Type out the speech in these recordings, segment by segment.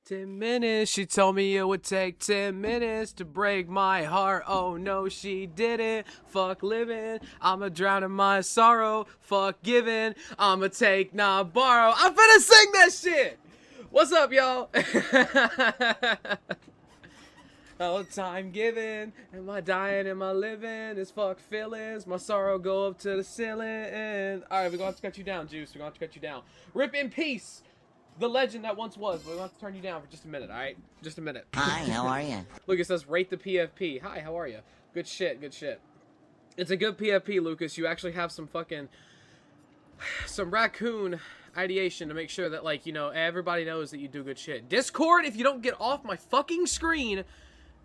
10 minutes, she told me it would take 10 minutes to break my heart. Oh no, she didn't. Fuck living, I'ma drown in my sorrow. Fuck giving, I'ma take, not borrow. I'm finna sing that shit! What's up, y'all? Oh, time given, am I dying, am I living? It's fuck feelings, my sorrow go up to the ceiling. Alright, we're gonna have to cut you down, Juice. We're gonna have to cut you down. Rip in peace, the legend that once was. We're gonna have to turn you down for just a minute, alright? Just a minute. Hi, how are you? Look, it says rate the PFP. Hi, how are you? Good shit, good shit. It's a good PFP, Lucas. You actually have some fucking... some Raccoon ideation to make sure that, like, you know, everybody knows that you do good shit. Discord, if you don't get off my fucking screen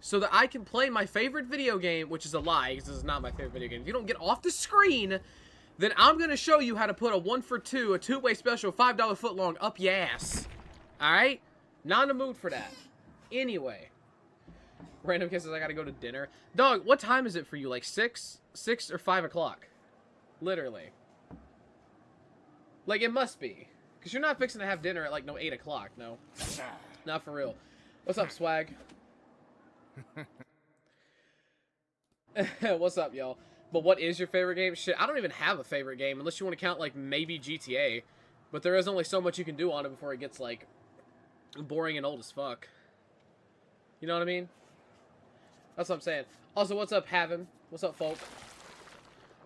so that I can play my favorite video game, which is a lie, because this is not my favorite video game. If you don't get off the screen, then I'm going to show you how to put a 1-for-2, a two-way special, $5 footlong up your ass. Alright? Not in the mood for that. Anyway. Random kisses, I gotta go to dinner. Dog, what time is it for you? Like 6? 6 or 5 o'clock? Literally. Like, it must be. Because you're not fixing to have dinner at, like, no 8 o'clock, no. Not for real. What's up, swag? What's up, y'all? But what is your favorite game? Shit, I don't even have a favorite game, unless you want to count, like, maybe GTA. But there is only so much you can do on it before it gets, like, boring and old as fuck. You know what I mean? That's what I'm saying. Also, what's up, Havin? What's up, folk?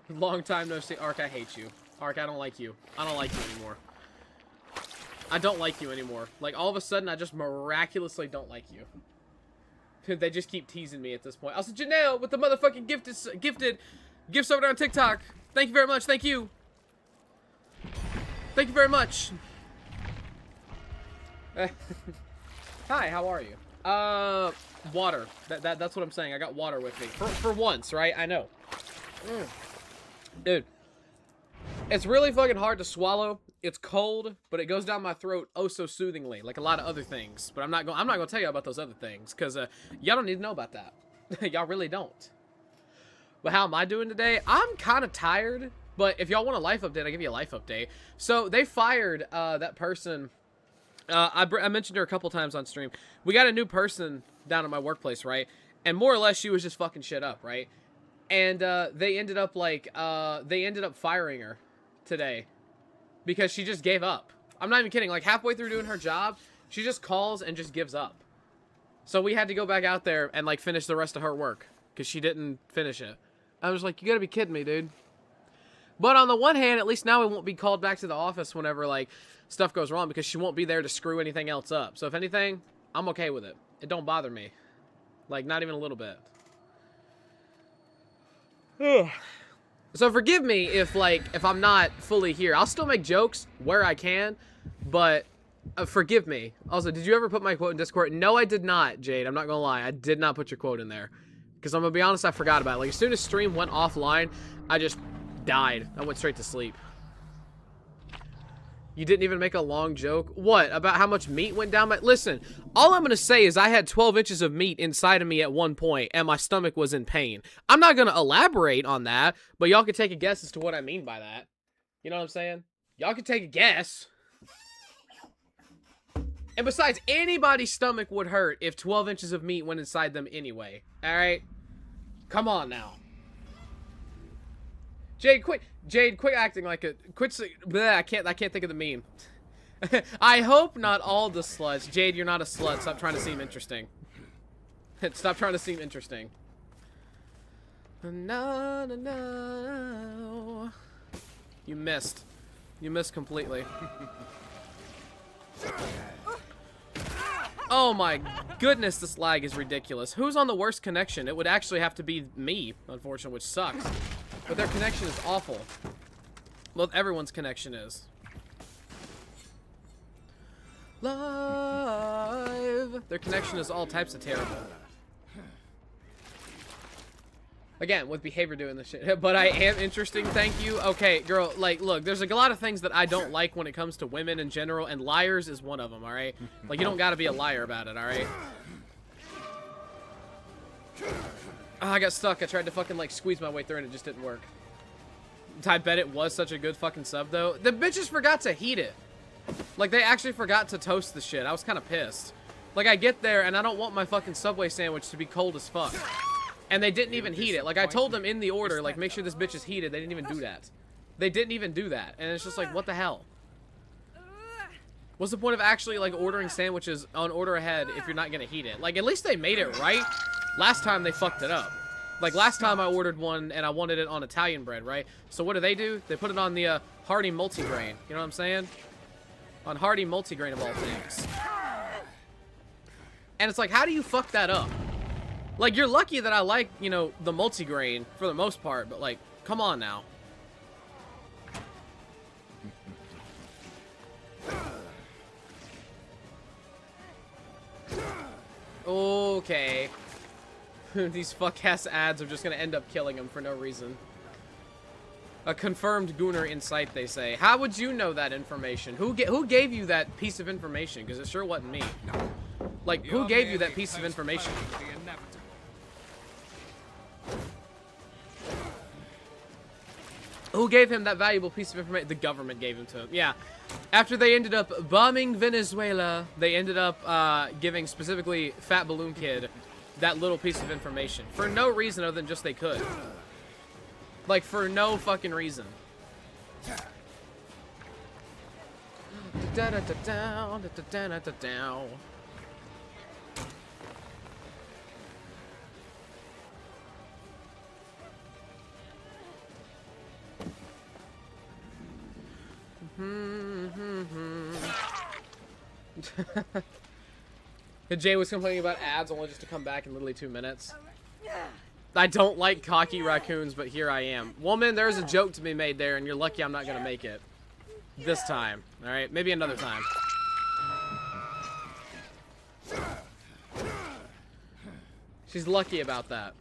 Long time no see. Ark, I hate you. Ark, I don't like you. I don't like you anymore. I don't like you anymore. Like, all of a sudden, I just miraculously don't like you. They just keep teasing me at this point. Also, Janelle with the motherfucking gifted gifts over there on TikTok. Thank you very much. Thank you. Thank you very much. Hi, how are you? Water. That's what I'm saying. I got water with me. For once, right? I know. Dude. It's really fucking hard to swallow. It's cold, but it goes down my throat oh so soothingly, like a lot of other things. But I'm not gonna tell you about those other things, because y'all don't need to know about that. Y'all really don't. But how am I doing today? I'm kind of tired, but if y'all want a life update, I'll give you a life update. So they fired that person. I mentioned her a couple times on stream. We got a new person down at my workplace, right? And more or less, she was just fucking shit up, right? And they ended up firing her today. Because she just gave up. I'm not even kidding. Like, halfway through doing her job, she just calls and just gives up. So we had to go back out there and, like, finish the rest of her work. Because she didn't finish it. I was like, you gotta be kidding me, dude. But on the one hand, at least now we won't be called back to the office whenever, like, stuff goes wrong. Because she won't be there to screw anything else up. So if anything, I'm okay with it. It don't bother me. Like, not even a little bit. Ugh. So forgive me if I'm not fully here. I'll still make jokes where I can, but forgive me. Also, did you ever put my quote in Discord? No, I did not, Jade. I'm not gonna lie. I did not put your quote in there. Because I'm gonna be honest, I forgot about it. Like, as soon as stream went offline, I just died. I went straight to sleep. You didn't even make a long joke? What? About how much meat went down my... Listen, all I'm going to say is I had 12 inches of meat inside of me at one point, and my stomach was in pain. I'm not going to elaborate on that, but y'all can take a guess as to what I mean by that. You know what I'm saying? Y'all can take a guess. And besides, anybody's stomach would hurt if 12 inches of meat went inside them anyway. Alright? Come on now. Jade, quit acting like a... Bleh, I can't think of the meme. I hope not all the sluts. Jade, you're not a slut. Stop trying to seem interesting. Stop trying to seem interesting. No, no, no. You missed. You missed completely. Oh my goodness, this lag is ridiculous. Who's on the worst connection? It would actually have to be me, unfortunately, which sucks. But their connection is awful. Well, everyone's connection is. Live. Their connection is all types of terrible. Again, with behavior doing this shit. But I am interesting, thank you. Okay, girl, like, look, there's a lot of things that I don't like when it comes to women in general, and liars is one of them, alright? Like, you don't gotta be a liar about it, alright? Oh, I got stuck. I tried to fucking, like, squeeze my way through and it just didn't work. I bet it was such a good fucking sub, though. The bitches forgot to heat it. Like, they actually forgot to toast the shit. I was kind of pissed. Like, I get there, and I don't want my fucking Subway sandwich to be cold as fuck. And they didn't even heat it. Like, I told them in the order, like, make sure this bitch is heated. They didn't even do that. They didn't even do that. And it's just like, what the hell? What's the point of actually, like, ordering sandwiches on order ahead if you're not gonna heat it? Like, at least they made it right. Last time, they fucked it up. Like, last time I ordered one, and I wanted it on Italian bread, right? So what do? They put it on the, Hearty multigrain. You know what I'm saying? On Hearty multigrain of all things. And it's like, how do you fuck that up? Like, you're lucky that I like, you know, the multigrain for the most part, but, like, come on now. Okay. These fuck-ass ads are just gonna end up killing him for no reason. A confirmed Gooner in sight, they say. How would you know that information? Who gave you that piece of information? Because it sure wasn't me. Like, who gave you that piece of information? Who gave him that valuable piece of information? The government gave him to him. Yeah. After they ended up bombing Venezuela, they ended up giving specifically Fat Balloon Kid that little piece of information. For no reason other than just they could. Like, for no fucking reason. Jay was complaining about ads only just to come back in literally 2 minutes. I don't like cocky raccoons, but here I am. Woman, there's a joke to be made there, and you're lucky I'm not gonna make it. This time. Alright? Maybe another time. She's lucky about that.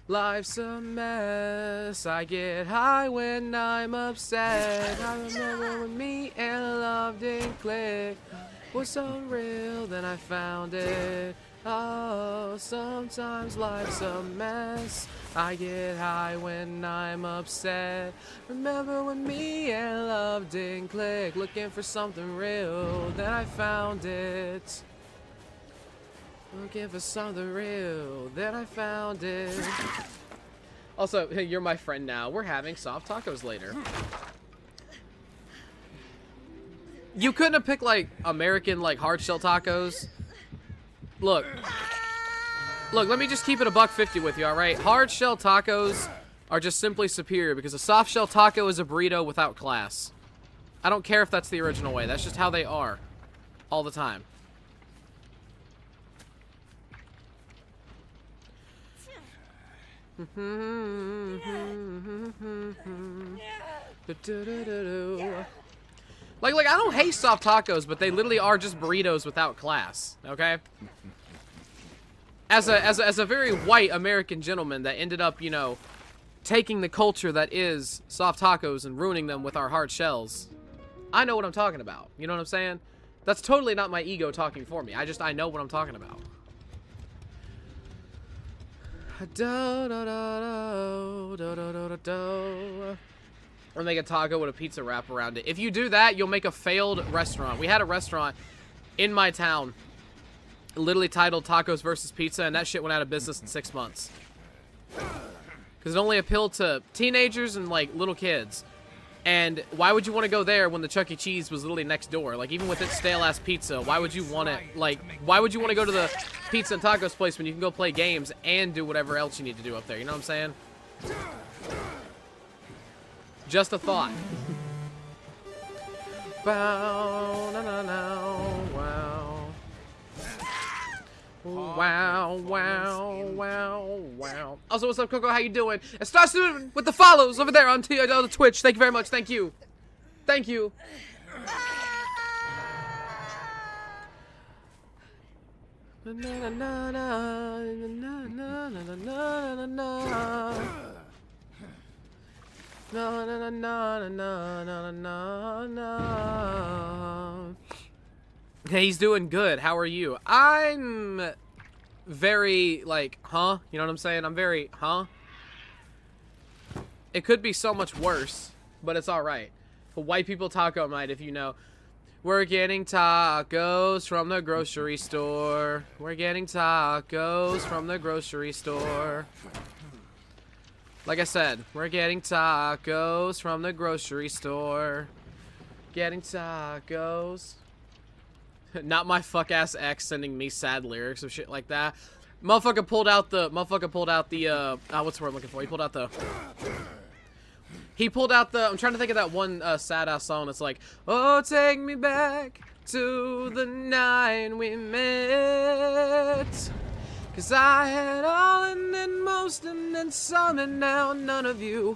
Life's a mess. I get high when I'm upset. I remember when me and love didn't click. Was so real, then I found it. Oh, sometimes life's a mess. I get high when I'm upset. Remember when me and love didn't click. Looking for something real, then I found it. Looking for something real, then I found it. Also, you're my friend now. We're having soft tacos later. You couldn't have picked, like, American, like, hard shell tacos. Look, let me just keep it $1.50 with you, alright? Hard shell tacos are just simply superior because a soft shell taco is a burrito without class. I don't care if that's the original way. That's just how they are. All the time. Like, I don't hate soft tacos, but they literally are just burritos without class, okay? As a very white American gentleman that ended up, you know, taking the culture that is soft tacos and ruining them with our hard shells, I know what I'm talking about. You know what I'm saying? That's totally not my ego talking for me. I know what I'm talking about. Or make a taco with a pizza wrap around it. If you do that, you'll make a failed restaurant. We had a restaurant in my town, literally titled Tacos versus Pizza, and that shit went out of business in 6 months. Because it only appealed to teenagers and, like, little kids. And why would you want to go there when the Chuck E. Cheese was literally next door? Like, even with its stale-ass pizza, why would you want it? Like, why would you want to go to the pizza and tacos place when you can go play games and do whatever else you need to do up there? You know what I'm saying? Just a thought. Bow, na, na, na, wow. Wow, wow, wow, wow. Also, what's up, Coco? How you doing? And start soon with the follows over there on the Twitch. Thank you very much. Thank you. Thank you. Na, na, na, na, na, na, na, na, na. No, no, no, no, no, no, no, no. Hey, he's doing good. How are you? I'm very, like, huh? You know what I'm saying? I'm very, huh? It could be so much worse, but it's alright. White people taco night, if you know. We're getting tacos from the grocery store. We're getting tacos from the grocery store. Like I said, we're getting tacos from the grocery store. Getting tacos. Not my fuck ass ex sending me sad lyrics or shit like that. Motherfucker pulled out the what's the word I'm looking for? He pulled out the I'm trying to think of that one sad ass song that's like, oh, take me back to the night we met. Cause I had all and then most and then some and now none of you.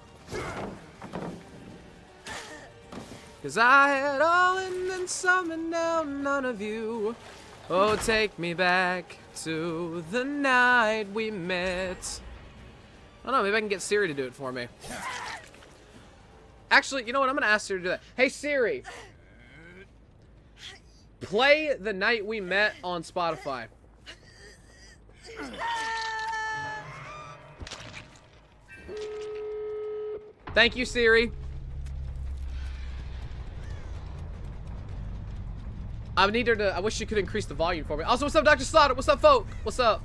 Cause I had all and then some and now none of you. Oh, take me back to the night we met. I don't know, maybe I can get Siri to do it for me. Actually, you know what? I'm gonna ask Siri to do that. Hey Siri, play The Night We Met on Spotify. Thank you, Siri. I need her to. I wish she could increase the volume for me. Also, what's up, Dr. Slaughter? What's up, folk? What's up?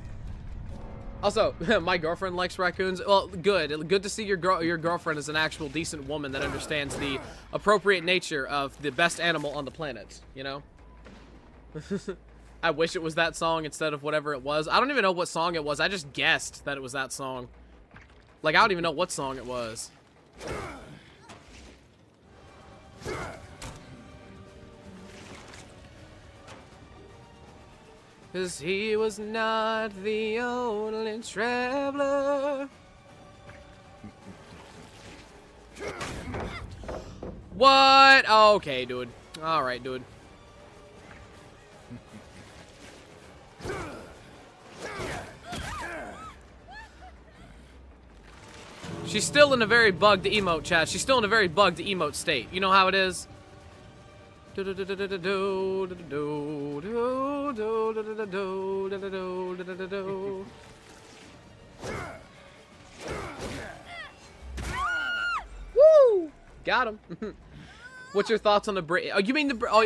Also, my girlfriend likes raccoons. Well, good. Good to see your girlfriend is an actual decent woman that understands the appropriate nature of the best animal on the planet. You know. I wish it was that song instead of whatever it was. I don't even know what song it was. I just guessed that it was that song. Like, I don't even know what song it was. Cause he was not the only traveler. What? Oh, okay, dude. Alright, dude. She's still in a very bugged emote, chat. She's still in a very bugged emote state. You know how it is? Woo! Got him. What's your thoughts on the Brit? Oh, you mean the? Oh,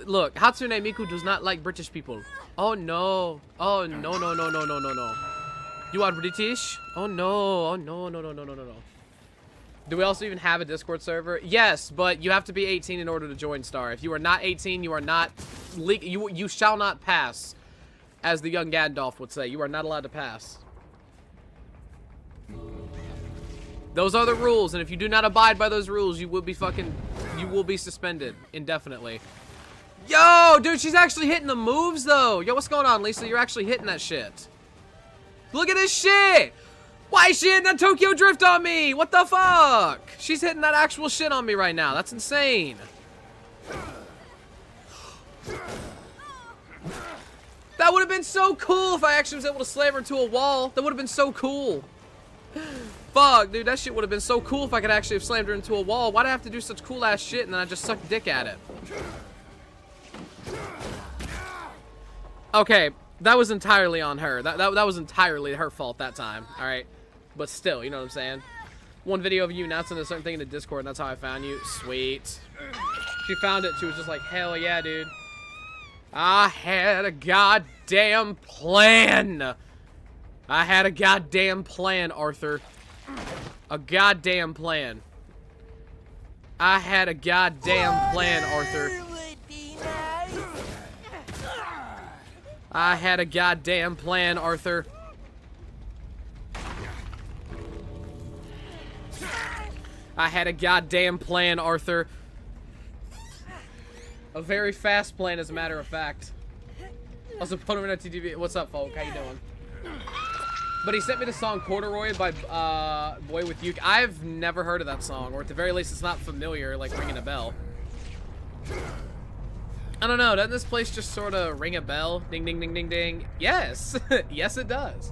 look, Hatsune Miku does not like British people. Oh no! Oh no! No! No! No! No! No! No! You are British? Oh no! Oh no! No! No! No! No! No! No! Do we also even have a Discord server? Yes, but you have to be 18 in order to join Star. If you are not 18, you are not you shall not pass, as the young Gandalf would say. You are not allowed to pass. Those are the rules, and if you do not abide by those rules, you will be suspended indefinitely. Yo, dude, she's actually hitting the moves though. Yo, what's going on, Lisa? You're actually hitting that shit. Look at this shit. Why is she hitting that Tokyo Drift on me? What the fuck? She's hitting that actual shit on me right now. That's insane. That would have been so cool if I actually was able to slam her to a wall. That would have been so cool. Fuck, dude, that shit would have been so cool if I could actually have slammed her into a wall. Why'd I have to do such cool ass shit and then I just suck dick at it? Okay, that was entirely on her. That was entirely her fault that time, alright? But still, you know what I'm saying? One video of you announcing a certain thing in the Discord, and that's how I found you. Sweet. She found it, she was just like, hell yeah, dude. I had a goddamn plan. I had a goddamn plan, Arthur. A goddamn plan. I had a goddamn plan, Arthur. I had a goddamn plan, Arthur. I had a goddamn plan, Arthur. A very fast plan, as a matter of fact. Also, put him in a TTV. What's up, folk? How you doing? But he sent me the song Corduroy by Boy With You. I've never heard of that song, or at the very least, it's not familiar, like ringing a bell. I don't know, doesn't this place just sort of ring a bell? Ding, ding, ding, ding, ding. Yes! Yes, it does.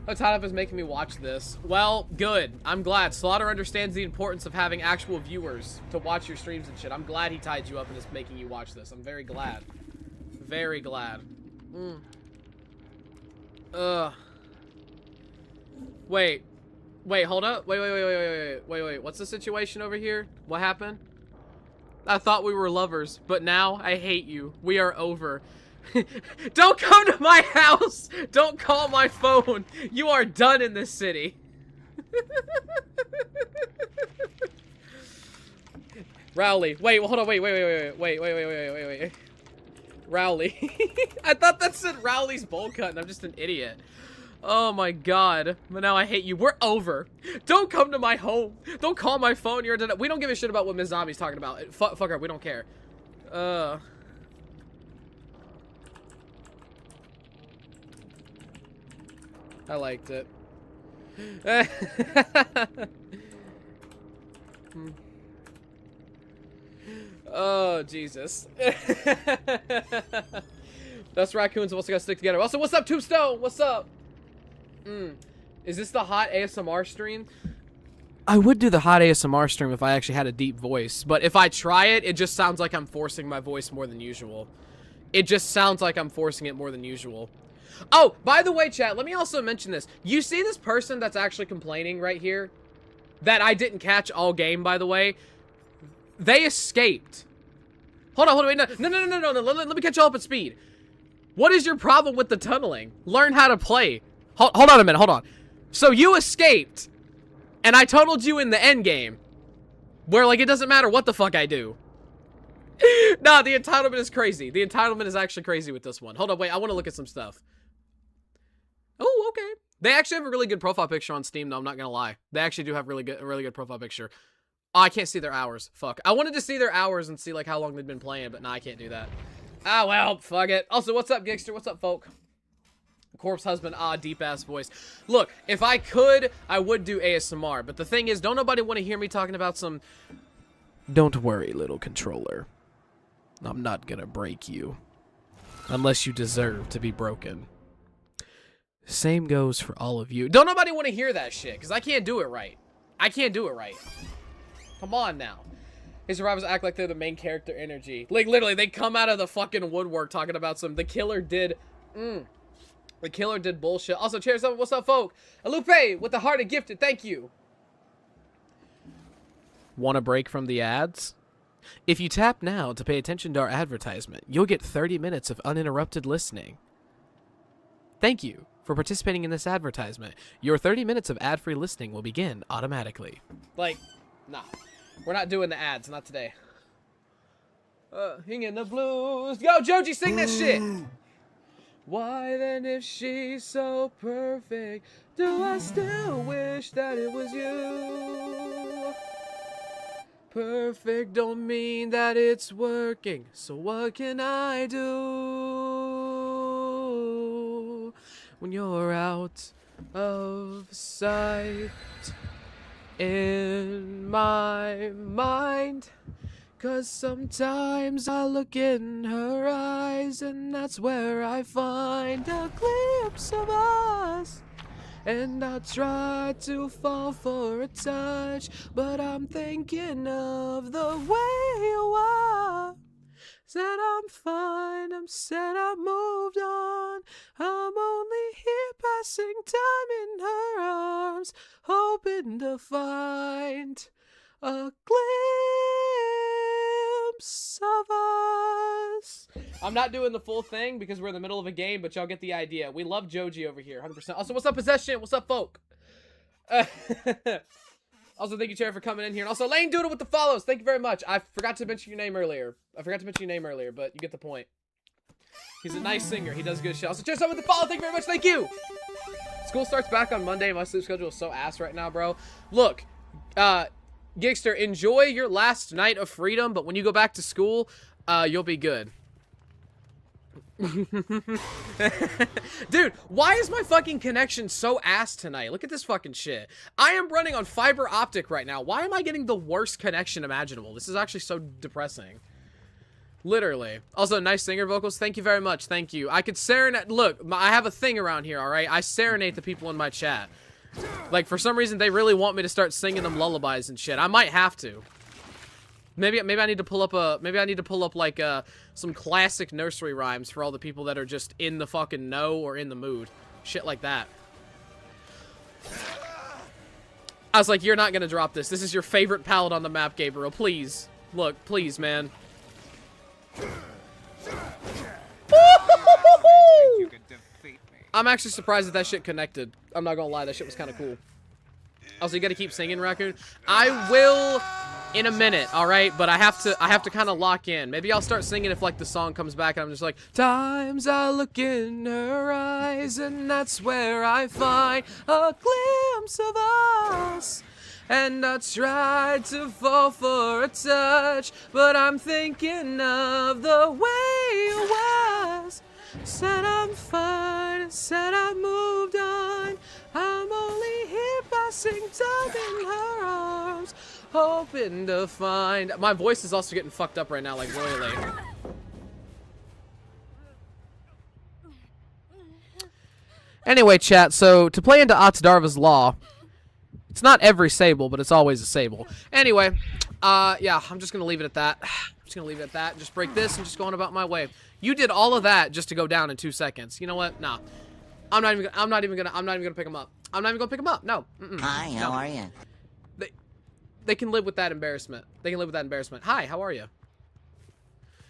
Oh, Todd Up is making me watch this. Well, good. I'm glad. Slaughter understands the importance of having actual viewers to watch your streams and shit. I'm glad he tied you up and is making you watch this. I'm very glad. Very glad. Ugh. Wait. Wait, hold up. Wait. What's the situation over here? What happened? I thought we were lovers, but now I hate you. We are over. Don't come to my house! Don't call my phone! You are done in this city. Rowley. Wait, hold on, wait. Rowley. I thought that said Rowley's bowl cut, and I'm just an idiot. Oh my god. But now I hate you. We're over. Don't come to my home. Don't call my phone. You're done. We don't give a shit about what Ms. Zombie's talking about. Fuck her. We don't care. I liked it. Oh, Jesus. That's Raccoons also gotta stick together. Also, what's up, Tombstone? What's up? Is this the hot ASMR stream? I would do the hot ASMR stream if I actually had a deep voice, but if I try it, it just sounds like I'm forcing my voice more than usual. It just sounds like I'm forcing it more than usual. Oh, by the way, chat, let me also mention this. You see this person that's actually complaining right here? That I didn't catch all game, by the way? They escaped. Hold on, wait, no, let me catch you up at speed. What is your problem with the tunneling? Learn how to play. Hold on a minute, hold on. So you escaped, and I tunneled you in the end game, where, like, it doesn't matter what the fuck I do. Nah, the entitlement is crazy. The entitlement is actually crazy with this one. Hold on, wait, I want to look at some stuff. Oh, okay. They actually have a really good profile picture on Steam, though, I'm not gonna lie. They actually do have a really good profile picture. Oh, I can't see their hours. Fuck. I wanted to see their hours and see, like, how long they'd been playing, but nah, I can't do that. Ah, well, fuck it. Also, what's up, Gigster? What's up, folk? Corpse husband, deep-ass voice. Look, if I could, I would do ASMR, but the thing is, don't nobody want to hear me talking about some... Don't worry, little controller. I'm not gonna break you. Unless you deserve to be broken. Same goes for all of you. Don't nobody want to hear that shit, because I can't do it right. I can't do it right. Come on now. His survivors act like they're the main character energy. Like, literally, they come out of the fucking woodwork talking about some... The killer did... The killer did bullshit. Also, cheers up. What's up, folk? Alupe with the heart of gifted. Thank you. Want a break from the ads? If you tap now to pay attention to our advertisement, you'll get 30 minutes of uninterrupted listening. Thank you for participating in this advertisement. Your 30 minutes of ad-free listening will begin automatically. Like, nah. We're not doing the ads. Not today. Hanging the blues. Yo, Joji, sing that shit. Why then, if she's so perfect, do I still wish that it was you? Perfect don't mean that it's working, so what can I do when you're out of sight in my mind? 'Cause sometimes I look in her eyes and that's where I find a glimpse of us. And I try to fall for a touch, but I'm thinking of the way you are. Said I'm fine, I'm said I moved on. I'm only here passing time in her arms, hoping to find a glimpse of us. I'm not doing the full thing because we're in the middle of a game, but y'all get the idea. We love Joji over here, 100%. Also, what's up, Possession? What's up, folk? Also, thank you, Chair, for coming in here. And also, Lane Doodle with the follows. Thank you very much. I forgot to mention your name earlier. But you get the point. He's a nice singer. He does good shit. Also, Chair, with the follow. Thank you very much. Thank you. School starts back on Monday. My sleep schedule is so ass right now, bro. Look, Gigster, enjoy your last night of freedom, but when you go back to school, you'll be good. Dude, why is my fucking connection so ass tonight? Look at this fucking shit. I am running on fiber optic right now. Why am I getting the worst connection imaginable? This is actually so depressing. Literally. Also, nice singer vocals. Thank you very much. Thank you. I could serenade. Look, I have a thing around here, alright? I serenade the people in my chat. Like, for some reason, they really want me to start singing them lullabies and shit. I might have to. Maybe I need to pull up like some classic nursery rhymes for all the people that are just in the fucking know or in the mood. Shit like that. I was like, you're not gonna drop this. This is your favorite palette on the map, Gabriel. Please. Look, please, man. I'm actually surprised that shit connected. I'm not gonna lie, that shit was kind of cool. Also, you gotta keep singing, Raccoon. I will in a minute, alright? But I have to kind of lock in. Maybe I'll start singing if, like, the song comes back and I'm just like, times I look in her eyes and that's where I find a glimpse of us. And I tried to fall for a touch, but I'm thinking of the way it was. Said I'm fine, said I moved on. I'm only here passing down in her arms, hoping to find. My voice is also getting fucked up right now, like royally. Anyway, chat, so to play into Atsdarva's Law, it's not every Sable, but it's always a Sable. Anyway, yeah, I'm just gonna leave it at that. Just break this and just go on about my way. You did all of that just to go down in 2 seconds. You know what? Nah. I'm not even gonna pick him up. I'm not even gonna pick him up. No. Hi, how are you? They can live with that embarrassment. Hi, how are you?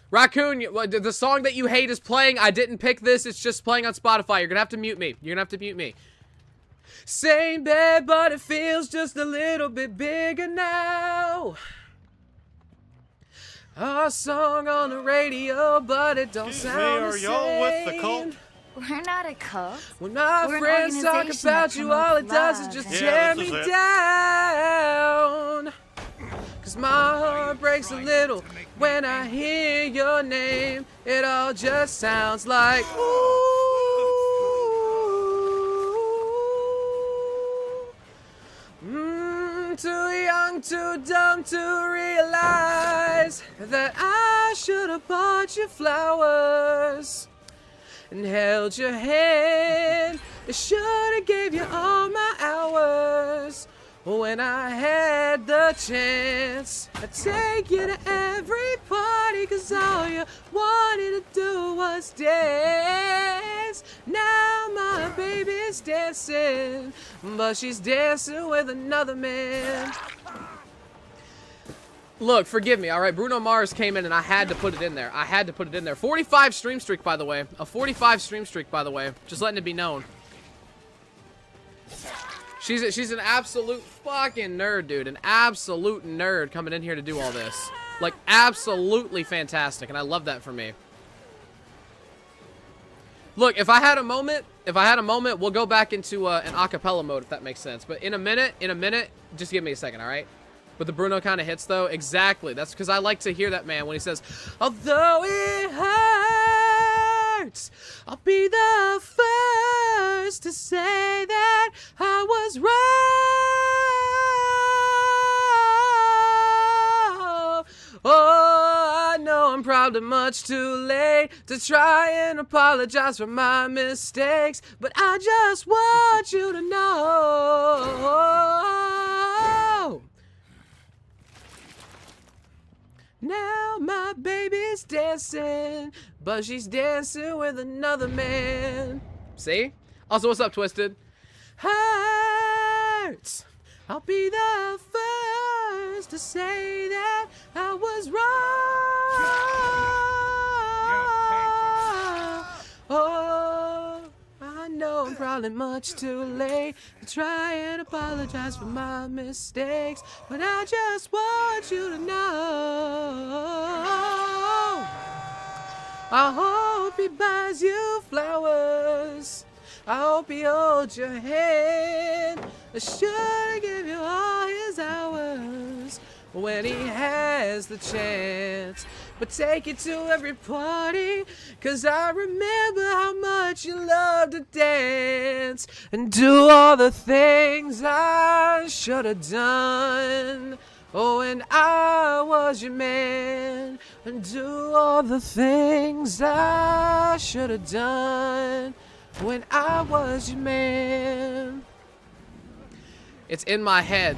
Raccoon, the song that you hate is playing. I didn't pick this. It's just playing on Spotify. You're gonna have to mute me. Same bed, but it feels just a little bit bigger now. Our song on the radio, but it don't sound the same. Are y'all with the cult? We're not a cult. When my We're an friends talk organization about that you, all it promotes does is just love. tear this me is it. down. Cause my heart breaks a little when I hear your name. It all just sounds like ooh. Too young, too dumb to realize that I should have bought you flowers and held your hand. I should have gave you all my hours when I had the chance. I'd take you to every party, cause all you wanted to do was dance. Now my baby's dancing, but she's dancing with another man. Look, forgive me, alright? Bruno Mars came in and I had to put it in there. 45 stream streak, by the way. A 45 stream streak, by the way. Just letting it be known. She's an absolute fucking nerd, dude. An absolute nerd coming in here to do all this. Like, absolutely fantastic, and I love that for me. Look, if I had a moment, we'll go back into an acapella mode, if that makes sense. But in a minute, just give me a second, alright? But the Bruno kind of hits, though. Exactly. That's because I like to hear that man when he says, although it hurts, I'll be the first to say that I was wrong. Oh, I know I'm probably much too late to try and apologize for my mistakes, but I just want you to know. Now my baby's dancing, but she's dancing with another man. See? Also, what's up, Twisted? Hurts. I'll be the first to say that I was wrong. Oh, I know I'm probably much too late to try and apologize for my mistakes, but I just want you to know. I hope he buys you flowers. I hope he holds your hand. I should give you all his hours when he has the chance. But take it to every party, cause I remember how much you love to dance and do all the things I should have done. Oh, and I was your man, and do all the things I should have done when I was your man. It's in my head.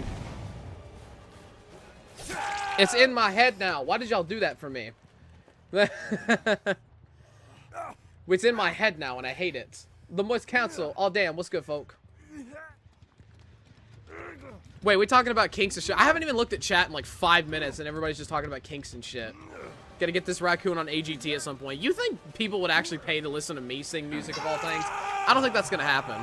It's in my head now. Why did y'all do that for me? It's in my head now, and I hate it. The Moist Council. Oh, damn. What's good, folk? Wait, we talking about kinks and shit? I haven't even looked at chat in like 5 minutes, and everybody's just talking about kinks and shit. Gotta get this Raccoon on AGT at some point. You think people would actually pay to listen to me sing music of all things? I don't think that's gonna happen.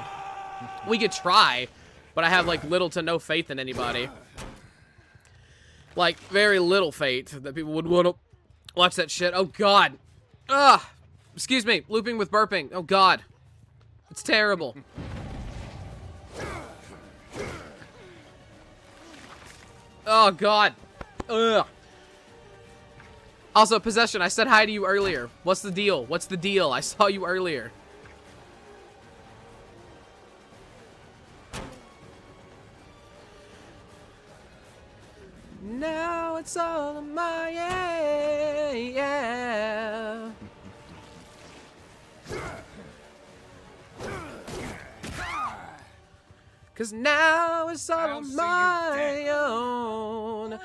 We could try, but I have like little to no faith in anybody. Like, very little faith that people would want to watch that shit. Oh, God. Ugh. Excuse me. Looping with burping. Oh, God. It's terrible. Oh, God. Ugh. Also, Possession, I said hi to you earlier. What's the deal? What's the deal? I saw you earlier. Now it's all on my end, yeah. Cause now it's all on my own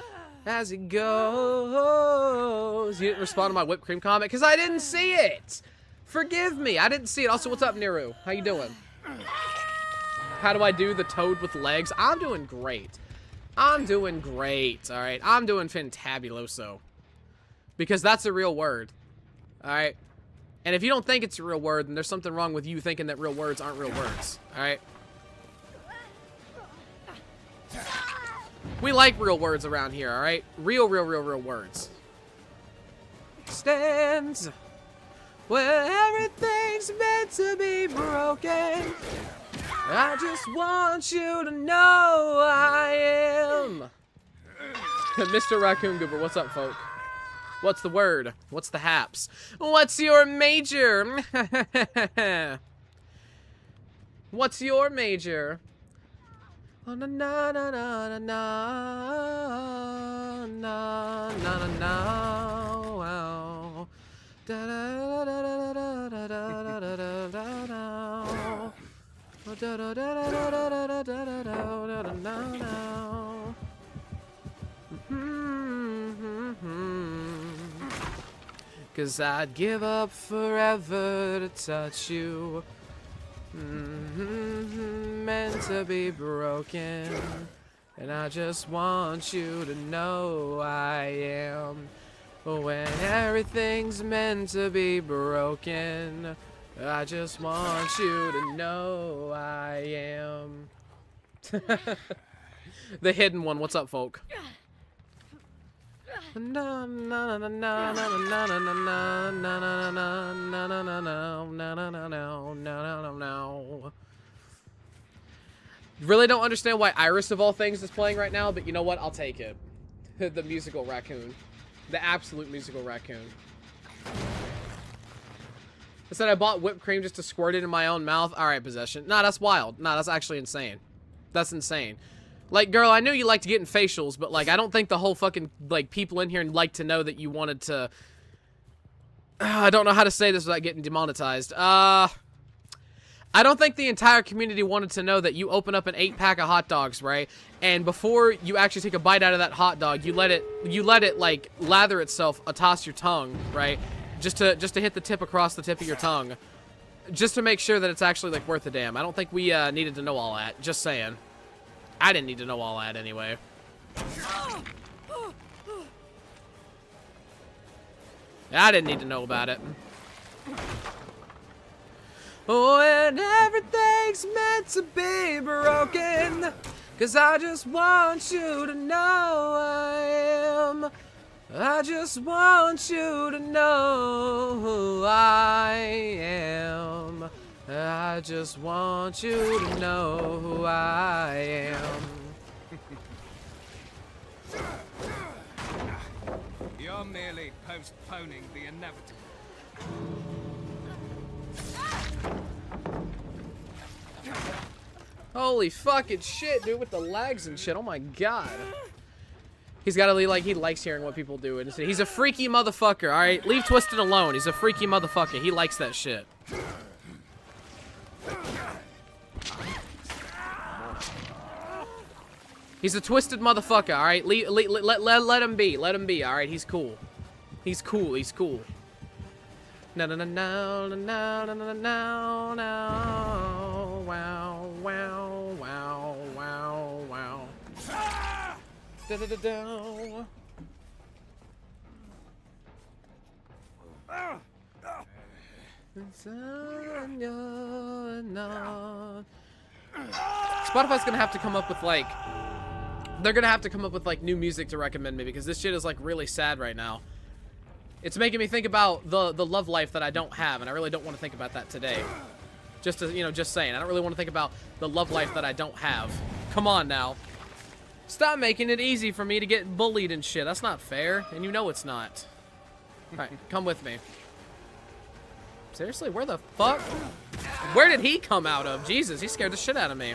as it goes. You didn't respond to my whipped cream comment because I didn't see it. Forgive me, I didn't see it. Also, what's up, Niru? How you doing? How do I do the toad with legs? I'm doing great. I'm doing great, alright? I'm doing fantabuloso. Because that's a real word. Alright? And if you don't think it's a real word, then there's something wrong with you thinking that real words aren't real words. Alright? We like real words around here, alright? Real words. Stands where everything's meant to be broken. I just want you to know I am. Mr. Raccoon Goober, what's up, folk? What's the word? What's the haps? What's your major? What's your major? Oh, na na na na na na na na na. Da da da da da da da da da da. Cause I'd give up forever to touch you. Meant to be broken. And I just want you to know I am. When everything's meant to be broken, I just want you to know I am. The hidden one. What's up, folk? Really don't understand why Iris of all things is playing right now, but you know what? I'll take it. The musical Raccoon. The absolute musical Raccoon. I said I bought whipped cream just to squirt it in my own mouth. Alright, Possession. Nah, that's wild. Nah, that's actually insane. That's insane. Like, girl, I knew you liked getting facials, but, like, I don't think the whole fucking, like, people in here like to know that you wanted to... I don't know how to say this without getting demonetized. I don't think the entire community wanted to know that you open up an 8-pack of hot dogs, right? And before you actually take a bite out of that hot dog, you let it, like, lather itself across your tongue, right? Just to hit the tip across the tip of your tongue. Just to make sure that it's actually, like, worth a damn. I don't think we, needed to know all that. Just saying. I didn't need to know all that anyway. I didn't need to know about it. When everything's meant to be broken, 'cause I just want you to know I am. I just want you to know who I am. I just want you to know who I am. You're merely postponing the inevitable. Holy fucking shit, dude, with the lags and shit. Oh my god. He's gotta be like, he likes hearing what people do. And he's a freaky motherfucker, alright? Leave Twisted alone. He's a freaky motherfucker. He likes that shit. He's a twisted motherfucker, alright? Let him be. Let him be, alright? He's cool. He's cool. He's cool. No, no, no, no, no, no, no, no, no. Wow, wow, wow, wow, wow. Da-da-da-da. Spotify's gonna have to come up with like, they're gonna have to come up with like new music to recommend me, because this shit is like really sad right now. It's making me think about the love life that I don't have, and I really don't want to think about that today. Just to, you know, just saying, I don't really want to think about the love life that I don't have. Come on now. Stop making it easy for me to get bullied and shit. That's not fair, and you know it's not. Alright, come with me. Seriously, where the fuck? Where did he come out of? Jesus, he scared the shit out of me.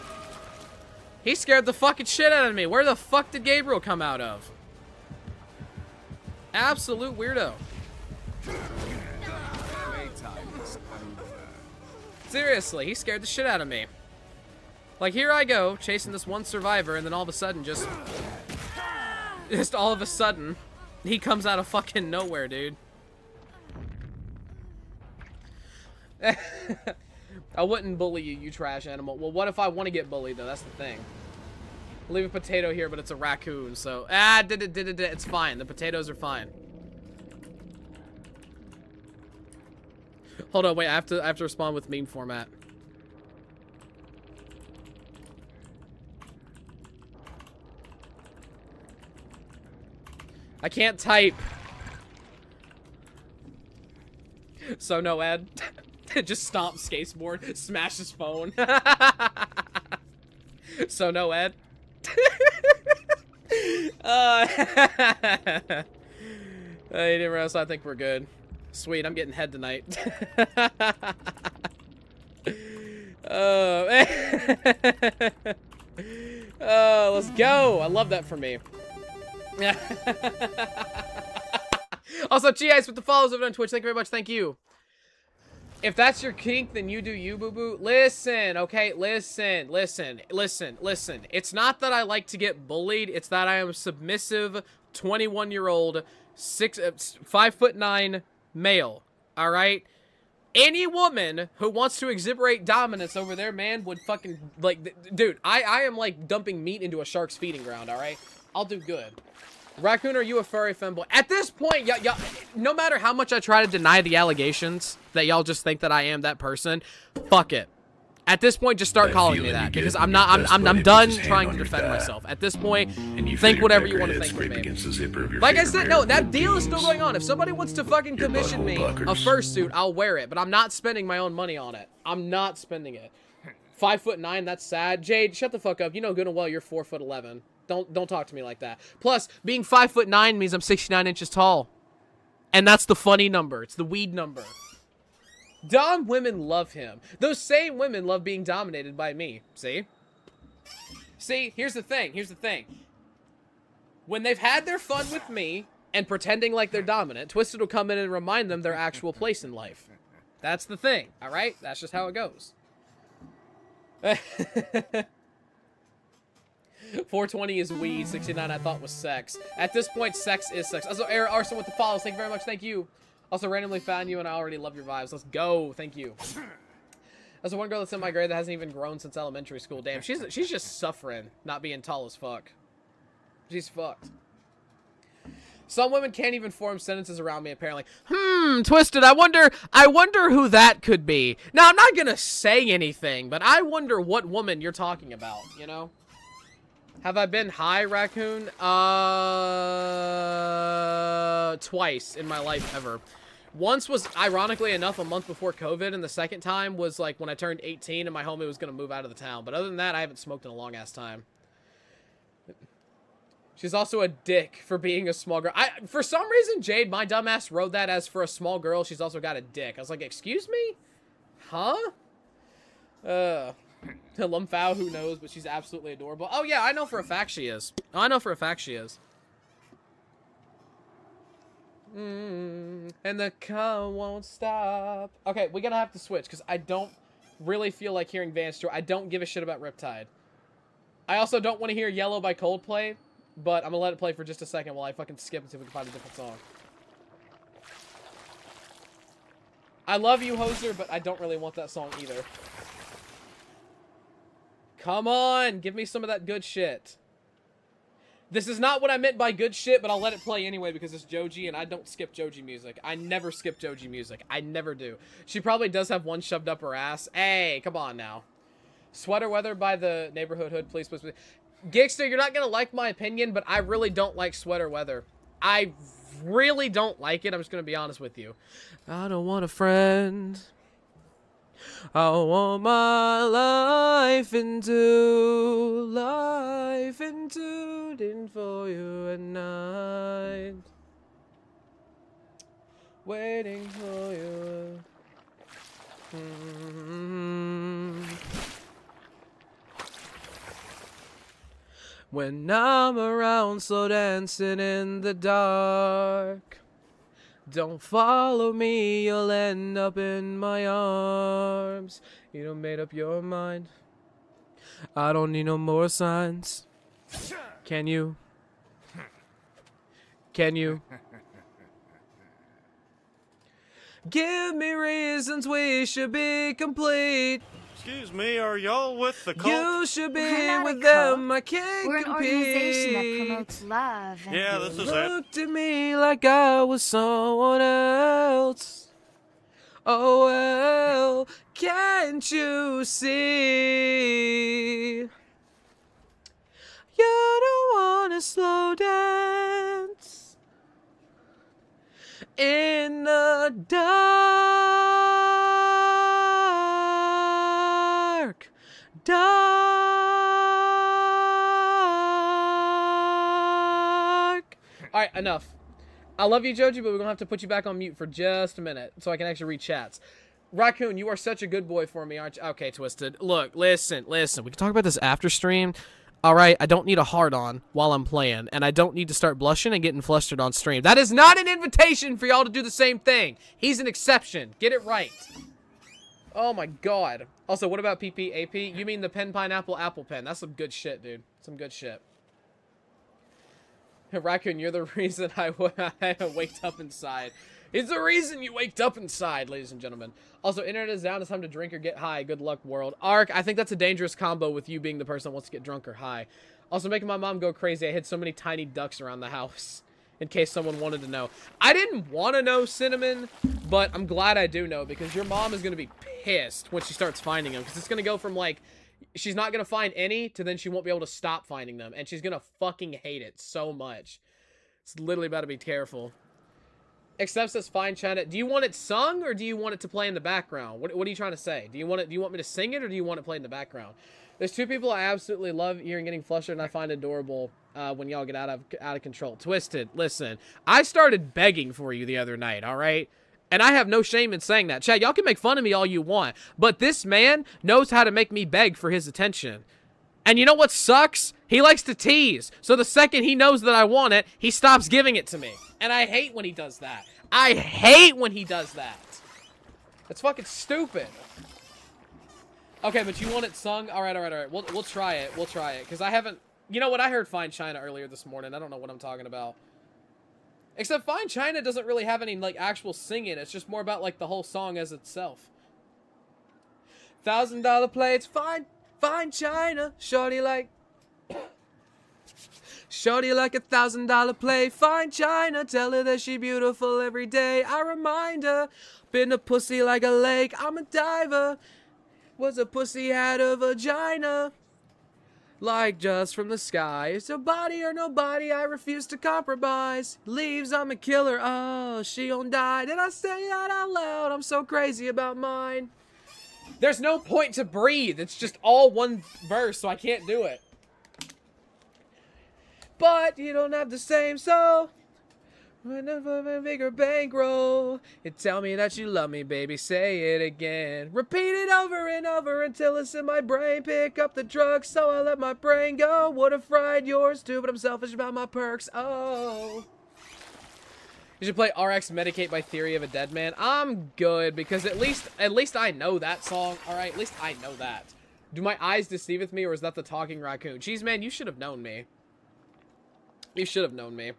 He scared the fucking shit out of me. Where the fuck did Gabriel come out of? Absolute weirdo. Seriously, he scared the shit out of me. Like, here I go, chasing this one survivor, and then all of a sudden, just all of a sudden, he comes out of fucking nowhere, dude. I wouldn't bully you, you trash animal. Well, what if I want to get bullied, though? That's the thing. Leave a potato here, but it's a raccoon, so... it's fine. The potatoes are fine. Hold on, wait, I have to respond with meme format. I can't type. So no Ed. Just stomp skateboard, smash his phone. So no Ed. Hey, everyone, I think we're good. Sweet, I'm getting head tonight. Let's go. I love that for me. Also, G-Ice with the follows over on Twitch. Thank you very much. Thank you. If that's your kink, then you do you, boo-boo. Listen, okay? Listen. It's not that I like to get bullied. It's that I am a submissive 21-year-old, 5'9" male. All right? Any woman who wants to exhiberate dominance over their man would fucking, like, dude, I am, like, dumping meat into a shark's feeding ground, all right? I'll do good. Raccoon, are you a furry femboy? At this point, y'all, no matter how much I try to deny the allegations that y'all just think that I am that person, fuck it. At this point, just start calling me that, because I'm done trying to defend myself. At this point, think whatever you want to think of me. Like I said, no, that deal is still going on. If somebody wants to fucking commission me a fursuit, I'll wear it, but I'm not spending my own money on it. I'm not spending it. 5'9", that's sad. Jade, shut the fuck up. You know good and well you're 4'11". Don't talk to me like that. Plus, being 5'9" means I'm 69 inches tall. And that's the funny number. It's the weed number. Dom women love him. Those same women love being dominated by me. See? See, here's the thing. Here's the thing. When they've had their fun with me and pretending like they're dominant, Twisted will come in and remind them their actual place in life. That's the thing, all right? That's just how it goes. 420 is weed. 69 I thought was sex. At this point, sex is sex. Also, Arson with the follows. Thank you very much. Thank you. Also, randomly found you, and I already love your vibes. Let's go. Thank you. There's one girl that's in my grade that hasn't even grown since elementary school. Damn, she's just suffering, not being tall as fuck. She's fucked. Some women can't even form sentences around me, apparently. Twisted, I wonder who that could be. Now, I'm not gonna say anything, but I wonder what woman you're talking about, you know? Have I been high, Raccoon? Twice in my life ever. Once was, ironically enough, a month before COVID, and the second time was, like, when I turned 18 and my homie was gonna move out of the town. But other than that, I haven't smoked in a long-ass time. She's also a dick for being a small girl. For some reason, Jade, my dumbass, wrote that as for a small girl, she's also got a dick. I was like, excuse me? Huh? Lumphao, who knows, but she's absolutely adorable. Oh, yeah, I know for a fact she is. I know for a fact she is. And the car won't stop. Okay, we're gonna have to switch, because I don't really feel like hearing Vance Joy. I don't give a shit about Riptide. I also don't want to hear Yellow by Coldplay, but I'm gonna let it play for just a second while I fucking skip and see if we can find a different song. I love you, Hoser, but I don't really want that song either. Come on, give me some of that good shit. This is not what I meant by good shit, but I'll let it play anyway because it's Joji, and I don't skip Joji music. I never skip Joji music. I never do. She probably does have one shoved up her ass. Hey, come on now. Sweater Weather by the Neighborhood Hood, please, please, please. Gigster, you're not going to like my opinion, but I really don't like Sweater Weather. I really don't like it. I'm just going to be honest with you. I don't want a friend. I want my life into for you at night. Waiting for you. When I'm around, slow dancing in the dark. Don't follow me, you'll end up in my arms. You done made up your mind. I don't need no more signs. Can you? Can you? Give me reasons we should be complete. Excuse me, are y'all with the cult? You should be We're not with a them. cult. I can't We're an compete. organization that promotes love. And Yeah, this is it. Looked at me like I was someone else. Oh well, can't you see? You don't wanna slow dance in the dark, dark. All right, enough. I love you, Joji, but we're going to have to put you back on mute for just a minute so I can actually read chats. Raccoon, you are such a good boy for me, aren't you? Okay, Twisted. Look, listen. We can talk about this after stream. All right, I don't need a hard-on while I'm playing, and I don't need to start blushing and getting flustered on stream. That is not an invitation for y'all to do the same thing. He's an exception. Get it right. Oh, my God. Also, what about PPAP? You mean the pen, pineapple, apple pen. That's some good shit, dude. Some good shit. Raccoon, you're the reason I waked up inside. It's the reason you waked up inside, ladies and gentlemen. Also, internet is down. It's time to drink or get high. Good luck, world. Ark, I think that's a dangerous combo with you being the person that wants to get drunk or high. Also, making my mom go crazy. I hid so many tiny ducks around the house in case someone wanted to know. I didn't want to know, Cinnamon, but I'm glad I do know because your mom is going to be pissed when she starts finding them because it's going to go from, like, she's not going to find any to then she won't be able to stop finding them, and she's going to fucking hate it so much. It's literally about to be careful. Except says fine, China. Do you want it sung or do you want it to play in the background? What are you trying to say? Do you want me to sing it or do you want it played in the background? There's two people I absolutely love hearing getting flustered and I find adorable when y'all get out of control. Twisted, listen. I started begging for you the other night, all right? And I have no shame in saying that. Chad, y'all can make fun of me all you want, but this man knows how to make me beg for his attention. And you know what sucks? He likes to tease. So the second he knows that I want it, he stops giving it to me. And I hate when he does that. I hate when he does that. It's fucking stupid. Okay, but you want it sung? All right. We'll try it. We'll try it. Because I haven't... You know what? I heard Fine China earlier this morning. I don't know what I'm talking about. Except Fine China doesn't really have any, like, actual singing. It's just more about, like, the whole song as itself. $1,000 plates, fine China. Shorty like $1,000 plate, fine China. Tell her that she beautiful every day. I remind her, been a pussy like a lake. I'm a diver. Was a pussy had a vagina. Like just from the sky. It's a body or nobody. I refuse to compromise. Leaves, I'm a killer. Oh, she gon' die. Did I say that out loud? I'm so crazy about mine. There's no point to breathe. It's just all one verse, so I can't do it. But you don't have the same soul. Whenever bigger bankroll, you tell me that you love me, baby. Say it again. Repeat it over and over until it's in my brain. Pick up the drugs, so I let my brain go. Would've fried yours too, but I'm selfish about my perks. Oh. You should play RX Medicate by Theory of a Dead Man. I'm good because at least I know that song. All right, at least I know that. Do my eyes deceive me, or is that the talking raccoon? Jeez, man, you should have known me. You should have known me.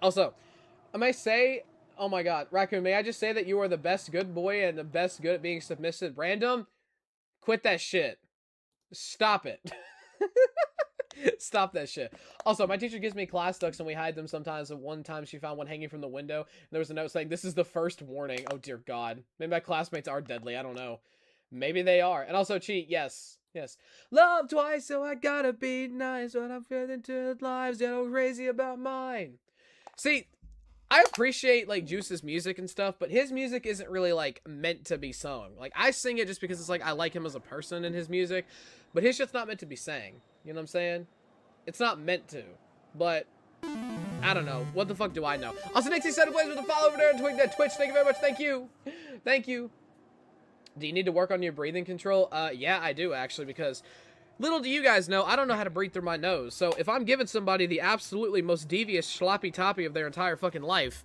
Also, I may say, oh my god, Raccoon, may I just say that you are the best good boy and the best good at being submissive? Random, quit that shit. Stop it. Stop that shit. Also, my teacher gives me class ducks and we hide them sometimes. And one time she found one hanging from the window. And there was a note saying, "This is the first warning." Oh, dear God. Maybe my classmates are deadly. I don't know. Maybe they are. And also cheat. Yes. Yes. Love twice, so I gotta be nice when I'm feeling two lives. You're crazy about mine. See, I appreciate, like, Juice's music and stuff, but his music isn't really, like, meant to be sung. Like, I sing it just because it's, like, I like him as a person in his music, but his shit's not meant to be sang. You know what I'm saying? It's not meant to, but I don't know. What the fuck do I know? Also, Nixie said, "Plays with a follow over there and that Twitch." Thank you very much. Thank you. Thank you. Do you need to work on your breathing control? Yeah, I do, actually, because little do you guys know, I don't know how to breathe through my nose. So if I'm giving somebody the absolutely most devious sloppy toppy of their entire fucking life,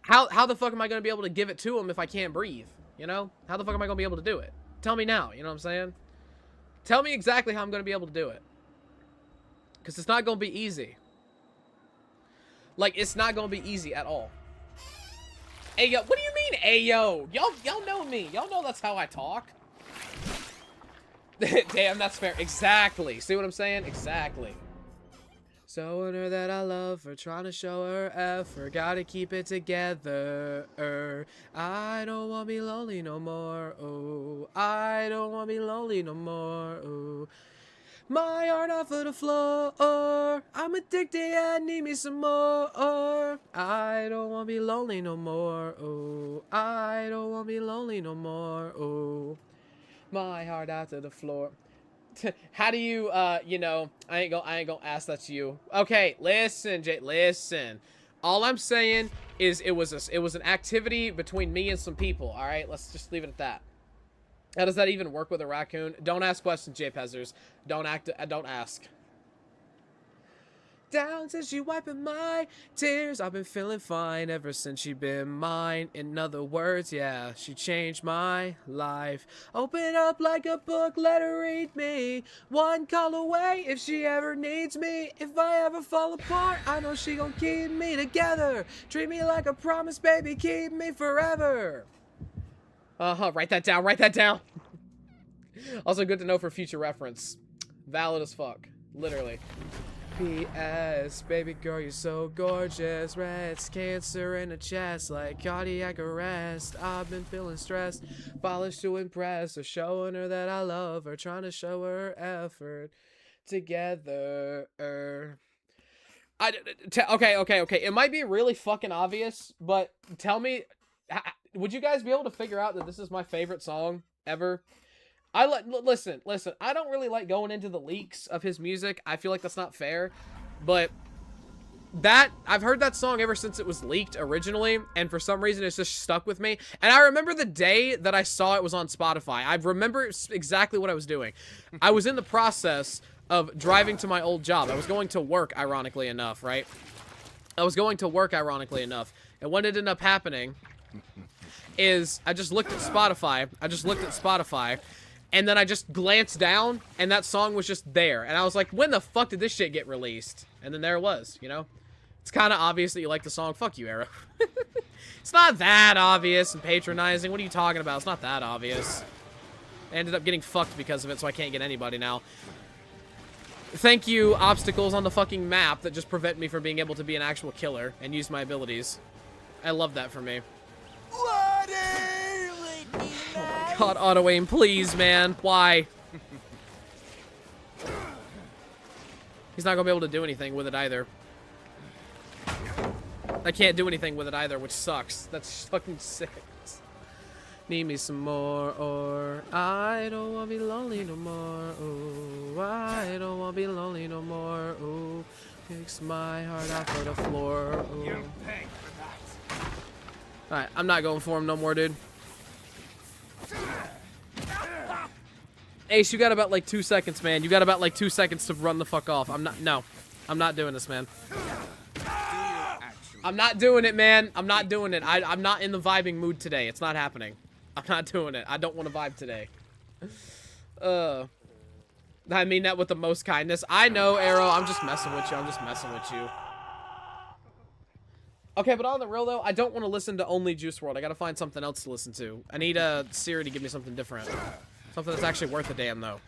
how the fuck am I going to be able to give it to them if I can't breathe? You know? How the fuck am I going to be able to do it? Tell me now, you know what I'm saying? Tell me exactly how I'm going to be able to do it. Because it's not going to be easy. Like, it's not going to be easy at all. Hey, yo, what do you mean, hey, yo? Y'all know me. Y'all know that's how I talk. Damn, that's fair. Exactly. See what I'm saying? Exactly. Showing her that I love her, trying to show her effort, gotta keep it together. I don't wanna be lonely no more. Oh, I don't wanna be lonely no more. Oh, my heart off of the floor. I'm addicted, I need me some more. I don't wanna be lonely no more. Oh, I don't wanna be lonely no more. Oh, my heart out to the floor. How do you, you know, I ain't gonna ask that to you. Okay, listen, Jay, listen. All I'm saying is it was an activity between me and some people, all right? Let's just leave it at that. How does that even work with a raccoon? Don't ask questions, Jay Pezzers. Don't ask. Down since she wiping my tears, I've been feeling fine ever since she been mine. In other words, yeah, she changed my life. Open up like a book, let her read me. One call away if she ever needs me. If I ever fall apart, I know she gon' keep me together. Treat me like a promise, baby, keep me forever. Write that down, write that down. Also good to know for future reference. Valid as fuck, literally. P.S. Baby girl, you're so gorgeous. Reds, cancer in the chest, like cardiac arrest. I've been feeling stressed, polished to impress her, showing her that I love her, trying to show her effort together. Okay. It might be really fucking obvious, but tell me, would you guys be able to figure out that this is my favorite song ever? Listen, I don't really like going into the leaks of his music. I feel like that's not fair, but I've heard that song ever since it was leaked originally, and for some reason it's just stuck with me. And I remember the day that I saw it was on Spotify. I remember exactly what I was doing. I was in the process of driving to my old job. I was going to work, ironically enough, right? And what ended up happening is I just looked at Spotify. And then I just glanced down, and that song was just there. And I was like, when the fuck did this shit get released? And then there it was, you know? It's kind of obvious that you like the song. Fuck you, Arrow. It's not that obvious and patronizing. What are you talking about? It's not that obvious. I ended up getting fucked because of it, so I can't get anybody now. Thank you, obstacles on the fucking map that just prevent me from being able to be an actual killer and use my abilities. I love that for me. God, auto-aim, please, man. Why? He's not gonna be able to do anything with it either. I can't do anything with it either, which sucks. That's fucking sick. Need me some more, or I don't wanna be lonely no more. Oh, I don't wanna be lonely no more. Oh, kicks my heart out for the floor. Oh. You pay for that. Alright, I'm not going for him no more, dude. Ace, you got about like 2 seconds, man. You got about like 2 seconds to run the fuck off. I'm not doing this, man. I'm not doing it, man. I'm not doing it. I'm not in the vibing mood today. It's not happening. I'm not doing it. I don't want to vibe today. I mean that with the most kindness. I know, Arrow. I'm just messing with you. Okay, but on the real, though, I don't want to listen to only Juice WRLD. I gotta find something else to listen to. I need Siri to give me something different. Something that's actually worth a damn, though.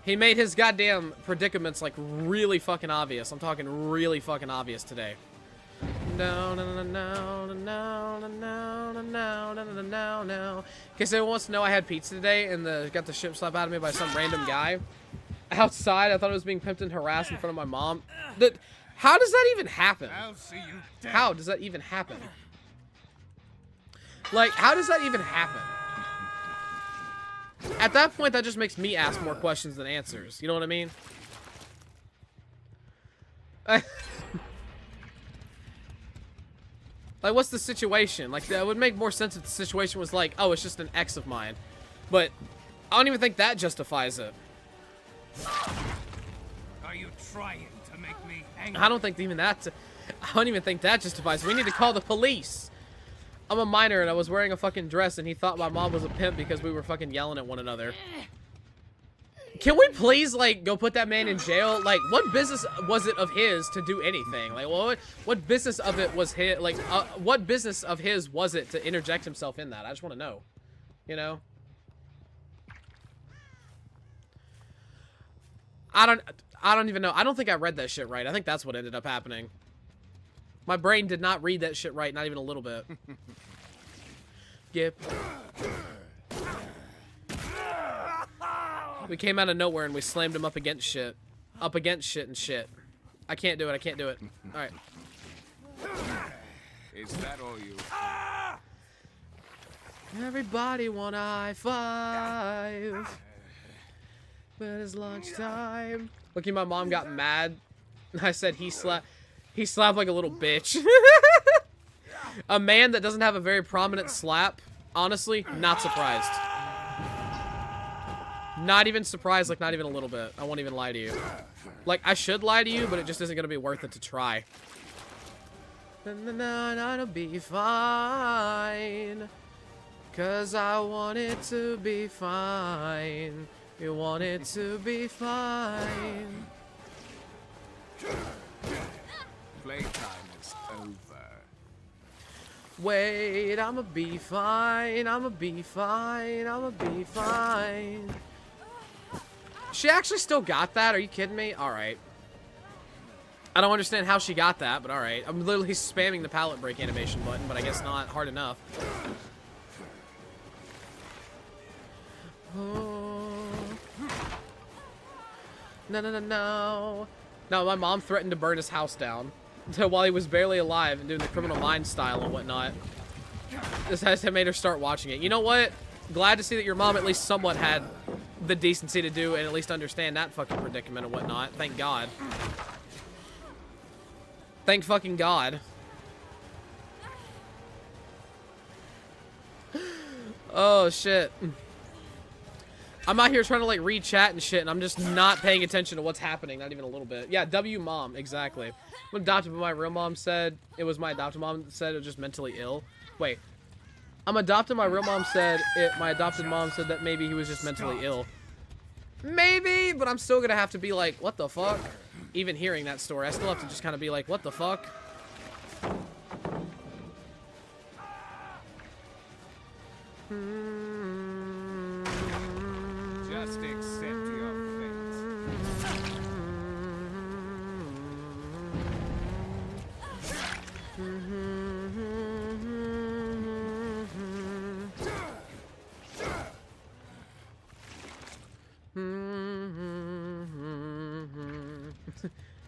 He made his goddamn predicaments, like, really fucking obvious. I'm talking really fucking obvious today. No, no, no, no, no, no, no, no, no, no, no, no, no. In case anyone wants to know, I had pizza today and got the shit slapped out of me by some random guy. Outside, I thought I was being pimped and harassed in front of my mom. How does that even happen? I'll see you dead. How does that even happen? Like, how does that even happen? At that point, that just makes me ask more questions than answers. You know what I mean? Like, what's the situation? Like, that would make more sense if the situation was like, oh, it's just an ex of mine. But I don't even think that justifies it. Are you trying to make me angry? I don't think even that... I don't even think that justifies it. We need to call the police. I'm a minor and I was wearing a fucking dress and he thought my mom was a pimp because we were fucking yelling at one another. Can we please, like, go put that man in jail? Like, what business was it of his to do anything? Like, what business of it was his, like, what business of his was it to interject himself in that? I just want to know. You know? I don't even know. I don't think I read that shit right. I think that's what ended up happening. My brain did not read that shit right, not even a little bit. Yep. We came out of nowhere and we slammed him up against shit. Up against shit and shit. I can't do it, I can't do it. Alright. Is that all you? Everybody want a high five. But it's lunchtime. Lucky my mom got mad. I said he slapped like a little bitch. A man that doesn't have a very prominent slap, honestly, not surprised. Not even surprised, like not even a little bit. I won't even lie to you. Like, I should lie to you, but it just isn't gonna be worth it to try. It'll be fine. 'Cause I want it to be fine. You want it to be fine. Playtime is over. Wait, I'ma be fine. I'ma be fine. I'ma be fine. She actually still got that? Are you kidding me? Alright. I don't understand how she got that, but alright. I'm literally spamming the pallet break animation button, but I guess not hard enough. Oh. No, no, no, no. No, my mom threatened to burn his house down while he was barely alive and doing the Criminal Minds style and whatnot. This has made her start watching it. You know what? Glad to see that your mom at least somewhat had the decency to do and at least understand that fucking predicament and whatnot. Thank God. Thank fucking God. Oh, shit. I'm out here trying to, like, read chat and shit, and I'm just not paying attention to what's happening, not even a little bit. Yeah, W mom, exactly. When adopted, but my real mom said, it was my adopted mom that said it was just mentally ill. Wait. I'm adopted, my real mom said, my adopted mom said that maybe he was just mentally ill. Maybe, but I'm still gonna have to be like, what the fuck? Even hearing that story, I still have to just kind of be like, what the fuck? Just accept your fate.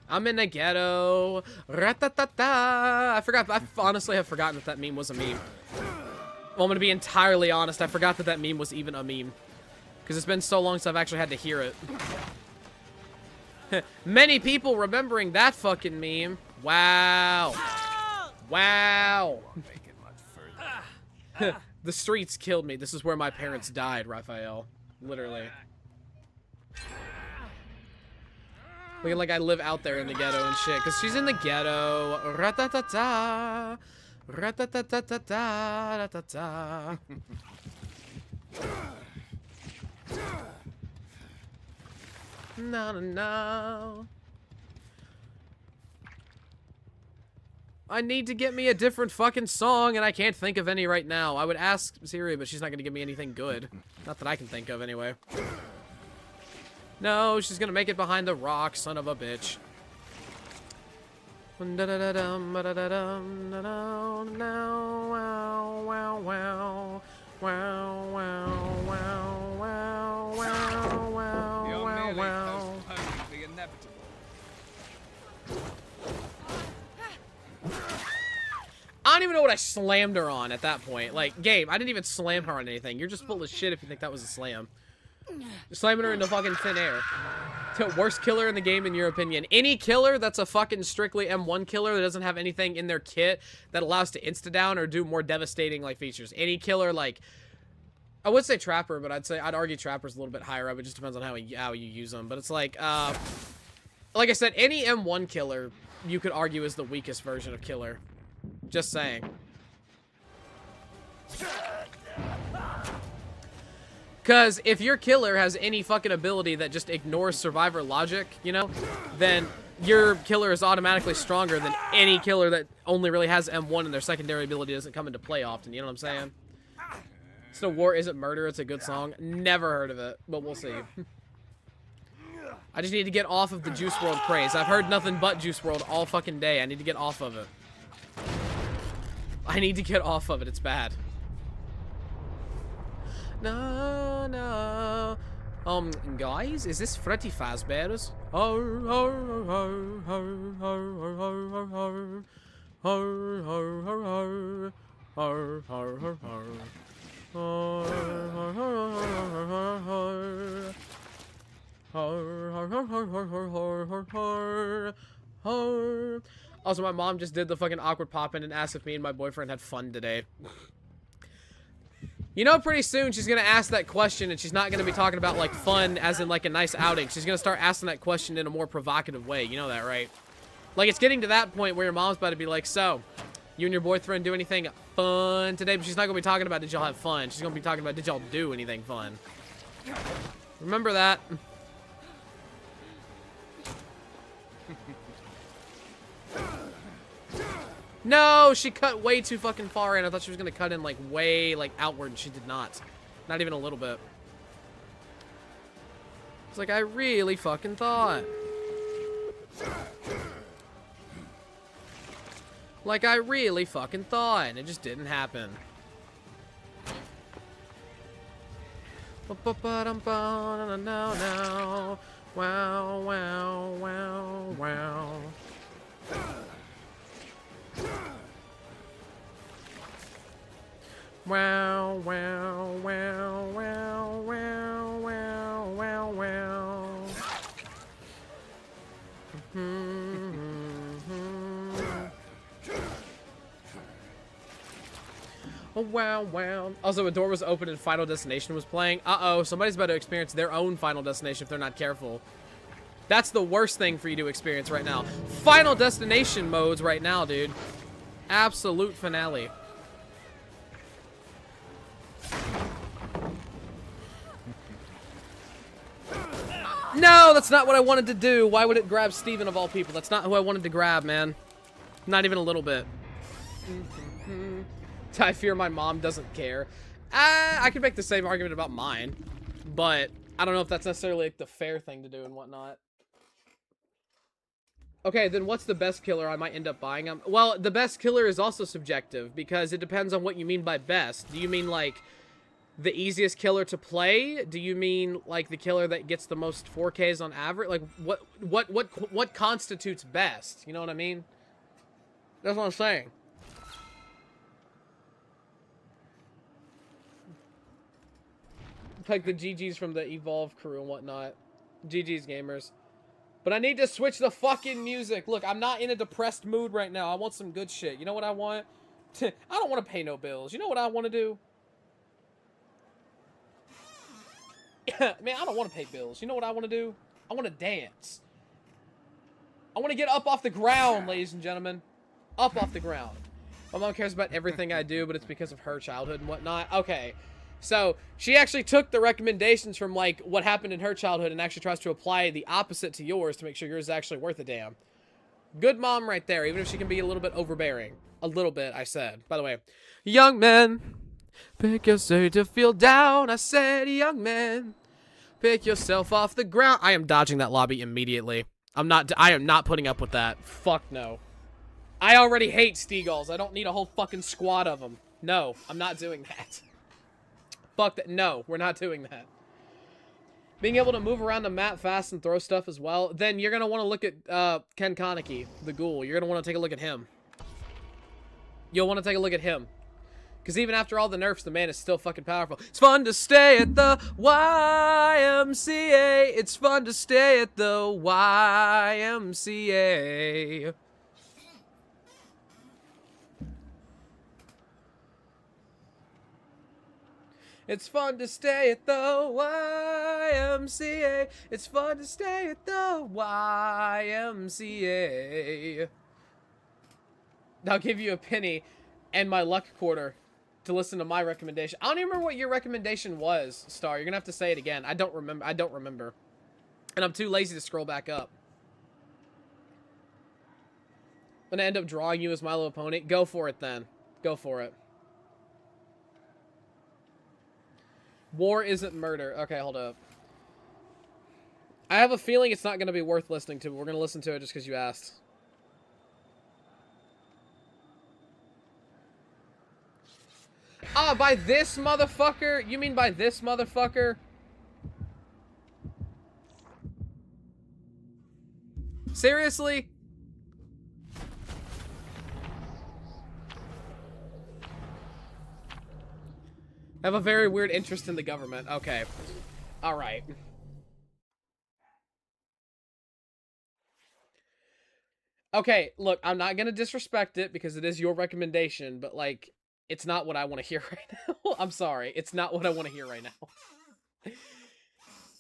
I'm in the ghetto. Ratatata. I honestly have forgotten that that meme was a meme. Well, I'm gonna be entirely honest. I forgot that that meme was even a meme. Because it's been so long since I've actually had to hear it. Many people remembering that fucking meme. Wow. Wow. Make it much further. The streets killed me. This is where my parents died, Raphael. Literally. Looking like I live out there in the ghetto and shit. Because she's in the ghetto. Ratatata. Ratatata. Ratatata. No, no, no. I need to get me a different fucking song, and I can't think of any right now. I would ask Siri, but she's not going to give me anything good. Not that I can think of, anyway. No, she's gonna make it behind the rock, son of a bitch. The inevitable. I don't even know what I slammed her on at that point. Like, game, I didn't even slam her on anything. You're just full of shit if you think that was a slam. You're slamming her into fucking thin air. Worst killer in the game in your opinion. Any killer that's a fucking strictly M1 killer that doesn't have anything in their kit that allows to insta-down or do more devastating, like, features. Any killer, like... I would say Trapper, but I'd argue Trapper's a little bit higher up. It just depends on how you use them. But it's like I said, any M1 killer you could argue is the weakest version of killer. Just saying. Because if your killer has any fucking ability that just ignores survivor logic, you know, then your killer is automatically stronger than any killer that only really has M1 and their secondary ability doesn't come into play often. You know what I'm saying? So War Isn't Murder, it's a good song. Never heard of it, but we'll see. I just need to get off of the Juice WRLD craze. I've heard nothing but Juice WRLD all fucking day. I need to get off of it. I need to get off of it. It's bad. No, no. Guys, is this Freddy Fazbear's? Also, my mom just did the fucking awkward pop-in and asked if me and my boyfriend had fun today. You know, pretty soon she's gonna ask that question and she's not gonna be talking about, like, fun as in, like, a nice outing. She's gonna start asking that question in a more provocative way. You know that, right? Like, it's getting to that point where your mom's about to be like, so, you and your boyfriend do anything fun today? But she's not gonna be talking about did y'all have fun. She's gonna be talking about did y'all do anything fun. Remember that. No, she cut way too fucking far in. I thought she was gonna cut in, like, way, like, outward, and she did not. Not even a little bit. It's like I really fucking thought. Like I really fucking thought, and it just didn't happen. Wow, wow, wow, wow. Wow, wow, wow, wow, wow, wow, wow, wow. Oh, wow, wow. Also, a door was open and Final Destination was playing. Uh-oh, somebody's about to experience their own Final Destination if they're not careful. That's the worst thing for you to experience right now. Final Destination modes right now, dude. Absolute finale. No, that's not what I wanted to do. Why would it grab Steven of all people? That's not who I wanted to grab, man. Not even a little bit. I fear my mom doesn't care. I could make the same argument about mine, but I don't know if that's necessarily like the fair thing to do and whatnot. Okay, then what's the best killer I might end up buying him? Well, the best killer is also subjective because it depends on what you mean by best. Do you mean like the easiest killer to play? Do you mean like the killer that gets the most 4Ks on average? Like what constitutes best? You know what I mean? That's what I'm saying. Like the GGs from the Evolve crew and whatnot. GGs gamers. But I need to switch the fucking music. Look, I'm not in a depressed mood right now. I want some good shit. You know what I want? I don't want to pay no bills. You know what I want to do? Man, I don't want to pay bills. You know what I want to do? I want to dance. I want to get up off the ground, ladies and gentlemen. Up off the ground. My mom cares about everything I do, but it's because of her childhood and whatnot. Okay. So, she actually took the recommendations from, like, what happened in her childhood and actually tries to apply the opposite to yours to make sure yours is actually worth a damn. Good mom right there, even if she can be a little bit overbearing. A little bit, I said. By the way, young man, pick your way to feel down. I said, young man, Pick yourself off the ground. I am dodging that lobby immediately. I am not putting up with that. Fuck no. I already hate Steagulls. I don't need a whole fucking squad of them. No, I'm not doing that. Fuck that. No, we're not doing that. Being able to move around the map fast and throw stuff as well. Then you're going to want to look at Ken Kaneki, the ghoul. You're going to want to take a look at him. You'll want to take a look at him. Because even after all the nerfs, the man is still fucking powerful. It's fun to stay at the YMCA. It's fun to stay at the YMCA. It's fun to stay at the YMCA. It's fun to stay at the YMCA. I'll give you a penny and my luck quarter to listen to my recommendation. I don't even remember what your recommendation was, Star. You're gonna have to say it again. I don't remember. And I'm too lazy to scroll back up. I'm gonna end up drawing you as my little opponent. Go for it then. Go for it. War isn't murder. Okay, hold up. I have a feeling it's not gonna be worth listening to, but we're gonna listen to it just because you asked. Ah, by this motherfucker? You mean by this motherfucker? Seriously? I have a very weird interest in the government. Okay. Alright. Okay, look, I'm not gonna disrespect it because it is your recommendation, but, like, it's not what I want to hear right now. I'm sorry. It's not what I want to hear right now.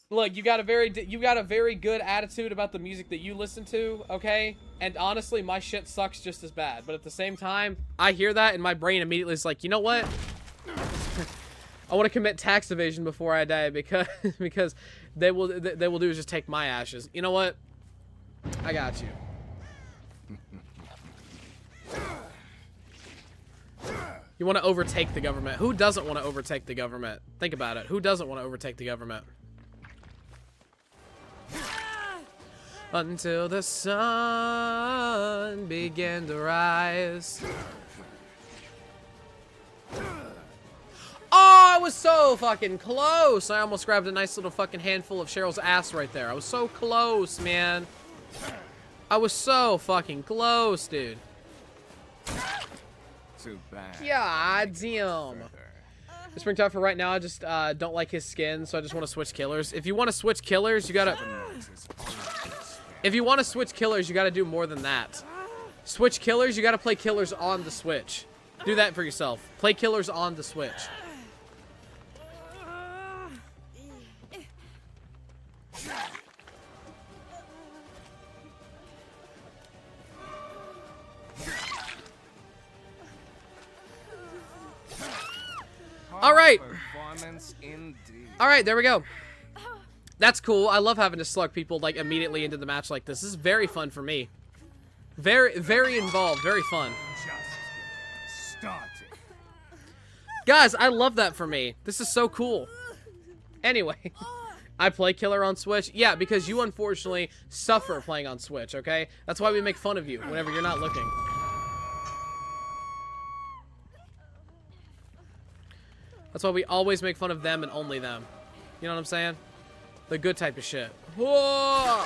Look, you got a very good attitude about the music that you listen to, okay? And honestly, my shit sucks just as bad. But at the same time, I hear that and my brain immediately is like, you know what? I want to commit tax evasion before I die because they will do is just take my ashes. You know what? I got you. You want to overtake the government. Who doesn't want to overtake the government? Think about it. Who doesn't want to overtake the government? Until the sun began to rise. Oh, I was so fucking close. I almost grabbed a nice little fucking handful of Cheryl's ass right there. I was so close, man. I was so fucking close, dude. Too bad. God damn. The springtime for right now, I just don't like his skin, so I just want to switch killers. If you want to switch killers, you gotta... If you want to switch killers, you gotta do more than that. Switch killers, you gotta play killers on the Switch. Do that for yourself. Play killers on the Switch. Alright. Alright, there we go. That's cool. I love having to slug people, like, immediately into the match like this. This is very fun for me. Very, very involved. Very fun. Just started. Guys, I love that for me. This is so cool. Anyway, I play killer on Switch. Yeah, because you unfortunately suffer playing on Switch, okay? That's why we make fun of you whenever you're not looking. That's why we always make fun of them and only them. You know what I'm saying? The good type of shit. Whoa!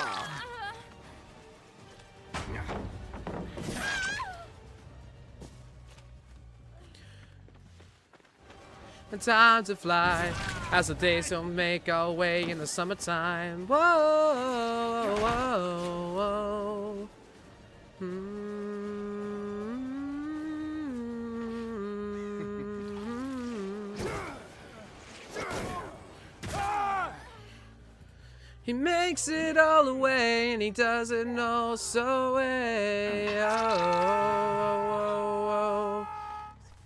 The time to fly as the days don't make our way in the summertime. Whoa, whoa, whoa. He makes it all away, and he does it no so way. Oh, oh, oh, oh.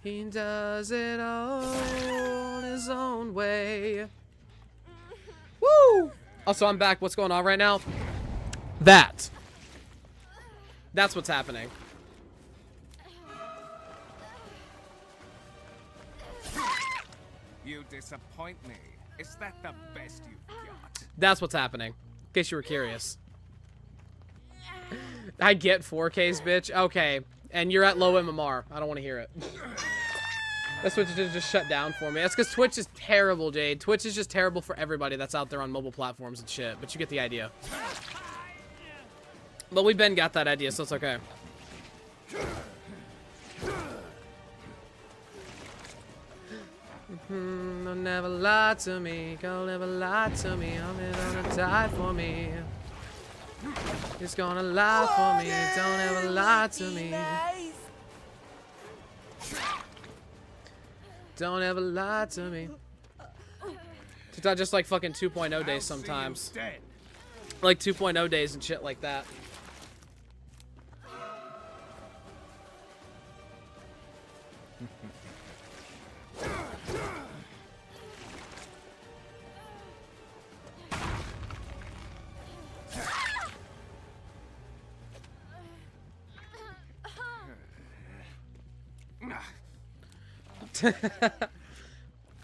He does it all his own way. Woo! Also, I'm back. What's going on right now? That's what's happening. You disappoint me. Is that the best you've got? That's what's happening. In case you were curious. I get 4Ks, bitch. Okay. And you're at low MMR. I don't want to hear it. That Twitch just shut down for me. That's because Twitch is terrible, Jade. Twitch is just terrible for everybody that's out there on mobile platforms and shit. But you get the idea. But we Ben got that idea, so it's okay. Don't never lie to me. Don't never lie to me. I'm gonna die for me. He's gonna lie for me. Don't ever lie to me. Don't ever lie to me. I just like fucking 2.0 days sometimes. Like 2.0 days and shit like that.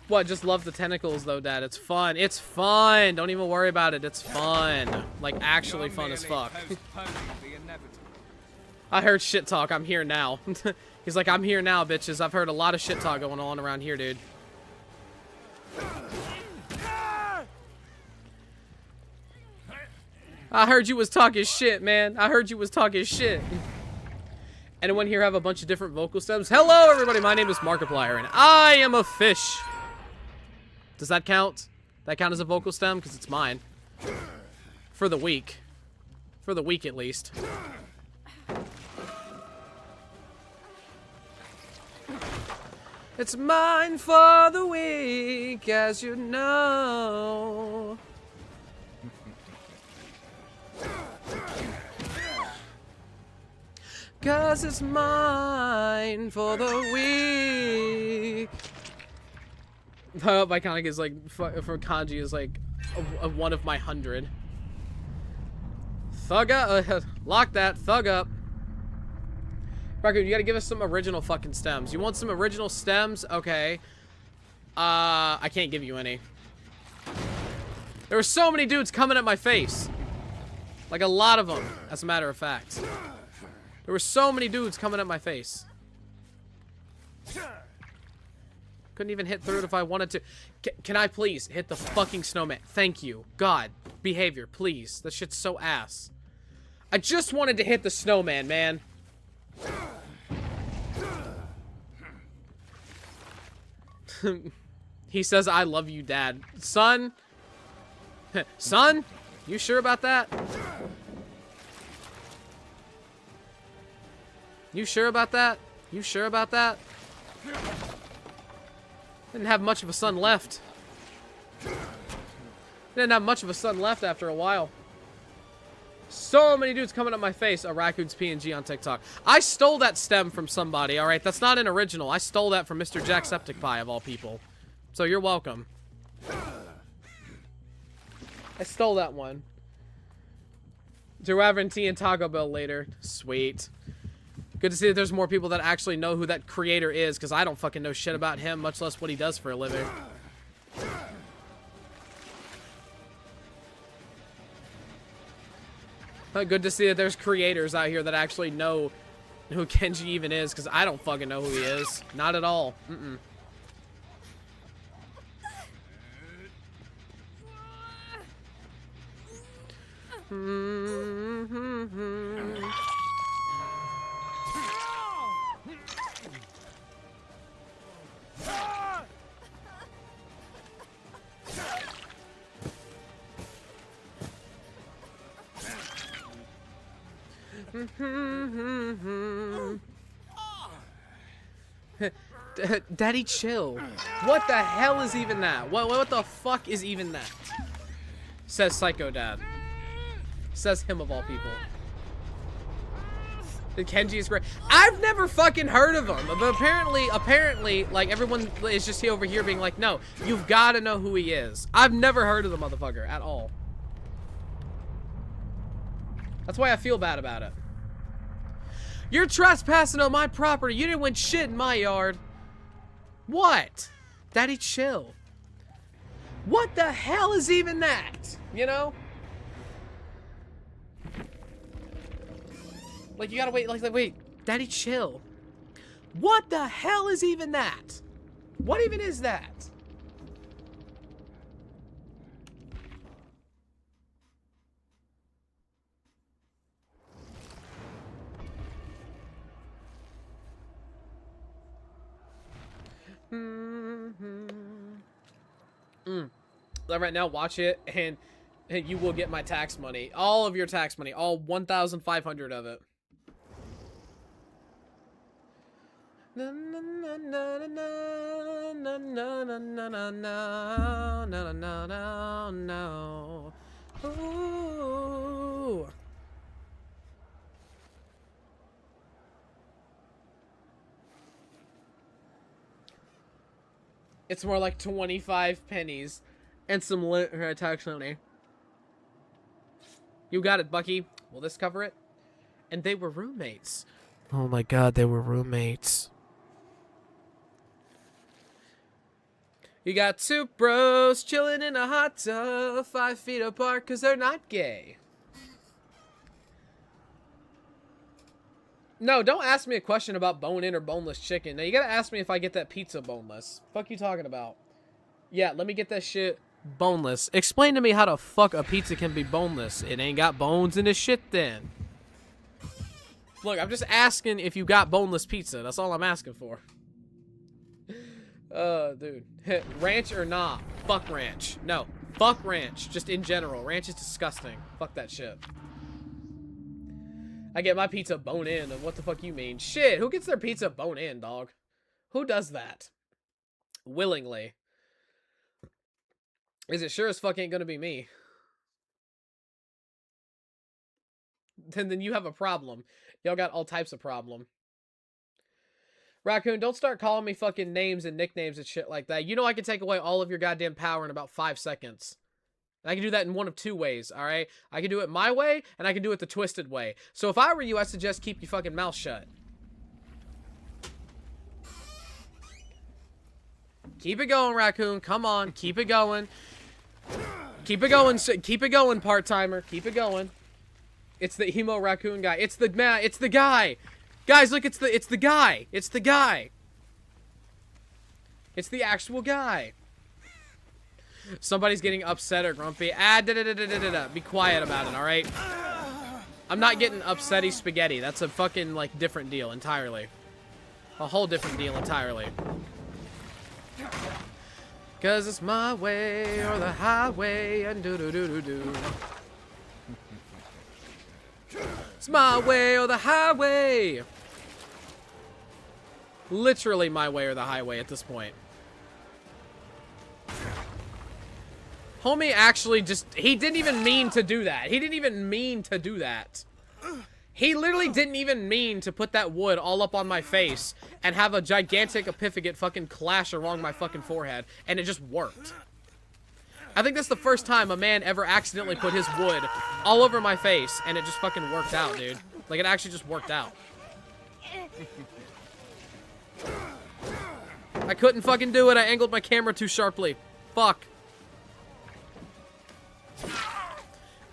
What, just love the tentacles though, Dad. It's fun. It's fun. Don't even worry about it. It's fun. Like, actually fun as fuck. I heard shit talk. I'm here now. He's like, I'm here now, bitches. I've heard a lot of shit talk going on around here, dude. I heard you was talking shit, man. I heard you was talking shit. Anyone here have a bunch of different vocal stems? Hello, everybody. My name is Markiplier, and I am a fish. Does that count? That count as a vocal stem? Because it's mine. For the week. For the week, at least. It's mine for the week, as you know. Cause it's mine for the week. My Kanji is like, for Kanji is like a 1 of my 100. Thug up, lock that, thug up. Raccoon, you gotta give us some original fucking stems. You want some original stems? Okay. I can't give you any. There were so many dudes coming at my face. Like a lot of them, as a matter of fact. There were so many dudes coming at my face. Couldn't even hit through it if I wanted to. Can I please hit the fucking snowman? Thank you. God, behavior, please. That shit's so ass. I just wanted to hit the snowman, man. He says, I love you, Dad. Son? Son? You sure about that? You sure about that? You sure about that? Didn't have much of a son left. Didn't have much of a son left after a while. So many dudes coming up my face. A Raccoon's PNG on TikTok. I stole that stem from somebody, alright? That's not an original. I stole that from Mr. Jacksepticeye, of all people. So you're welcome. I stole that one. Giraffe and tea and Taco Bell later. Sweet. Good to see that there's more people that actually know who that creator is, because I don't fucking know shit about him, much less what he does for a living. Good to see that there's creators out here that actually know who Kenji even is, because I don't fucking know who he is. Not at all. Mm-mm. Daddy, chill. What the hell is even that? What the fuck is even that? Says Psycho Dad. Says him of all people. Kenji is great. I've never fucking heard of him, but apparently, like, everyone is just over here being like, no, you've got to know who he is. I've never heard of the motherfucker at all. That's why I feel bad about it. You're trespassing on my property. You didn't win shit in my yard. What? Daddy, chill. What the hell is even that? You know? Like, you gotta wait, like, wait. Daddy, chill. What the hell is even that? What even is that? Right now, watch it, and you will get my tax money. All of your tax money. All 1,500 of it. Na na na na na na na na na na na na na no. Ooh. It's more like 25 pennies and some tax money. You got it, Bucky. Will this cover it? And they were roommates. Oh my god, they were roommates. You got two bros chilling in a hot tub 5 feet apart because they're not gay. No, don't ask me a question about bone-in or boneless chicken. Now, you gotta ask me if I get that pizza boneless. Fuck you talking about? Yeah, let me get that shit boneless. Explain to me how the fuck a pizza can be boneless. It ain't got bones in this shit then. Look, I'm just asking if you got boneless pizza. That's all I'm asking for. Dude. Ranch or nah? Fuck ranch. No. Fuck ranch. Just in general. Ranch is disgusting. Fuck that shit. I get my pizza bone in. What the fuck you mean? Shit, who gets their pizza bone in, dog? Who does that? Willingly. Is it sure as fuck ain't gonna be me? Then you have a problem. Y'all got all types of problem. Raccoon, don't start calling me fucking names and nicknames and shit like that. You know I can take away all of your goddamn power in about 5 seconds. I can do that in one of 2 ways, alright? I can do it my way, and I can do it the twisted way. So if I were you, I'd suggest keep your fucking mouth shut. Keep it going, Raccoon. Come on. Keep it going. Keep it going. Keep it going, part-timer. Keep it going. It's the emo raccoon guy. It's the man. It's the guy. Guys, look, it's the guy. It's the guy. It's the actual guy. Somebody's getting upset or grumpy. Be quiet about it, alright? I'm not getting upsetty spaghetti. That's a fucking, like, different deal entirely. A whole different deal entirely. Cause it's my way or the highway and do-do-do-do-do. It's my way or the highway. Literally my way or the highway at this point. Homie actually just, he didn't even mean to do that. He didn't even mean to do that. He literally didn't even mean to put that wood all up on my face and have a gigantic epiphagate fucking clash along my fucking forehead, and it just worked. I think that's the first time a man ever accidentally put his wood all over my face, and it just fucking worked out, dude. Like, it actually just worked out. I couldn't fucking do it. I angled my camera too sharply. Fuck.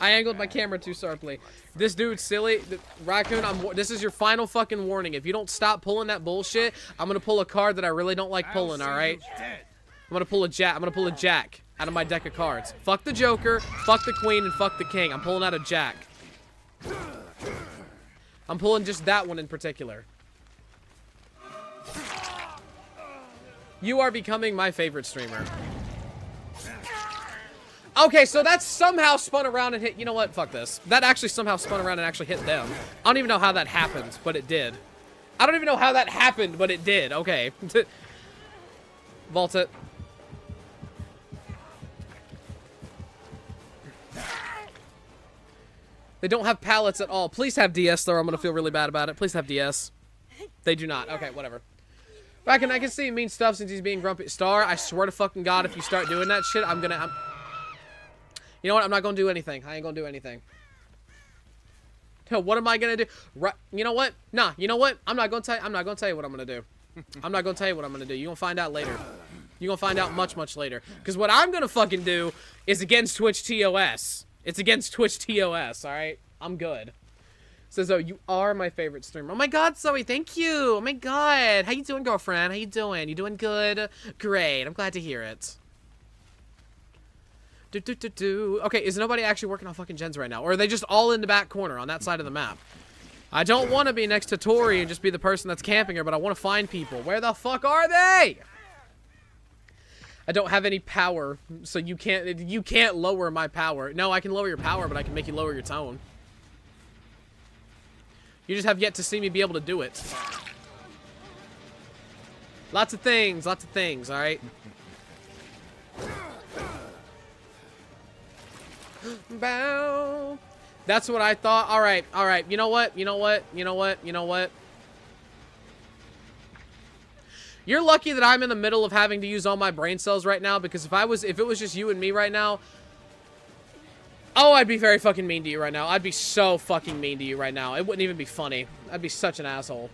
I angled my camera too sharply. This dude's silly. Raccoon, this is your final fucking warning. If you don't stop pulling that bullshit, I'm gonna pull a card that I really don't like pulling, alright? I'm gonna pull a jack. I'm gonna pull a jack out of my deck of cards. Fuck the Joker, fuck the Queen, and fuck the King. I'm pulling out a jack. I'm pulling just that one in particular. You are becoming my favorite streamer. Okay, so that somehow spun around and hit... You know what? Fuck this. That actually somehow spun around and actually hit them. I don't even know how that happened, but it did. I don't even know how that happened, but it did. Okay. Vault it. They don't have pallets at all. Please have DS, though, or I'm going to feel really bad about it. Please have DS. They do not. Okay, whatever. Raccoon, I can see mean stuff since he's being grumpy. Star, I swear to fucking God, if you start doing that shit, I'm gonna... You know what? I'm not gonna do anything. I ain't gonna do anything. What am I gonna do? You know what? Nah, you know what? I'm not gonna tell you what I'm gonna do. I'm not gonna tell you what I'm gonna do. You gonna find out later. You're gonna find out much, much later. Because what I'm gonna fucking do is against Twitch TOS. It's against Twitch TOS, alright? I'm good. Says, oh, you are my favorite streamer. Oh my god, Zoe, thank you. Oh my god. How you doing, girlfriend? How you doing? You doing good? Great. I'm glad to hear it. Okay, is nobody actually working on fucking gens right now? Or are they just all in the back corner on that side of the map? I don't want to be next to Tori and just be the person that's camping her, but I want to find people. Where the fuck are they? I don't have any power, so you can't lower my power. No, I can lower your power, but I can make you lower your tone. You just have yet to see me be able to do it. Lots of things, alright? Bow. That's what I thought. Alright. You know what? You're lucky that I'm in the middle of having to use all my brain cells right now, because if it was just you and me right now, oh, I'd be very fucking mean to you right now. I'd be so fucking mean to you right now. It wouldn't even be funny. I'd be such an asshole.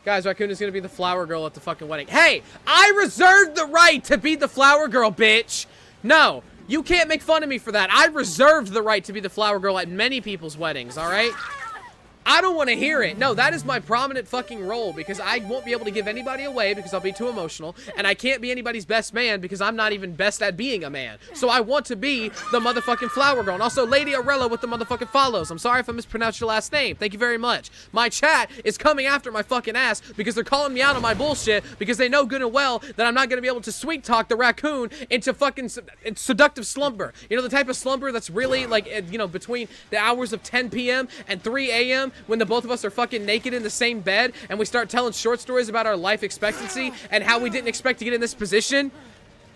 Guys, Raccoon is gonna be the flower girl at the fucking wedding. Hey, I reserved the right to be the flower girl, bitch. No, you can't make fun of me for that. I reserved the right to be the flower girl at many people's weddings, all right? I don't want to hear it. No, that is my prominent fucking role, because I won't be able to give anybody away because I'll be too emotional, and I can't be anybody's best man because I'm not even best at being a man. So I want to be the motherfucking flower girl. And also Lady Arella with the motherfucking follows. I'm sorry if I mispronounced your last name. Thank you very much. My chat is coming after my fucking ass because they're calling me out on my bullshit, because they know good and well that I'm not going to be able to sweet talk the raccoon into fucking seductive slumber. You know, the type of slumber that's really like, you know, between the hours of 10 p.m. and 3 a.m. when the both of us are fucking naked in the same bed and we start telling short stories about our life expectancy and how we didn't expect to get in this position.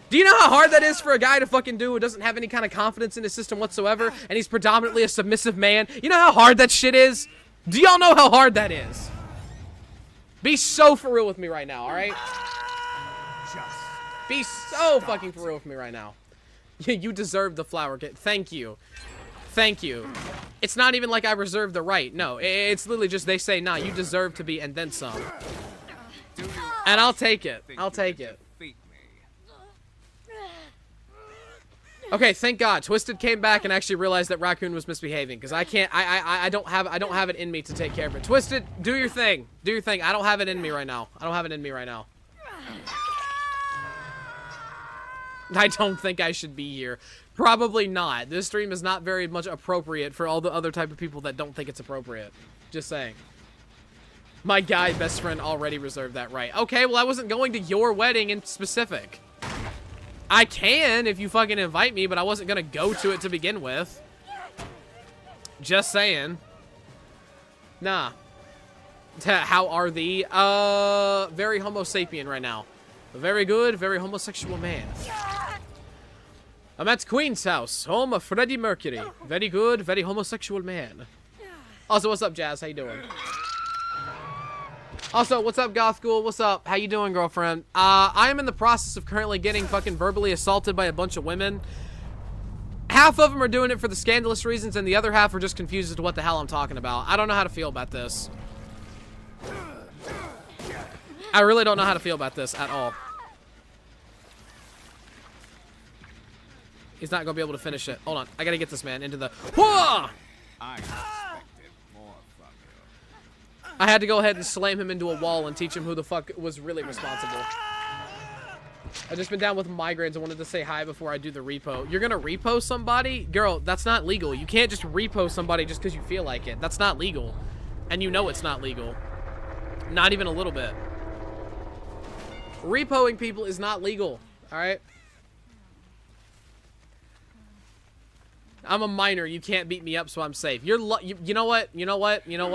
Do you know how hard that is for a guy to fucking do who doesn't have any kind of confidence in his system whatsoever, and he's predominantly a submissive man? You know how hard that shit is? Do y'all know how hard that is? Be so for real with me right now, alright? Be so fucking for real with me right now. You deserve the flower kit. Thank you. Thank you. It's not even like I reserve the right. No, it's literally just they say, nah, you deserve to be, and then some. And I'll take it. I'll take it. Okay, thank God. Twisted came back and actually realized that Raccoon was misbehaving, because I can't. I don't have it in me to take care of it. Twisted, do your thing. Do your thing. I don't have it in me right now. I don't have it in me right now. I don't think I should be here. Probably not. This stream is not very much appropriate for all the other type of people that don't think it's appropriate. Just saying. My guy best friend already reserved that right. Okay, well, I wasn't going to your wedding in specific. I can if you fucking invite me, but I wasn't gonna go to it to begin with. Just saying. Nah. How are thee? Very homo sapien right now. Very good, very homosexual man. I'm at Queen's house, home of Freddie Mercury. Very good, very homosexual man. Also, what's up, Jazz? How you doing? Also, what's up, Goth Ghoul? What's up? How you doing, girlfriend? I am in the process of currently getting fucking verbally assaulted by a bunch of women. Half of them are doing it for the scandalous reasons, and the other half are just confused as to what the hell I'm talking about. I don't know how to feel about this. I really don't know how to feel about this at all. He's not gonna be able to finish it. Hold on, I gotta get this man into the. Whoa! I expected more from you. I had to go ahead and slam him into a wall and teach him who the fuck was really responsible. I've just been down with migraines. I wanted to say hi before I do the repo. You're gonna repo somebody? Girl, that's not legal. You can't just repo somebody just because you feel like it. That's not legal. And you know it's not legal. Not even a little bit. Repoing people is not legal, alright? I'm a minor. You can't beat me up, so I'm safe. You know what? You know what? You know what? You know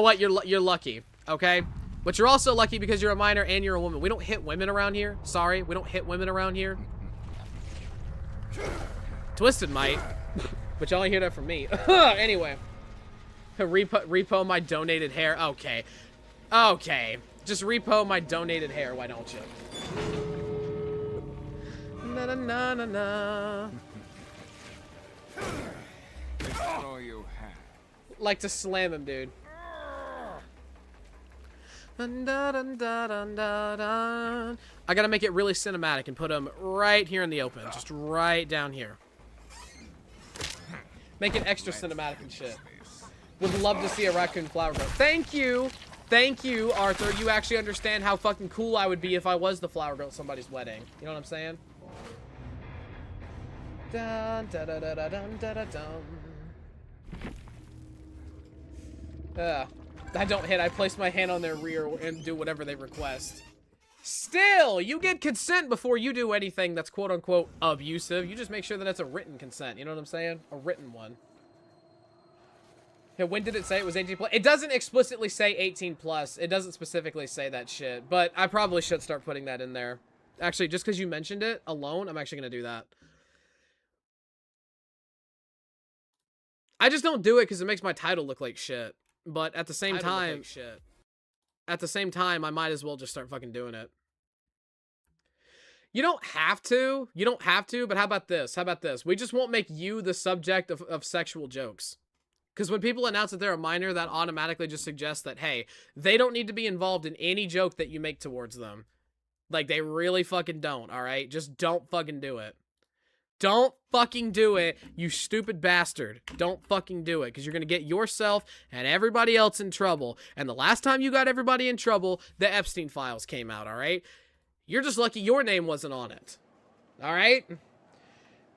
what? You're lucky, okay? But you're also lucky because you're a minor and you're a woman. We don't hit women around here. Sorry, we don't hit women around here. Twisted might, but you only hear that from me. Anyway, repo my donated hair. Okay, okay. Just repo my donated hair. Why don't you? Na na na na na. All you have. Like to slam him, dude. Dun, dun, dun, dun, dun, dun, dun. I gotta make it really cinematic and put them right here in the open. Just right down here. Make it extra cinematic and shit. Would love to see a raccoon flower girl. Thank you. Thank you, Arthur. You actually understand how fucking cool I would be if I was the flower girl at somebody's wedding. You know what I'm saying? Dun, dun, dun, dun, dun, dun, dun, dun. I don't hit. I place my hand on their rear and do whatever they request. Still, you get consent before you do anything that's quote-unquote abusive. You just make sure that it's a written consent. You know what I'm saying? A written one. Yeah, when did it say it was 18 plus? It doesn't explicitly say 18 plus. It doesn't specifically say that shit. But I probably should start putting that in there. Actually, just because you mentioned it alone, I'm actually going to do that. I just don't do it because it makes my title look like shit. But at the same time, I might as well just start fucking doing it. You don't have to. You don't have to, but how about this? How about this? We just won't make you the subject of sexual jokes. Because when people announce that they're a minor, that automatically just suggests that, hey, they don't need to be involved in any joke that you make towards them. Like, they really fucking don't, alright? Just don't fucking do it. Don't fucking do it, you stupid bastard. Don't fucking do it, because you're going to get yourself and everybody else in trouble. And the last time you got everybody in trouble, the Epstein files came out, alright? You're just lucky your name wasn't on it. Alright?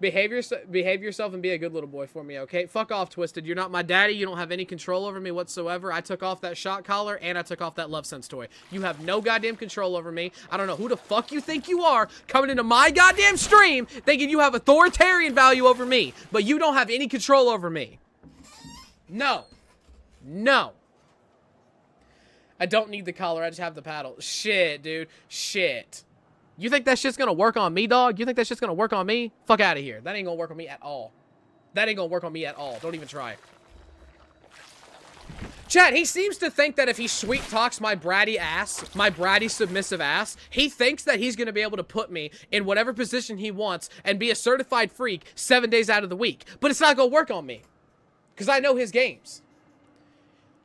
Behave yourself and be a good little boy for me, okay? Fuck off, Twisted. You're not my daddy. You don't have any control over me whatsoever. I took off that shot collar, and I took off that Love Sense toy. You have no goddamn control over me. I don't know who the fuck you think you are coming into my goddamn stream thinking you have authoritarian value over me, but you don't have any control over me. No. No. I don't need the collar. I just have the paddle. Shit, dude. Shit. You think that shit's gonna work on me, dog? You think that shit's gonna work on me? Fuck out of here. That ain't gonna work on me at all. That ain't gonna work on me at all. Don't even try. Chad, he seems to think that if he sweet talks my bratty ass, my bratty submissive ass, he thinks that he's gonna be able to put me in whatever position he wants and be a certified freak 7 days out of the week. But it's not gonna work on me. Because I know his games.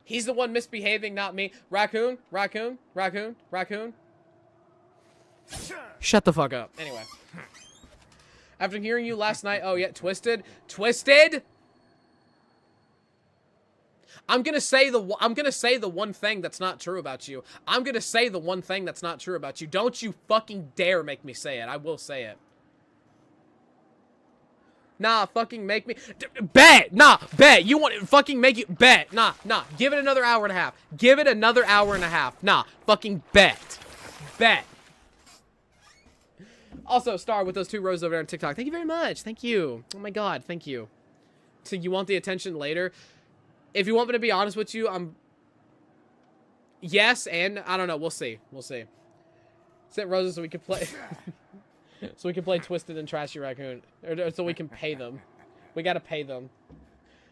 He's the one misbehaving, not me. Raccoon, Raccoon, Raccoon, Raccoon. Shut the fuck up. Anyway. After hearing you last night, oh yeah, Twisted. Twisted! I'm gonna say the one thing that's not true about you. I'm gonna say the one thing that's not true about you. Don't you fucking dare make me say it. I will say it. Nah, fucking make me... Bet! Nah, bet! You want to fucking make you... Bet! Nah, nah. Give it another hour and a half. Give it another hour and a half. Nah, fucking bet. Bet. Also, Star, with those 2 rows over there on TikTok. Thank you very much. Thank you. Oh my god, thank you. So you want the attention later? If you want me to be honest with you, I'm... Yes, and... I don't know. We'll see. We'll see. Sent roses so we can play... so we can play Twisted and Trashy Raccoon. Or so we can pay them. We gotta pay them.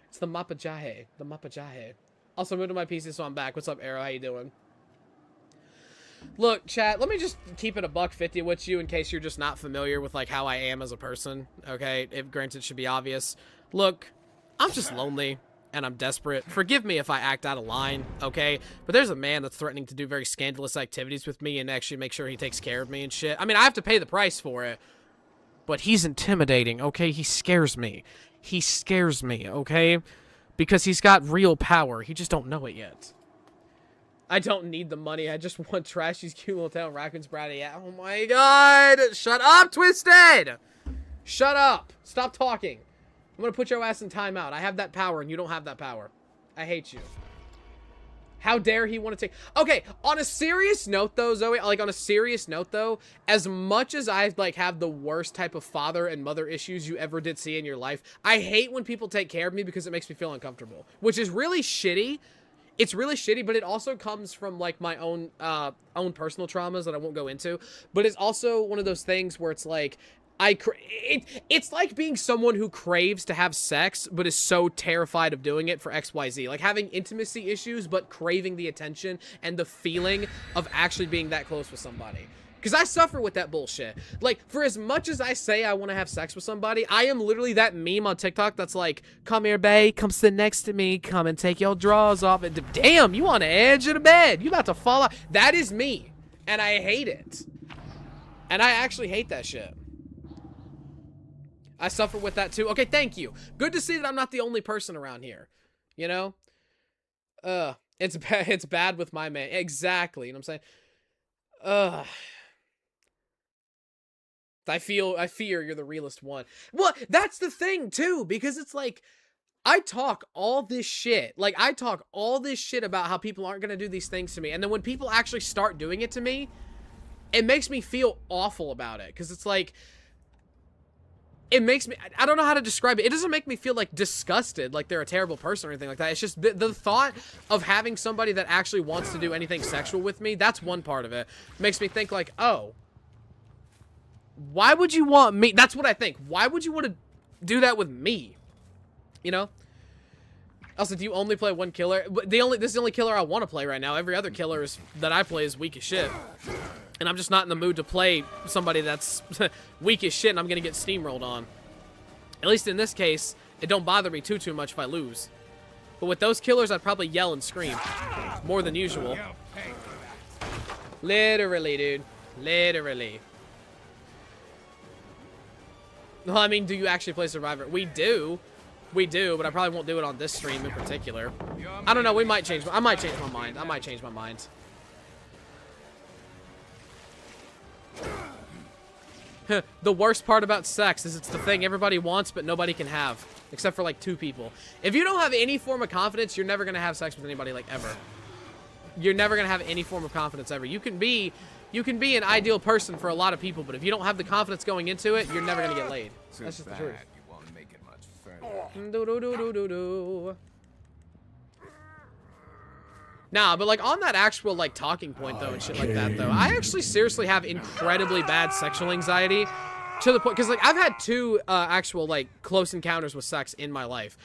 It's the Mapajahe. The Mapajahe. Also, moved to my PC, so I'm back. What's up, Arrow? How you doing? Look, chat, let me just keep it $1.50 with you in case you're just not familiar with, like, how I am as a person, okay? If granted, should be obvious. Look, I'm just lonely, and I'm desperate. Forgive me if I act out of line, okay? But there's a man that's threatening to do very scandalous activities with me and actually make sure he takes care of me and shit. I mean, I have to pay the price for it, but he's intimidating, okay? He scares me. He scares me, okay? Because he's got real power. He just don't know it yet. I don't need the money. I just want Trashy's cute little tail Raccoon's bratty. Oh my god! Shut up, Twisted! Shut up! Stop talking. I'm gonna put your ass in timeout. I have that power and you don't have that power. I hate you. How dare he want to take... Okay, on a serious note though, Zoe, like on a serious note though, as much as I like have the worst type of father and mother issues you ever did see in your life, I hate when people take care of me because it makes me feel uncomfortable, which is really shitty. It's really shitty, but it also comes from, like, my own personal traumas that I won't go into. But it's also one of those things where it's like, it's like being someone who craves to have sex, but is so terrified of doing it for XYZ. Like, having intimacy issues, but craving the attention and the feeling of actually being that close with somebody. Because I suffer with that bullshit. Like, for as much as I say I want to have sex with somebody, I am literally that meme on TikTok that's like, come here, babe, come sit next to me, come and take your drawers off. And damn, you on the edge of the bed. You about to fall out. That is me. And I hate it. And I actually hate that shit. I suffer with that too. Okay, thank you. Good to see that I'm not the only person around here. You know? It's bad with my man. Exactly. You know what I'm saying? I fear you're the realest one. Well, that's the thing too, because it's like, I talk all this shit. Like, I talk all this shit about how people aren't going to do these things to me. And then when people actually start doing it to me, it makes me feel awful about it. Because it's like, it makes me, I don't know how to describe it. It doesn't make me feel like disgusted, like they're a terrible person or anything like that. It's just the thought of having somebody that actually wants to do anything sexual with me, that's one part of it. Makes me think like, oh, why would you want me? That's what I think. Why would you want to do that with me? You know? Also, do you only play one killer? This is the only killer I want to play right now. Every other killer that I play is weak as shit. And I'm just not in the mood to play somebody that's weak as shit and I'm going to get steamrolled on. At least in this case, it don't bother me too much if I lose. But with those killers, I'd probably yell and scream. More than usual. Literally, dude. Literally. Well, I mean, do you actually play Survivor? We do. We do, but I probably won't do it on this stream in particular. I don't know. We might change. I might change my mind. I might change my mind. The worst part about sex is it's the thing everybody wants, but nobody can have. Except for, like, 2 people. If you don't have any form of confidence, you're never going to have sex with anybody, like, ever. You're never going to have any form of confidence ever. You can be an ideal person for a lot of people, but if you don't have the confidence going into it, you're never going to get laid. That's just the truth. You won't make it much Do-do-do-do-do-do. Nah, but like on that actual like talking point though and shit like that though, I actually seriously have incredibly bad sexual anxiety to the point, because like I've had 2 actual like close encounters with sex in my life.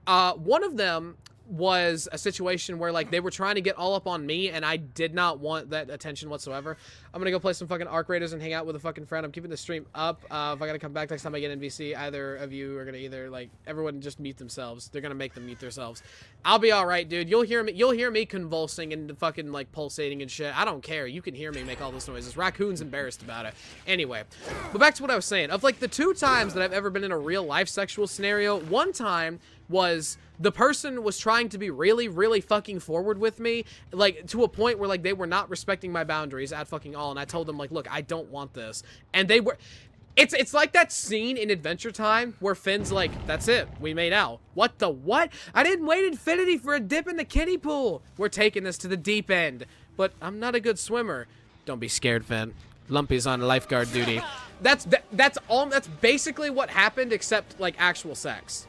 One of them was a situation where like they were trying to get all up on me and I did not want that attention whatsoever. I'm gonna go play some fucking Arc Raiders and hang out with a fucking friend. I'm keeping the stream up. If I gotta come back next time I get NVC, either of you are gonna either like everyone just mute themselves. They're gonna make them mute themselves. I'll be all right, dude. You'll hear me convulsing and fucking like pulsating and shit. I don't care. You can hear me make all those noises. Raccoon's embarrassed about it. Anyway, but back to what I was saying. Of like the 2 times that I've ever been in a real life sexual scenario, one time was the person was trying to be really, really fucking forward with me, like to a point where like they were not respecting my boundaries at fucking all, and I told them like, look, I don't want this, and they were. It's like that scene in Adventure Time where Finn's like, that's it, we made out. What the what? I didn't wait infinity for a dip in the kiddie pool. We're taking this to the deep end, but I'm not a good swimmer. Don't be scared, Finn. Lumpy's on lifeguard duty. That's basically what happened, except like actual sex.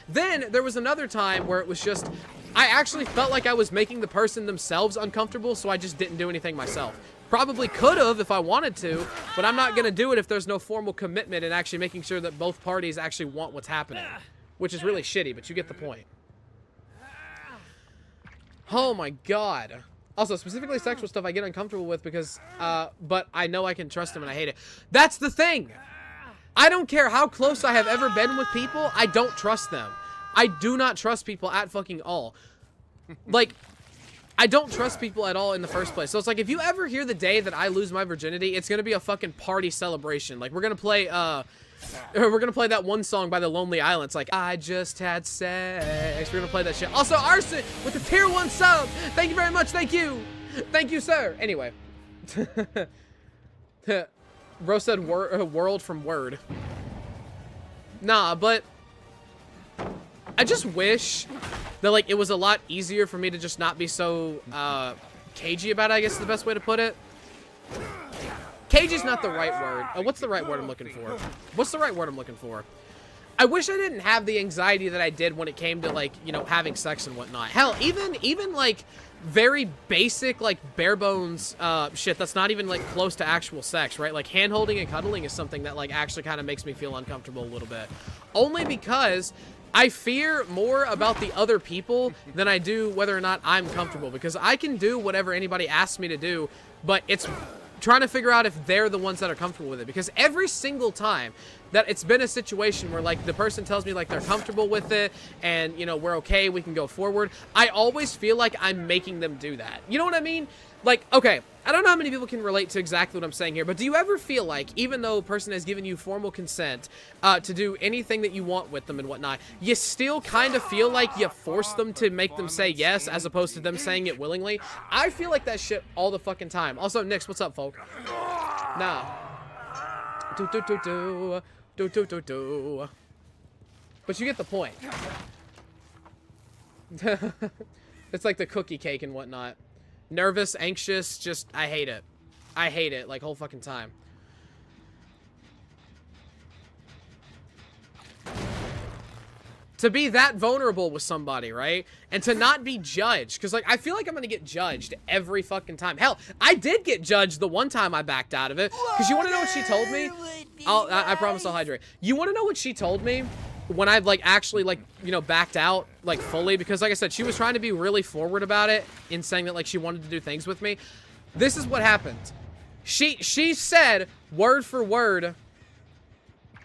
Then there was another time where it was just, I actually felt like I was making the person themselves uncomfortable, so I just didn't do anything myself. Probably could have if I wanted to, but I'm not gonna do it if there's no formal commitment and actually making sure that both parties actually want what's happening, which is really shitty, but you get the point. Oh my god. Also, specifically sexual stuff I get uncomfortable with because, but I know I can trust them and I hate it. That's the thing! I don't care how close I have ever been with people, I don't trust them. I do not trust people at fucking all. Like, I don't trust people at all in the first place. So it's like, if you ever hear the day that I lose my virginity, it's gonna be a fucking party celebration. Like, we're gonna play that one song by the Lonely Island. It's like, I just had sex. We're gonna play that shit. Also, Arson with the tier 1 sub. Thank you very much. Thank you. Thank you, sir. Anyway. Bro said world from word. Nah, but I just wish that, like, it was a lot easier for me to just not be so, cagey about it, I guess is the best way to put it. Cagey's not the right word. What's the right word I'm looking for? What's the right word I'm looking for? I wish I didn't have the anxiety that I did when it came to, like, you know, having sex and whatnot. Hell, even like, very basic, like, bare bones, shit that's not even, like, close to actual sex, right? Like, hand-holding and cuddling is something that, like, actually kind of makes me feel uncomfortable a little bit. Only because I fear more about the other people than I do whether or not I'm comfortable. Because I can do whatever anybody asks me to do, but it's trying to figure out if they're the ones that are comfortable with it. Because every single time that it's been a situation where, like, the person tells me, like, they're comfortable with it and, you know, we're okay, we can go forward, I always feel like I'm making them do that. You know what I mean? Like, okay, I don't know how many people can relate to exactly what I'm saying here, but do you ever feel like, even though a person has given you formal consent to do anything that you want with them and whatnot, you still kind of feel like you force them to make them say yes, as opposed to them saying it willingly? I feel like that shit all the fucking time. Also, Nix, what's up, folk? Nah. Do. But you get the point. It's like the cookie cake and whatnot. Nervous, anxious, just, I hate it. I hate it, like, whole fucking time. To be that vulnerable with somebody, right? And to not be judged. Because, like, I feel like I'm gonna get judged every fucking time. Hell, I did get judged the one time I backed out of it. Because you want to know what she told me? I promise I'll hydrate. You want to know what she told me? When I've, like, actually, like, you know, backed out, like, fully, because, like I said, she was trying to be really forward about it in saying that, like, she wanted to do things with me. This is what happened. She said, word for word,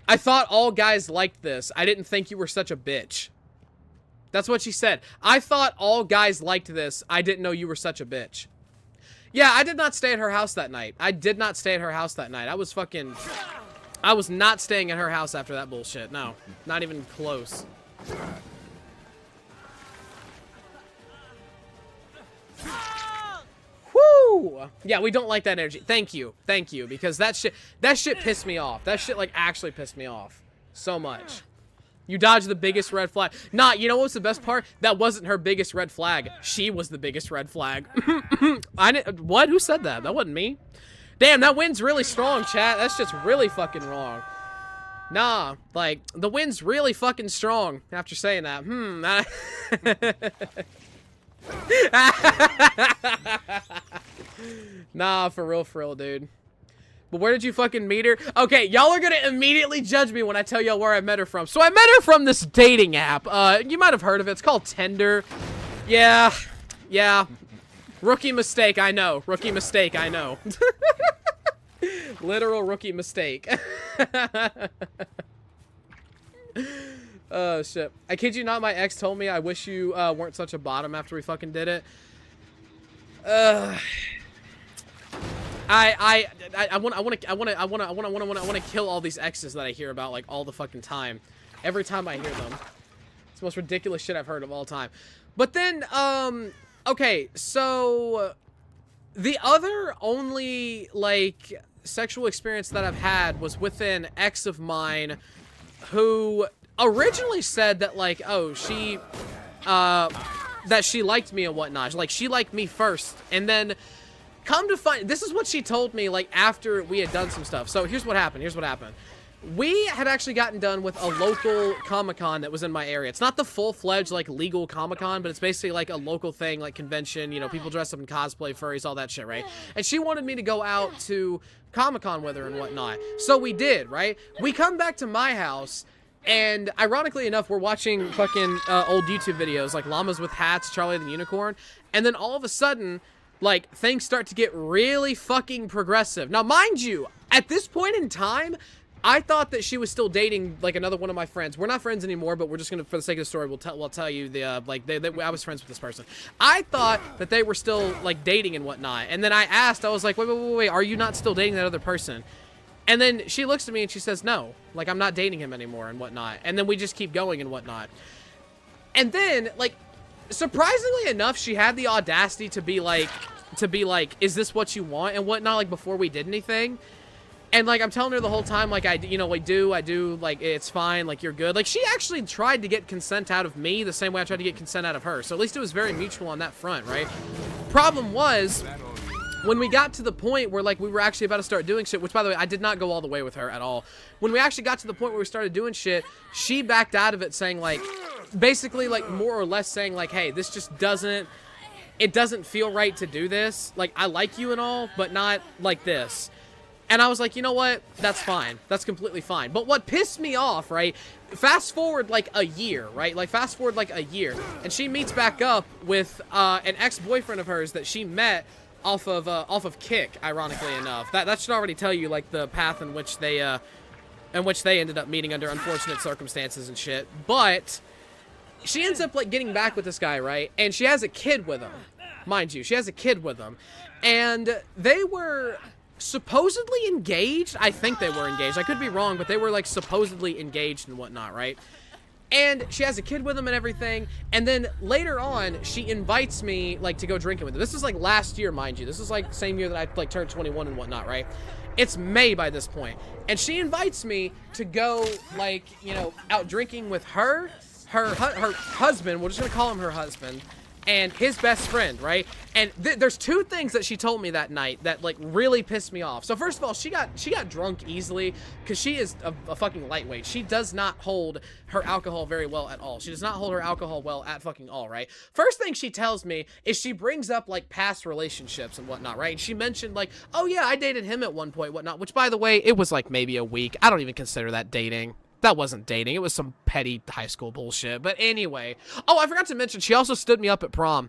I thought all guys liked this. I didn't think you were such a bitch. That's what she said. I thought all guys liked this. I didn't know you were such a bitch. Yeah, I did not stay at her house that night. I did not stay at her house that night. I was not staying at her house after that bullshit. No, not even close. Woo! Yeah, we don't like that energy. Thank you, because that shit pissed me off. That shit, like, actually pissed me off so much. You dodged the biggest red flag. Nah, you know what's the best part? That wasn't her biggest red flag. She was the biggest red flag. What? Who said that? That wasn't me. Damn, that wind's really strong, chat. That's just really fucking wrong. Nah, like, the wind's really fucking strong after saying that. Nah, for real, dude. But where did you fucking meet her? Okay, y'all are gonna immediately judge me when I tell y'all where I met her from. So I met her from this dating app. You might have heard of it. It's called Tinder. Yeah. Rookie mistake, I know. Rookie mistake, I know. Literal rookie mistake. Oh, shit. I kid you not, my ex told me I wish you weren't such a bottom after we fucking did it. I want to kill all these exes that I hear about, like, all the fucking time. Every time I hear them. It's the most ridiculous shit I've heard of all time. But then, okay, so the other only, like, sexual experience that I've had was with an ex of mine who originally said that, like, oh, that she liked me and whatnot. Like, she liked me first. And then, come to find, this is what she told me, like, after we had done some stuff. So, here's what happened. We had actually gotten done with a local Comic-Con that was in my area. It's not the full-fledged, like, legal Comic-Con, but it's basically, like, a local thing, like, convention, you know, people dress up in cosplay, furries, all that shit, right? And she wanted me to go out to Comic-Con with her and whatnot. So we did, right? We come back to my house, and ironically enough, we're watching fucking old YouTube videos, like Llamas with Hats, Charlie the Unicorn, and then all of a sudden, like, things start to get really fucking progressive. Now, mind you, at this point in time, I thought that she was still dating, like, another one of my friends. We're not friends anymore, but we're just gonna, for the sake of the story, we'll tell you the, like, I was friends with this person. I thought that they were still, like, dating and whatnot. And then I asked, I was like, wait, are you not still dating that other person? And then she looks at me and she says, no, like, I'm not dating him anymore and whatnot. And then we just keep going and whatnot. And then, like, surprisingly enough, she had the audacity to be like, is this what you want and whatnot, like, before we did anything. And, like, I'm telling her the whole time, like, I do, like, it's fine, like, you're good. Like, she actually tried to get consent out of me the same way I tried to get consent out of her. So at least it was very mutual on that front, right? Problem was, when we got to the point where, like, we were actually about to start doing shit, which, by the way, I did not go all the way with her at all. When we actually got to the point where we started doing shit, she backed out of it saying, like, basically, like, more or less saying, like, hey, this just doesn't feel right to do this. Like, I like you and all, but not like this. And I was like, you know what? That's fine. That's completely fine. But what pissed me off, right? Fast forward like a year, right? Like fast forward like a year. And she meets back up with an ex-boyfriend of hers that she met off of Kick, ironically enough. That should already tell you, like, the path in which they ended up meeting under unfortunate circumstances and shit. But she ends up, like, getting back with this guy, right? And she has a kid with him. Mind you, she has a kid with him. And they were supposedly engaged. I think they were engaged. I could be wrong, but they were, like, supposedly engaged and whatnot, right? And she has a kid with him and everything. And then later on, she invites me, like, to go drinking with her. This is, like, last year, mind you. This is, like, same year that I, like, turned 21 and whatnot, right? It's May by this point. And she invites me to go, like, you know, out drinking with her husband. We're just going to call him her husband. And his best friend, right? And there's two things that she told me that night that, like, really pissed me off. So first of all, she got drunk easily because she is a fucking lightweight. She does not hold her alcohol very well at all. She does not hold her alcohol well at fucking all, right? First thing she tells me is she brings up, like, past relationships and whatnot, right? And she mentioned, like, oh yeah, I dated him at one point, whatnot, which, by the way, it was, like, maybe a week. I don't even consider that dating. That wasn't dating. It was some petty high school bullshit. But anyway. Oh, I forgot to mention, she also stood me up at prom.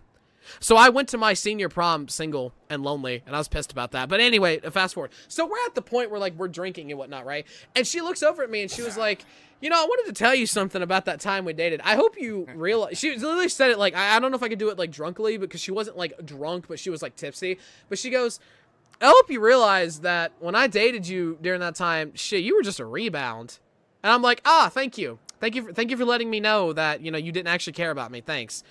So I went to my senior prom single and lonely, and I was pissed about that. But anyway, fast forward. So we're at the point where, like, we're drinking and whatnot, right? And she looks over at me, and she was like, you know, I wanted to tell you something about that time we dated. I hope you realize. She literally said it, like, I don't know if I could do it, like, drunkly, because she wasn't, like, drunk, but she was, like, tipsy. But she goes, I hope you realize that when I dated you during that time, shit, you were just a rebound. And I'm like, thank you. Thank you for letting me know that, you know, you didn't actually care about me. Thanks.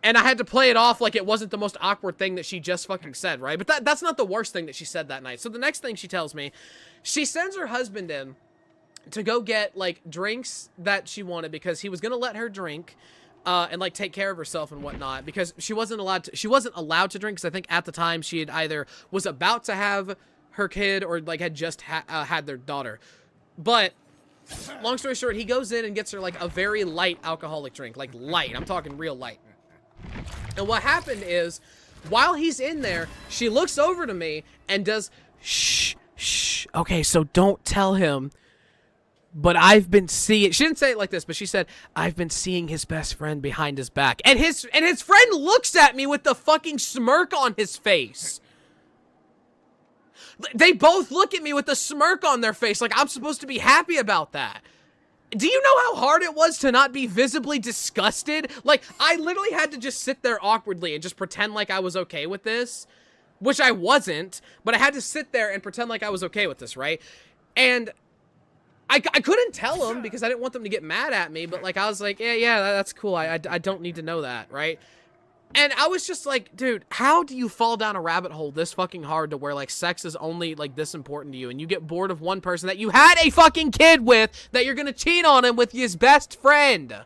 And I had to play it off like it wasn't the most awkward thing that she just fucking said, right? But that's not the worst thing that she said that night. So the next thing she tells me, she sends her husband in to go get, like, drinks that she wanted because he was going to let her drink and, like, take care of herself and whatnot because she wasn't allowed to drink because I think at the time she had either was about to have her kid or, like, had just had their daughter. But long story short, he goes in and gets her, like, a very light alcoholic drink. Like, light. I'm talking real light. And what happened is, while he's in there, she looks over to me and does, shh. Okay, so don't tell him, but I've been seeing... She didn't say it like this, but she said, I've been seeing his best friend behind his back. And his friend looks at me with the fucking smirk on his face. They both look at me with a smirk on their face like I'm supposed to be happy about that. Do you know how hard it was to not be visibly disgusted? Like, I literally had to just sit there awkwardly and just pretend like I was okay with this, which I wasn't, but I had to sit there and pretend like I was okay with this, right? And I couldn't tell them because I didn't want them to get mad at me, but, like, I was like, yeah, that's cool. I don't need to know that, right? And I was just like, dude, how do you fall down a rabbit hole this fucking hard to where, like, sex is only, like, this important to you and you get bored of one person that you had a fucking kid with that you're gonna cheat on him with his best friend?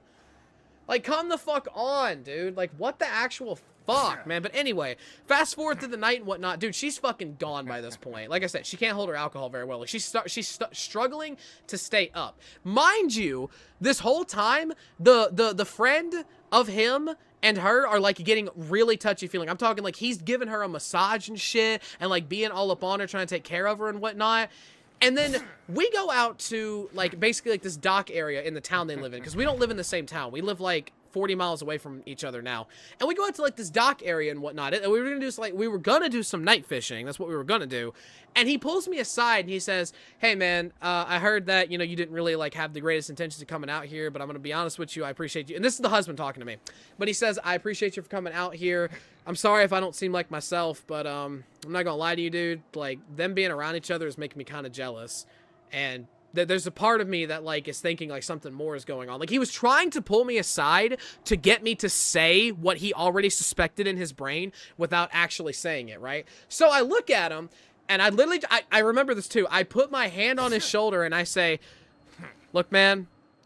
Like, come the fuck on, dude. Like, what the actual fuck, man? But anyway, fast forward to the night and whatnot. Dude, she's fucking gone by this point. Like I said, she can't hold her alcohol very well. Like, she's struggling to stay up. Mind you, this whole time, the friend of him and her are, like, getting really touchy-feeling. I'm talking, like, he's giving her a massage and shit and, like, being all up on her, trying to take care of her and whatnot. And then we go out to, like, basically, like, this dock area in the town they live in. Because we don't live in the same town. We live, like, 40 miles away from each other now. And we go out to, like, this dock area and whatnot. And we were gonna do some night fishing. That's what we were gonna do. And he pulls me aside and he says, hey, man, I heard that, you know, you didn't really, like, have the greatest intentions of coming out here, but I'm gonna be honest with you, I appreciate you. And this is the husband talking to me. But he says, I appreciate you for coming out here. I'm sorry if I don't seem like myself, but I'm not gonna lie to you, dude. Like, them being around each other is making me kind of jealous. And there's a part of me that, like, is thinking, like, something more is going on. Like, he was trying to pull me aside to get me to say what he already suspected in his brain without actually saying it, right? So I look at him, and I literally, I remember this too. I put my hand on his shoulder, and I say, look, man,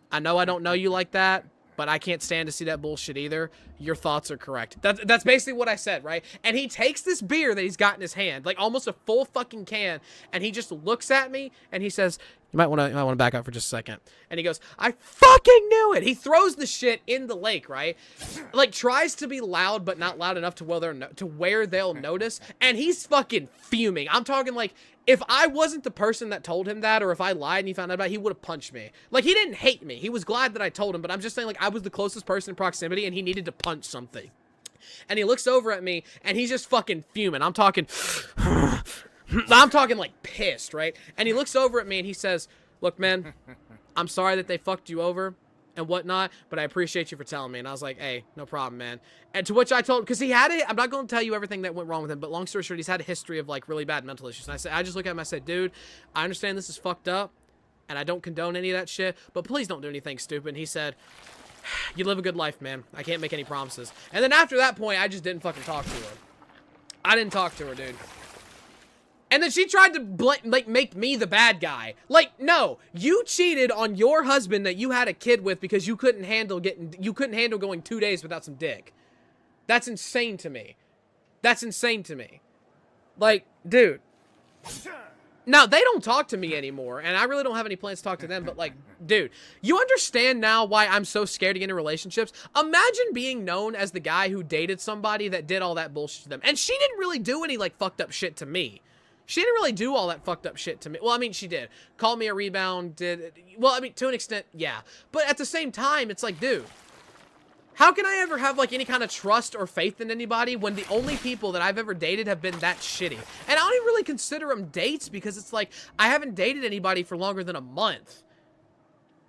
I know I don't know you like that, but I can't stand to see that bullshit either. Your thoughts are correct. That's basically what I said, right? And he takes this beer that he's got in his hand, like almost a full fucking can, and he just looks at me, and he says, you might want to back up for just a second. And he goes, I fucking knew it. He throws the shit in the lake, right? Like, tries to be loud, but not loud enough to where they'll notice. And he's fucking fuming. I'm talking, like, if I wasn't the person that told him that, or if I lied and he found out about it, he would have punched me. Like, he didn't hate me. He was glad that I told him, but I'm just saying, like, I was the closest person in proximity, and he needed to punch something. And he looks over at me, and he's just fucking fuming. I'm talking like pissed, right? And he looks over at me, and he says, look, man, I'm sorry that they fucked you over and whatnot, but I appreciate you for telling me. And I was like, hey, no problem, man. And to which I told him, because he had it, I'm not going to tell you everything that went wrong with him, but long story short, he's had a history of, like, really bad mental issues. And I just look at him, I said, dude, I understand this is fucked up, and I don't condone any of that shit, but please don't do anything stupid. And he said, you live a good life, man. I can't make any promises. And then after that point, I just didn't fucking talk to her. I didn't talk to her, dude. And then she tried to, like, make me the bad guy. Like, no. You cheated on your husband that you had a kid with because you couldn't handle going 2 days without some dick. That's insane to me. That's insane to me. Like, dude. Now, they don't talk to me anymore, and I really don't have any plans to talk to them, but, like, dude, you understand now why I'm so scared to get into relationships? Imagine being known as the guy who dated somebody that did all that bullshit to them. And she didn't really do any, like, fucked up shit to me. She didn't really do all that fucked up shit to me. Well, I mean, she did. Called me a rebound, well, I mean, to an extent, yeah. But at the same time, it's like, dude, how can I ever have, like, any kind of trust or faith in anybody when the only people that I've ever dated have been that shitty? And I don't even really consider them dates because it's like, I haven't dated anybody for longer than a month.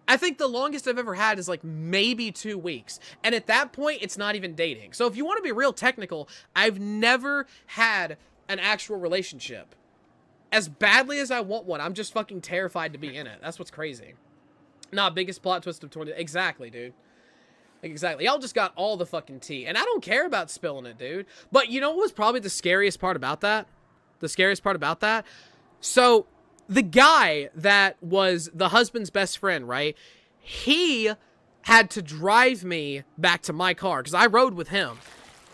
I think the longest I've ever had is, like, maybe 2 weeks. And at that point, it's not even dating. So if you want to be real technical, I've never had an actual relationship. As badly as I want one, I'm just fucking terrified to be in it. That's what's crazy. Nah, biggest plot twist of 20... Exactly, dude. Exactly. Y'all just got all the fucking tea. And I don't care about spilling it, dude. But you know what was probably the scariest part about that? The scariest part about that? So, the guy that was the husband's best friend, right? He had to drive me back to my car because I rode with him.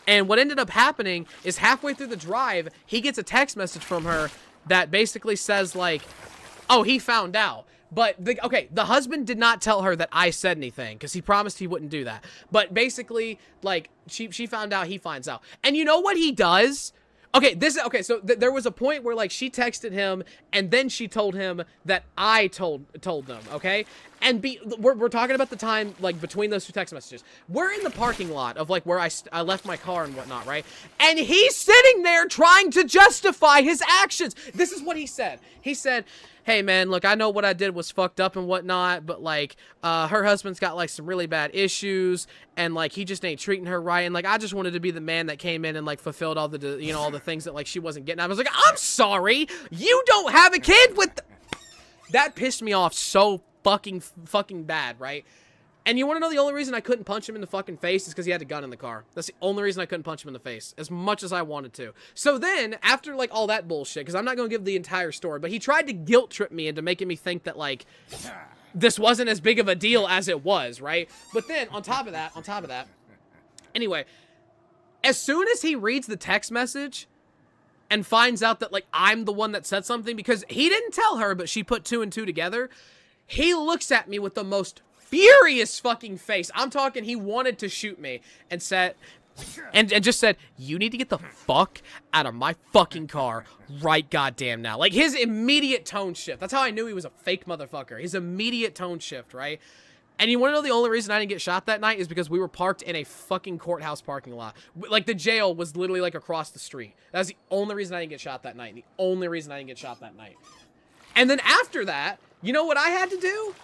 And what ended up happening is halfway through the drive, he gets a text message from her that basically says, like, oh, he found out. But, the husband did not tell her that I said anything, because he promised he wouldn't do that. But basically, like, she found out, he finds out. And you know what he does? So there was a point where, like, she texted him, and then she told him that I told them, okay? And we're talking about the time, like, between those two text messages. We're in the parking lot of, like, where I left my car and whatnot, right? And he's sitting there trying to justify his actions. This is what he said. He said, hey, man, look, I know what I did was fucked up and whatnot, but, like, her husband's got, like, some really bad issues, and, like, he just ain't treating her right, and, like, I just wanted to be the man that came in and, like, fulfilled all the, you know, all the things that, like, she wasn't getting. I was like, I'm sorry, you don't have a kid with... That pissed me off so fucking bad, right? And you want to know the only reason I couldn't punch him in the fucking face is because he had a gun in the car. That's the only reason I couldn't punch him in the face, as much as I wanted to. So then, after, like, all that bullshit, because I'm not going to give the entire story, but he tried to guilt trip me into making me think that, like, this wasn't as big of a deal as it was, right? But then, on top of that, anyway, as soon as he reads the text message and finds out that, like, I'm the one that said something, because he didn't tell her, but she put 2 and 2 together, he looks at me with the most furious fucking face. I'm talking, he wanted to shoot me, and said, and just said, you need to get the fuck out of my fucking car right goddamn now. Like, his immediate tone shift. That's how I knew he was a fake motherfucker. His immediate tone shift, right? And you want to know the only reason I didn't get shot that night is because we were parked in a fucking courthouse parking lot. Like, the jail was literally, like, across the street. That's the only reason I didn't get shot that night. The only reason I didn't get shot that night. And then after that, you know what I had to do?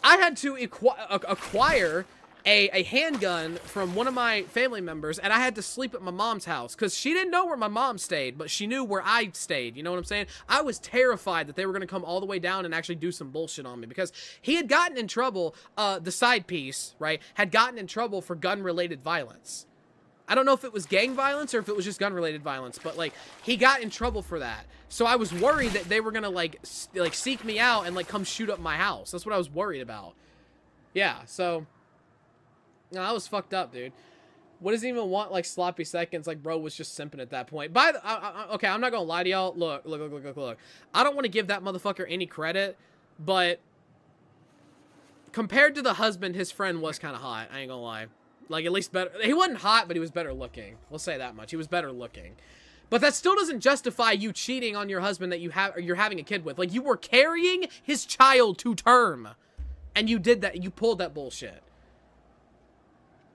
I had to acquire a handgun from one of my family members, and I had to sleep at my mom's house, because she didn't know where my mom stayed, but she knew where I stayed, you know what I'm saying? I was terrified that they were going to come all the way down and actually do some bullshit on me, because he had gotten in trouble, the side piece, right, had gotten in trouble for gun-related violence. I don't know if it was gang violence or if it was just gun-related violence, but, like, he got in trouble for that. So I was worried that they were gonna, like, seek me out and, like, come shoot up my house. That's what I was worried about. Yeah, so... No, that was fucked up, dude. What does he even want, like, sloppy seconds? Like, bro was just simping at that point. Okay, I'm not gonna lie to y'all. Look. I don't want to give that motherfucker any credit, but... compared to the husband, his friend was kind of hot. I ain't gonna lie. Like, at least better. He wasn't hot, but he was better looking. We'll say that much. He was better looking. But that still doesn't justify you cheating on your husband that you're having a kid with. Like, you were carrying his child to term. And you did that. You pulled that bullshit.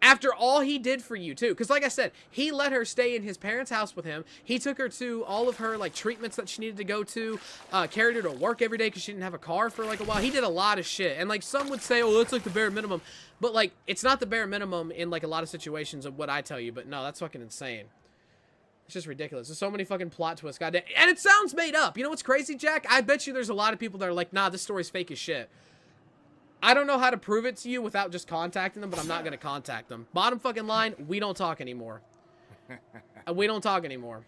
After all he did for you, too. Because like I said, he let her stay in his parents' house with him. He took her to all of her, like, treatments that she needed to go to. Carried her to work every day because she didn't have a car for, like, a while. He did a lot of shit. And, like, some would say, oh, that's, like, the bare minimum. But, like, it's not the bare minimum in, like, a lot of situations of what I tell you. But, no, that's fucking insane. It's just ridiculous. There's so many fucking plot twists. Goddamn. And it sounds made up. You know what's crazy, Jack? I bet you there's a lot of people that are like, nah, this story's fake as shit. I don't know how to prove it to you without just contacting them, but I'm not going to contact them. Bottom fucking line, we don't talk anymore. We don't talk anymore.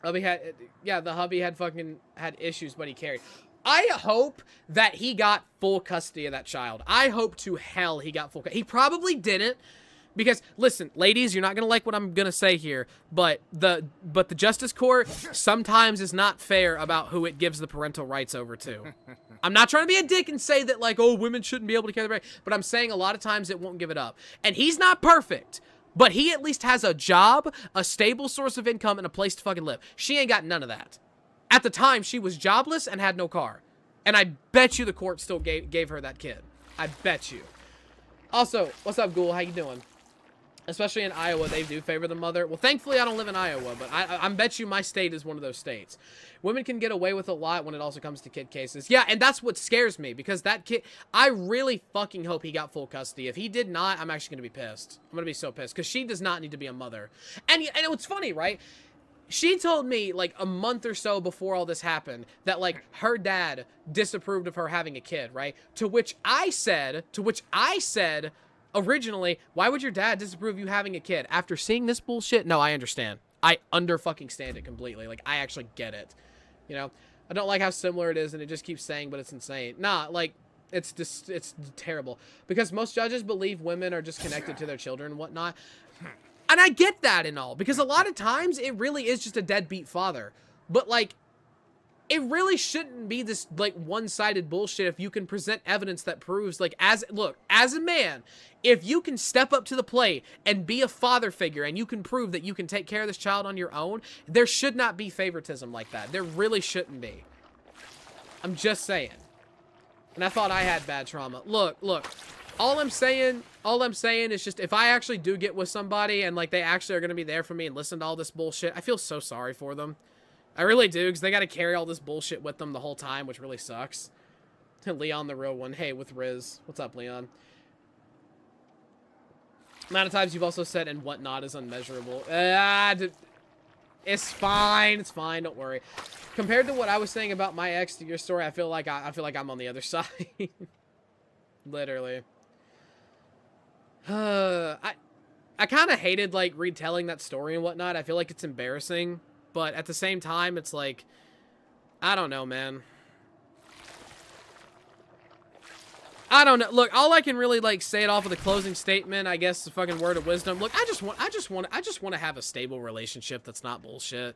The hubby had issues, but he carried. I hope that he got full custody of that child. I hope to hell he got full custody. He probably didn't. Because, listen, ladies, you're not going to like what I'm going to say here, but the Justice Court sometimes is not fair about who it gives the parental rights over to. I'm not trying to be a dick and say that, like, oh, women shouldn't be able to carry the right, but I'm saying a lot of times it won't give it up. And he's not perfect, but he at least has a job, a stable source of income, and a place to fucking live. She ain't got none of that. At the time, she was jobless and had no car. And I bet you the court still gave her that kid. I bet you. Also, what's up, Ghoul? How you doing? Especially in Iowa, they do favor the mother. Well, thankfully, I don't live in Iowa, but I bet you my state is one of those states. Women can get away with a lot when it also comes to kid cases. Yeah, and that's what scares me, because that kid, I really fucking hope he got full custody. If he did not, I'm actually going to be pissed. I'm going to be so pissed, because she does not need to be a mother. And what's funny, right? She told me, like, a month or so before all this happened, that, like, her dad disapproved of her having a kid, right? To which I said, originally, why would your dad disapprove you having a kid? After seeing this bullshit? No, I understand. I under-fucking-stand it completely. Like, I actually get it. You know? I don't like how similar it is, and it just keeps saying, but it's insane. Nah, like, it's just, it's terrible. Because most judges believe women are just connected to their children and whatnot. And I get that and all, because a lot of times, it really is just a deadbeat father. But, like, it really shouldn't be this, like, one-sided bullshit if you can present evidence that proves, like, as a man, if you can step up to the plate and be a father figure and you can prove that you can take care of this child on your own, there should not be favoritism like that. There really shouldn't be. I'm just saying. And I thought I had bad trauma. Look, all I'm saying is just, if I actually do get with somebody and, like, they actually are going to be there for me and listen to all this bullshit, I feel so sorry for them. I really do, because they got to carry all this bullshit with them the whole time, which really sucks. Leon, the real one. Hey, with Riz. What's up, Leon? Amount of times you've also said and whatnot is unmeasurable. It's fine. It's fine. Don't worry. Compared to what I was saying about my ex to your story, I feel like I'm on the other side. Literally. I kind of hated, like, retelling that story and whatnot. I feel like it's embarrassing. But at the same time, it's like, I don't know, man. I don't know. Look, all I can really, like, say it off with a closing statement, I guess, the fucking word of wisdom. Look, I just want to have a stable relationship that's not bullshit.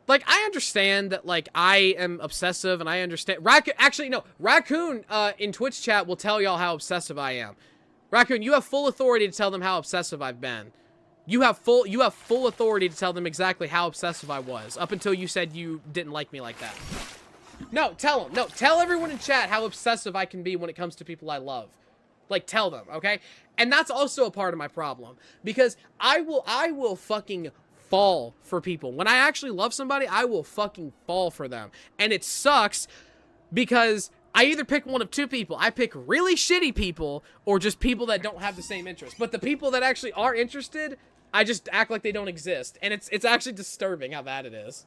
Like, I understand that, like, I am obsessive, and I understand. Raccoon in Twitch chat will tell y'all how obsessive I am. Raccoon, you have full authority to tell them how obsessive I've been. You have full authority to tell them exactly how obsessive I was, up until you said you didn't like me like that. No, tell them. No, tell everyone in chat how obsessive I can be when it comes to people I love. Like, tell them, okay? And that's also a part of my problem, because I will fucking fall for people. When I actually love somebody, I will fucking fall for them. And it sucks, because I either pick one of two people. I pick really shitty people, or just people that don't have the same interest. But the people that actually are interested, I just act like they don't exist. And it's actually disturbing how bad it is.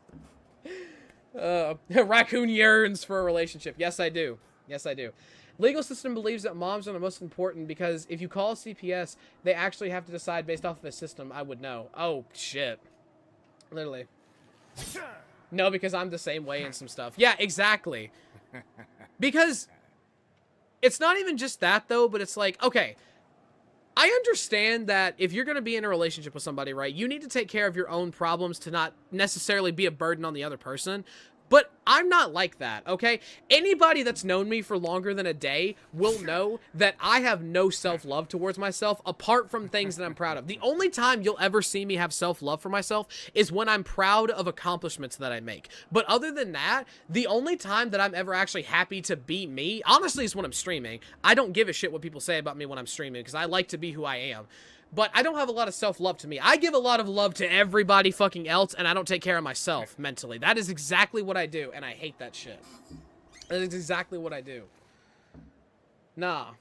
Raccoon yearns for a relationship. Yes, I do. Yes, I do. Legal system believes that moms are the most important, because if you call CPS, they actually have to decide based off of a system. I would know. Oh, shit. Literally. No, because I'm the same way in some stuff. Yeah, exactly. Because it's not even just that, though, but it's like, okay, I understand that if you're going to be in a relationship with somebody, right, you need to take care of your own problems to not necessarily be a burden on the other person. But I'm not like that, okay? Anybody that's known me for longer than a day will know that I have no self-love towards myself apart from things that I'm proud of. The only time you'll ever see me have self-love for myself is when I'm proud of accomplishments that I make. But other than that, the only time that I'm ever actually happy to be me, honestly, is when I'm streaming. I don't give a shit what people say about me when I'm streaming because I like to be who I am. But I don't have a lot of self-love to me. I give a lot of love to everybody fucking else, and I don't take care of myself mentally. That is exactly what I do, and I hate that shit. That is exactly what I do. Nah.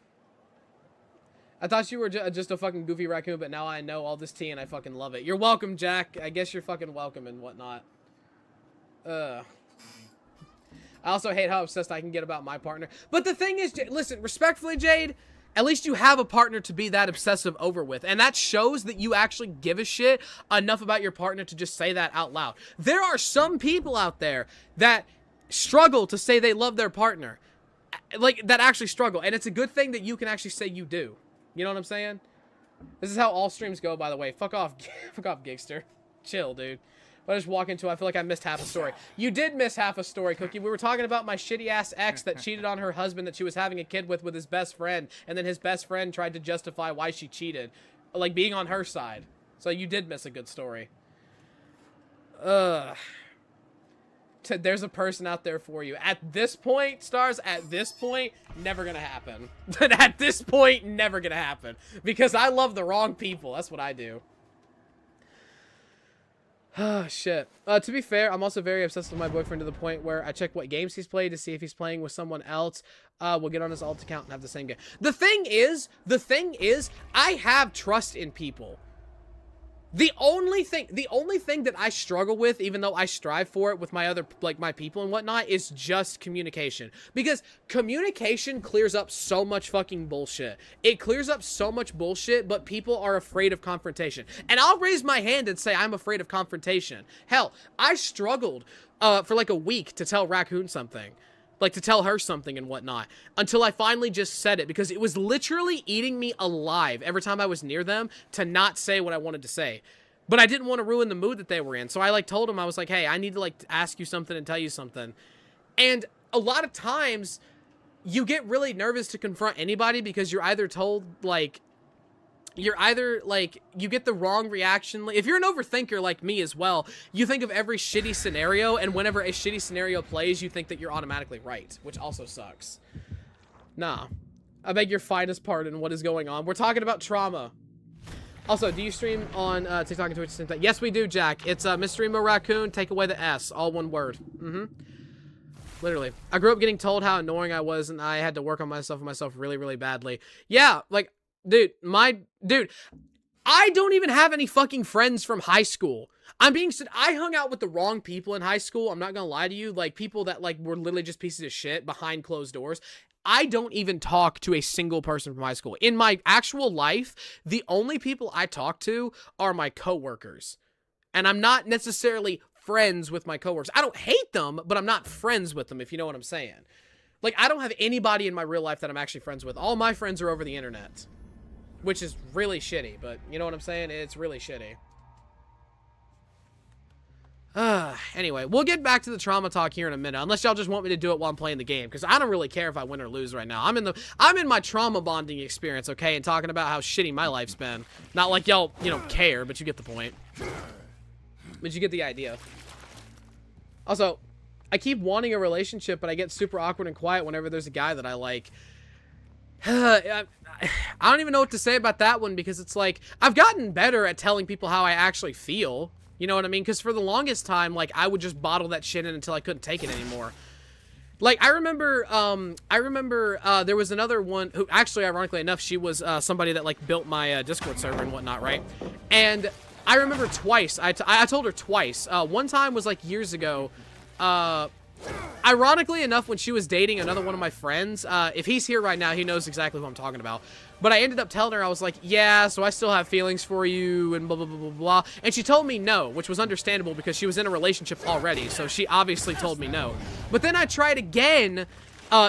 I thought you were just a fucking goofy raccoon, but now I know all this tea, and I fucking love it. You're welcome, Jack. I guess you're fucking welcome and whatnot. I also hate how obsessed I can get about my partner. But the thing is, listen, respectfully, Jade, at least you have a partner to be that obsessive over with. And that shows that you actually give a shit enough about your partner to just say that out loud. There are some people out there that struggle to say they love their partner. Like, that actually struggle. And it's a good thing that you can actually say you do. You know what I'm saying? This is how all streams go, by the way. Fuck off. Fuck off, Gigster. Chill, dude. But I just walk into it, I feel like I missed half a story. You did miss half a story, Cookie. We were talking about my shitty-ass ex that cheated on her husband that she was having a kid with his best friend, and then his best friend tried to justify why she cheated. Like, being on her side. So you did miss a good story. There's a person out there for you. At this point, Stars, at this point, never gonna happen. At this point, never gonna happen. Because I love the wrong people. That's what I do. Oh, shit. To be fair, I'm also very obsessed with my boyfriend to the point where I check what games he's played to see if he's playing with someone else. We'll get on his alt account and have the same game. The thing is, I have trust in people. The only thing that I struggle with, even though I strive for it with my other, like, my people and whatnot, is just communication. Because communication clears up so much fucking bullshit. It clears up so much bullshit, but people are afraid of confrontation. And I'll raise my hand and say I'm afraid of confrontation. Hell, I struggled for like a week to tell Raccoon something. Like, to tell her something and whatnot, until I finally just said it, because it was literally eating me alive every time I was near them to not say what I wanted to say. But I didn't want to ruin the mood that they were in, so I, like, told them, I was like, hey, I need to, like, ask you something and tell you something. And a lot of times, you get really nervous to confront anybody because you're either told, like, you get the wrong reaction. If you're an overthinker like me as well, you think of every shitty scenario, and whenever a shitty scenario plays, you think that you're automatically right, which also sucks. Nah. I beg your finest pardon, what is going on? We're talking about trauma. Also, do you stream on TikTok and Twitch at the same time? Yes, we do, Jack. It's Mystery Mo Raccoon, take away the S, all one word. Literally. I grew up getting told how annoying I was, and I had to work on myself really, really badly. Yeah, like, dude, I don't even have any fucking friends from high school. I hung out with the wrong people in high school. I'm not gonna lie to you. Like, people that, like, were literally just pieces of shit behind closed doors. I don't even talk to a single person from high school. In my actual life, the only people I talk to are my coworkers. And I'm not necessarily friends with my coworkers. I don't hate them, but I'm not friends with them, if you know what I'm saying. Like, I don't have anybody in my real life that I'm actually friends with. All my friends are over the internet. Which is really shitty, but you know what I'm saying? It's really shitty. Anyway, we'll get back to the trauma talk here in a minute, unless y'all just want me to do it while I'm playing the game, because I don't really care if I win or lose right now. I'm in my trauma bonding experience, okay, and talking about how shitty my life's been. Not like y'all, you know, care, but you get the point. But you get the idea. Also, I keep wanting a relationship, but I get super awkward and quiet whenever there's a guy that I like. I don't even know what to say about that one, because it's like, I've gotten better at telling people how I actually feel. You know what I mean? Because for the longest time, like, I would just bottle that shit in until I couldn't take it anymore. Like, I remember there was another one who, actually, ironically enough, she was somebody that, like, built my Discord server and whatnot, right? And I remember twice, I told her twice. One time was, like, years ago. Ironically enough, when she was dating another one of my friends, if he's here right now, he knows exactly who I'm talking about. But I ended up telling her, I was like, yeah, so I still have feelings for you, and blah, blah, blah, blah, blah. And she told me no, which was understandable because she was in a relationship already, so she obviously told me no. But then I tried again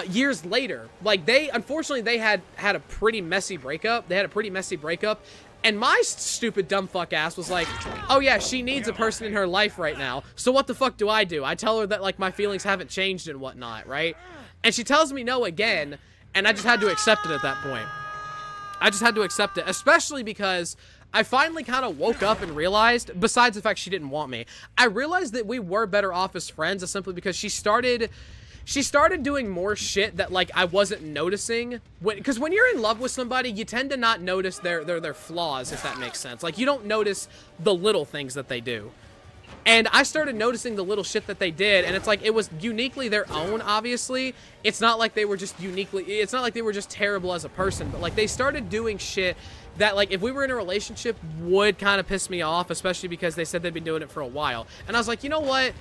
years later. Like, unfortunately, they had a pretty messy breakup. They had a pretty messy breakup, And my stupid dumb fuck ass was like, oh yeah, she needs a person in her life right now. So what the fuck do? I tell her that like my feelings haven't changed and whatnot, right? And she tells me no again, and I just had to accept it at that point. I just had to accept it, especially because I finally kind of woke up and realized, besides the fact she didn't want me, I realized that we were better off as friends simply because she started doing more shit that, like, I wasn't noticing. Because when you're in love with somebody, you tend to not notice their flaws, if that makes sense. Like, you don't notice the little things that they do. And I started noticing the little shit that they did, and it's like, it was uniquely their own, obviously. It's not like they were just it's not like they were just terrible as a person, but, like, they started doing shit that, like, if we were in a relationship, would kind of piss me off, especially because they said they'd been doing it for a while. And I was like, you know what?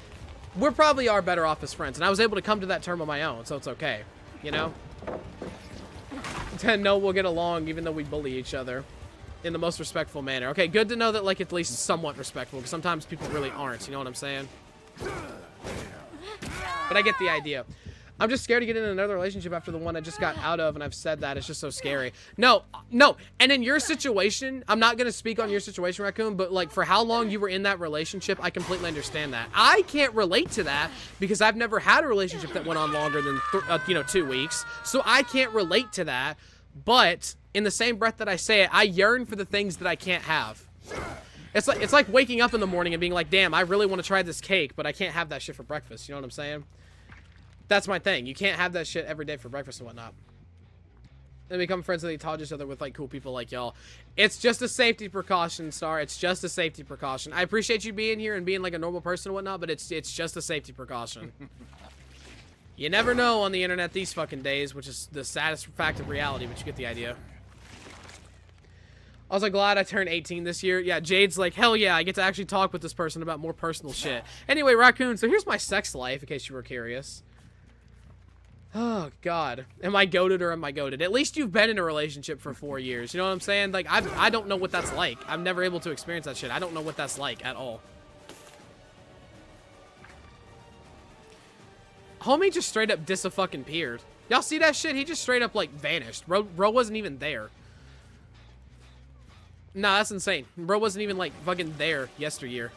We probably are better off as friends. And I was able to come to that term on my own, so it's okay. You know? And no, we'll get along even though we bully each other in the most respectful manner. Okay, good to know that, like, at least somewhat respectful, because sometimes people really aren't, you know what I'm saying? But I get the idea. I'm just scared to get in another relationship after the one I just got out of, and I've said that. It's just so scary. No. And in your situation, I'm not going to speak on your situation, Raccoon, but, like, for how long you were in that relationship, I completely understand that. I can't relate to that because I've never had a relationship that went on longer than, 2 weeks. So I can't relate to that. But in the same breath that I say it, I yearn for the things that I can't have. It's like waking up in the morning and being like, damn, I really want to try this cake, but I can't have that shit for breakfast. You know what I'm saying? That's my thing. You can't have that shit every day for breakfast and whatnot. And become friends with each other with, like, cool people like y'all. It's just a safety precaution, Star. It's just a safety precaution. I appreciate you being here and being, like, a normal person and whatnot, but it's just a safety precaution. You never know on the internet these fucking days, which is the saddest fact of reality, but you get the idea. I was like, glad I turned 18 this year. Yeah, Jade's like, hell yeah, I get to actually talk with this person about more personal shit. Anyway, Raccoon, so here's my sex life, in case you were curious. Oh, God. Am I goated or am I goated? At least you've been in a relationship for 4 years. You know what I'm saying? Like, I don't know what that's like. I'm never able to experience that shit. I don't know what that's like at all. Homie just straight up dis-a-fucking-peared. Y'all see that shit? He just straight up, like, vanished. Bro wasn't even there. Nah, that's insane. Bro wasn't even, like, fucking there yesteryear.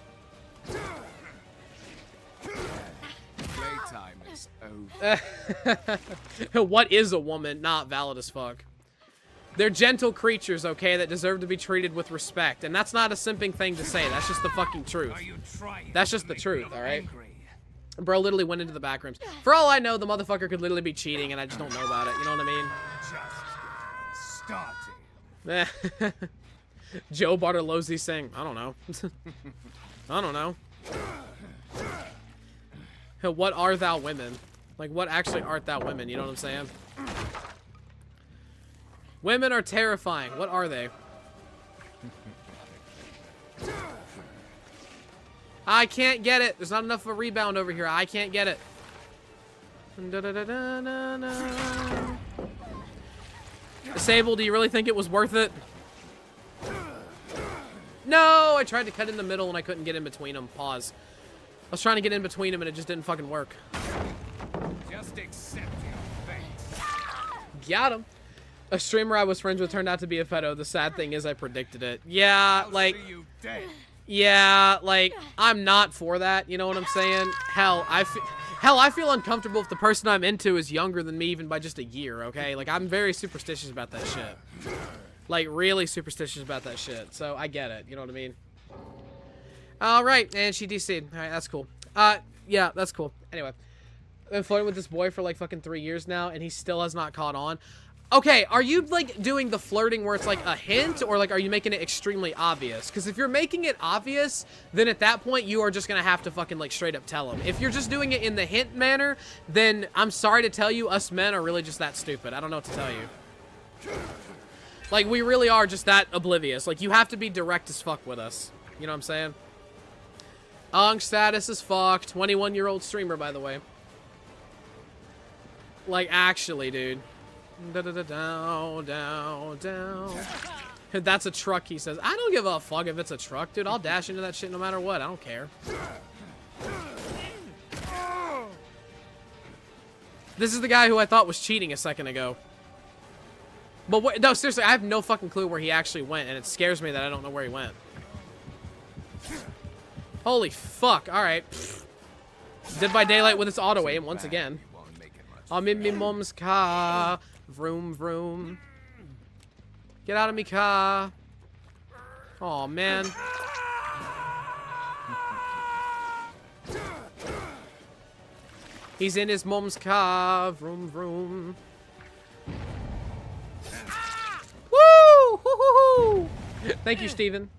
Playtime is over. What is a woman? Not valid as fuck. They're gentle creatures, okay, that deserve to be treated with respect. And that's not a simping thing to say. That's just the fucking truth. That's just the truth, alright? Bro literally went into the back rooms. For all I know, the motherfucker could literally be cheating, and I just don't know about it. You know what I mean? Just starting. Joe Bartolozzi saying, I don't know. I don't know. What are thou women? Like, what actually art thou women? You know what I'm saying? Women are terrifying. What are they? I can't get it. There's not enough of a rebound over here. I can't get it. Disable, do you really think it was worth it? No, I tried to cut in the middle and I couldn't get in between them. Pause. I was trying to get in between them and it just didn't fucking work. Just accept your fate. Got him. A streamer I was friends with turned out to be a pedo. The sad thing is I predicted it. Yeah, like... Yeah, like, I'm not for that, you know what I'm saying? Hell, I feel uncomfortable if the person I'm into is younger than me even by just a year, okay? Like, I'm very superstitious about that shit. Like, really superstitious about that shit. So, I get it, you know what I mean? Alright, and she DC'd. Alright, that's cool. Yeah, that's cool. Anyway. I've been flirting with this boy for, like, fucking 3 years now, and he still has not caught on. Okay, are you, like, doing the flirting where it's, like, a hint, or, like, are you making it extremely obvious? Because if you're making it obvious, then at that point, you are just gonna have to fucking, like, straight up tell him. If you're just doing it in the hint manner, then I'm sorry to tell you, us men are really just that stupid. I don't know what to tell you. Like, we really are just that oblivious. Like, you have to be direct as fuck with us. You know what I'm saying? Status is fucked. 21-year-old streamer, by the way. Like, actually, dude. Down. That's a truck, he says. I don't give a fuck if it's a truck, dude. I'll dash into that shit no matter what. I don't care. This is the guy who I thought was cheating a second ago. But what, no, seriously, I have no fucking clue where he actually went, and it scares me that I don't know where he went. Holy fuck, alright. Dead by Daylight with its auto-aim once again. I'm in me mom's car. Vroom, vroom. Get out of me car. Oh man. He's in his mom's car. Vroom, vroom. Woo! Hoo-hoo-hoo! Thank you, Steven.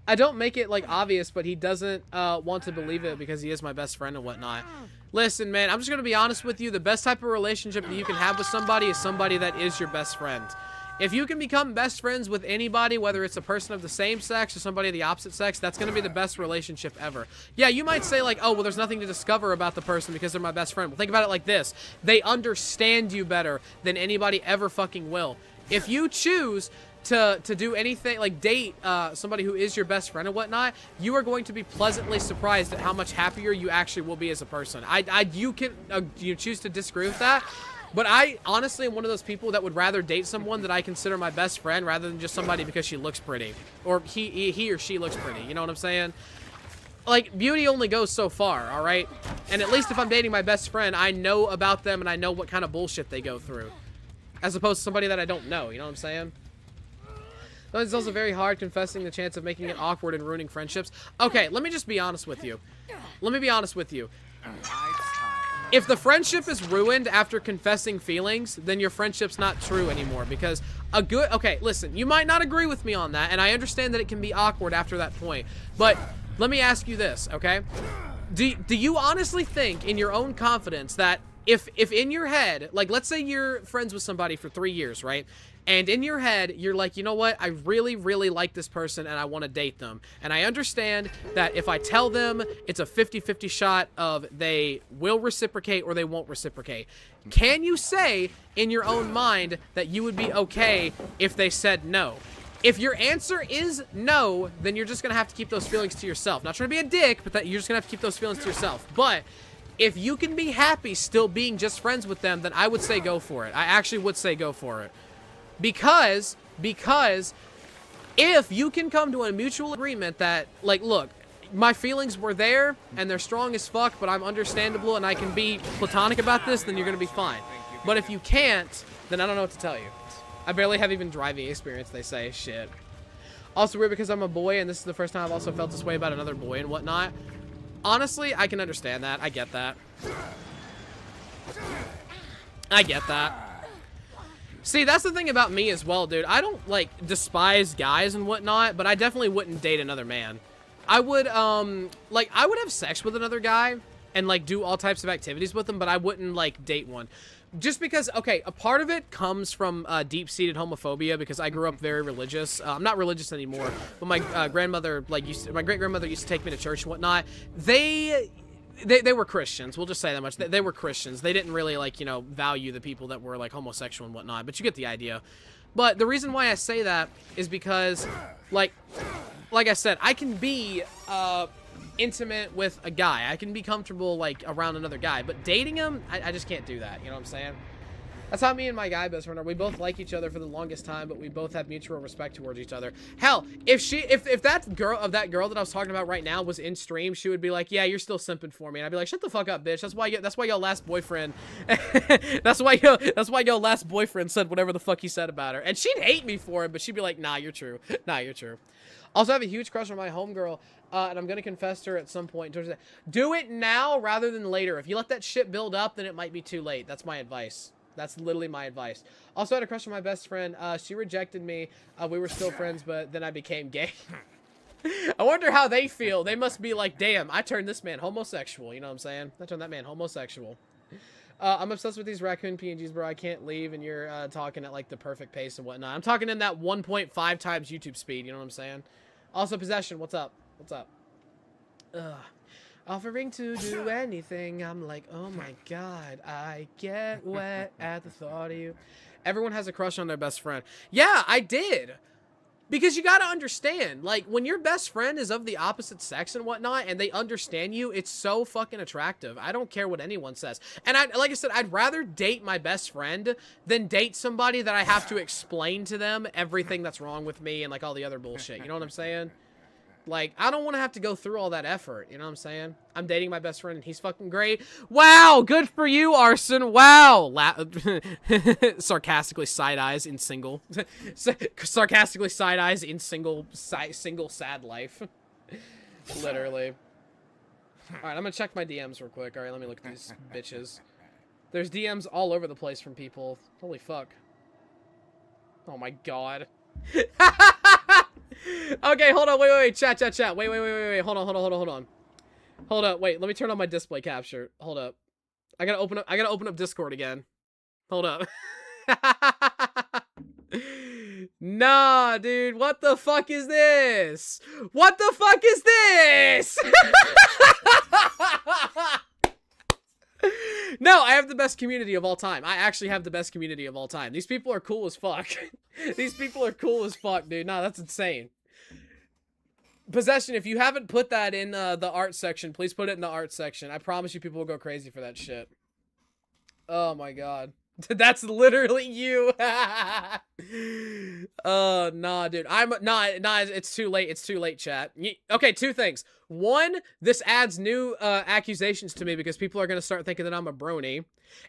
I don't make it, like, obvious, but he doesn't want to believe it because he is my best friend and whatnot. Listen, man, I'm just going to be honest with you. The best type of relationship that you can have with somebody is somebody that is your best friend. If you can become best friends with anybody, whether it's a person of the same sex or somebody of the opposite sex, that's going to be the best relationship ever. Yeah, you might say like, oh, well, there's nothing to discover about the person because they're my best friend. Well, think about it like this. They understand you better than anybody ever fucking will. If you choose to do anything, like date somebody who is your best friend and whatnot, you are going to be pleasantly surprised at how much happier you actually will be as a person. You can you choose to disagree with that. But I honestly am one of those people that would rather date someone that I consider my best friend rather than just somebody because she looks pretty. Or he or she looks pretty. You know what I'm saying? Like, beauty only goes so far, alright? And at least if I'm dating my best friend, I know about them and I know what kind of bullshit they go through. As opposed to somebody that I don't know. You know what I'm saying? Though it's also very hard confessing the chance of making it awkward and ruining friendships. Okay, let me just be honest with you. Let me be honest with you. If the friendship is ruined after confessing feelings, then your friendship's not true anymore. Because okay, listen, you might not agree with me on that, and I understand that it can be awkward after that point. But let me ask you this, okay? Do you honestly think in your own confidence that if in your head, like let's say you're friends with somebody for 3 years, right? And in your head, you're like, you know what? I really, really like this person and I want to date them. And I understand that if I tell them, it's a 50-50 shot of they will reciprocate or they won't reciprocate. Can you say in your own mind that you would be okay if they said no? If your answer is no, then you're just going to have to keep those feelings to yourself. Not trying to be a dick, but you're just going to have to keep those feelings to yourself. But if you can be happy still being just friends with them, then I would say go for it. I actually would say go for it. Because if you can come to a mutual agreement that, like, look, my feelings were there and they're strong as fuck, but I'm understandable and I can be platonic about this, then you're going to be fine. But if you can't, then I don't know what to tell you. I barely have even driving experience, they say. Shit. Also weird because I'm a boy and this is the first time I've also felt this way about another boy and whatnot. Honestly, I can understand that. I get that. I get that. See, that's the thing about me as well, dude. I don't, like, despise guys and whatnot, but I definitely wouldn't date another man. I would, like, I would have sex with another guy and, like, do all types of activities with them, but I wouldn't, like, date one. Just because, okay, a part of it comes from deep-seated homophobia because I grew up very religious. I'm not religious anymore, but my grandmother, like, my great-grandmother used to take me to church and whatnot. They were Christians. We'll just say that much. They were Christians. They didn't really, like, you know, value the people that were, like, homosexual and whatnot. But you get the idea. But the reason why I say that is because, like I said, I can be intimate with a guy. I can be comfortable, like, around another guy. But dating him, I just can't do that. You know what I'm saying? That's how me and my guy best friend are. We both like each other for the longest time, but we both have mutual respect towards each other. Hell, if that girl that I was talking about right now was in stream, she would be like, "Yeah, you're still simping for me," and I'd be like, "Shut the fuck up, bitch. That's why your last boyfriend, that's why your last boyfriend said whatever the fuck he said about her." And she'd hate me for it, but she'd be like, "Nah, you're true. Nah, you're true." Also, I have a huge crush on my homegirl, and I'm gonna confess to her at some point. Do it now rather than later. If you let that shit build up, then it might be too late. That's my advice. That's literally my advice. Also, I had a crush on my best friend. She rejected me. We were still friends, but then I became gay. I wonder how they feel. They must be like, damn, I turned this man homosexual. You know what I'm saying? I turned that man homosexual. I'm obsessed with these Raccoon PNGs, bro. I can't leave, and you're talking at, like, the perfect pace and whatnot. I'm talking in that 1.5 times YouTube speed. You know what I'm saying? Also, Possession, what's up? What's up? Ugh. Offering to do anything, I'm like, oh my god, I get wet at the thought of you. Everyone has a crush on their best friend. Yeah, I did. Because you gotta understand, like, when your best friend is of the opposite sex and whatnot, and they understand you, it's so fucking attractive. I don't care what anyone says. And like I said, I'd rather date my best friend than date somebody that I have to explain to them everything that's wrong with me and, like, all the other bullshit. You know what I'm saying? Like, I don't want to have to go through all that effort. You know what I'm saying? I'm dating my best friend, and he's fucking great. Wow! Good for you, Arson! Wow! Sarcastically side eyes in single. Sarcastically side eyes in single sad life. Literally. Alright, I'm gonna check my DMs real quick. Alright, let me look at these bitches. There's DMs all over the place from people. Holy fuck. Oh my god. Okay, hold on, wait, chat, wait, hold on. Hold up, wait, let me turn on my display capture. Hold up. I gotta open up Discord again. Hold up. Nah, dude, what the fuck is this? What the fuck is this? No, I have the best community of all time. I actually have the best community of all time. These people are cool as fuck. These people are cool as fuck, dude. Nah, that's insane. Possession, if you haven't put that in the art section, please put it in the art section. I promise you people will go crazy for that shit. Oh my god. That's literally you. Nah, dude. Nah, it's too late. It's too late, chat. Okay, two things. One, this adds new accusations to me because people are going to start thinking that I'm a brony.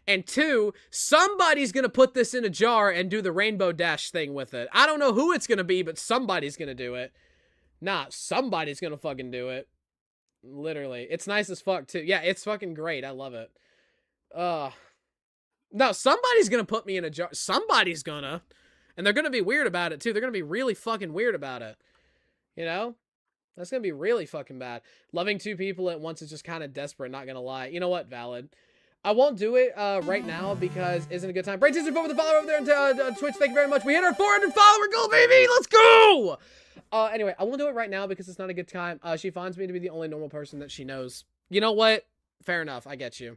And two, somebody's going to put this in a jar and do the rainbow dash thing with it. I don't know who it's going to be, but somebody's going to do it. Nah, somebody's going to fucking do it. Literally. It's nice as fuck, too. Yeah, it's fucking great. I love it. No, somebody's gonna put me in a jar. Somebody's gonna. And they're gonna be weird about it, too. They're gonna be really fucking weird about it. You know? That's gonna be really fucking bad. Loving two people at once is just kind of desperate, not gonna lie. You know what? Valid. I won't do it right now because isn't a good time. Brain Teaser, vote with the follower over there on Twitch. Thank you very much. We hit our 400 follower goal, baby! Let's go! Anyway, I won't do it right now because it's not a good time. She finds me to be the only normal person that she knows. You know what? Fair enough. I get you.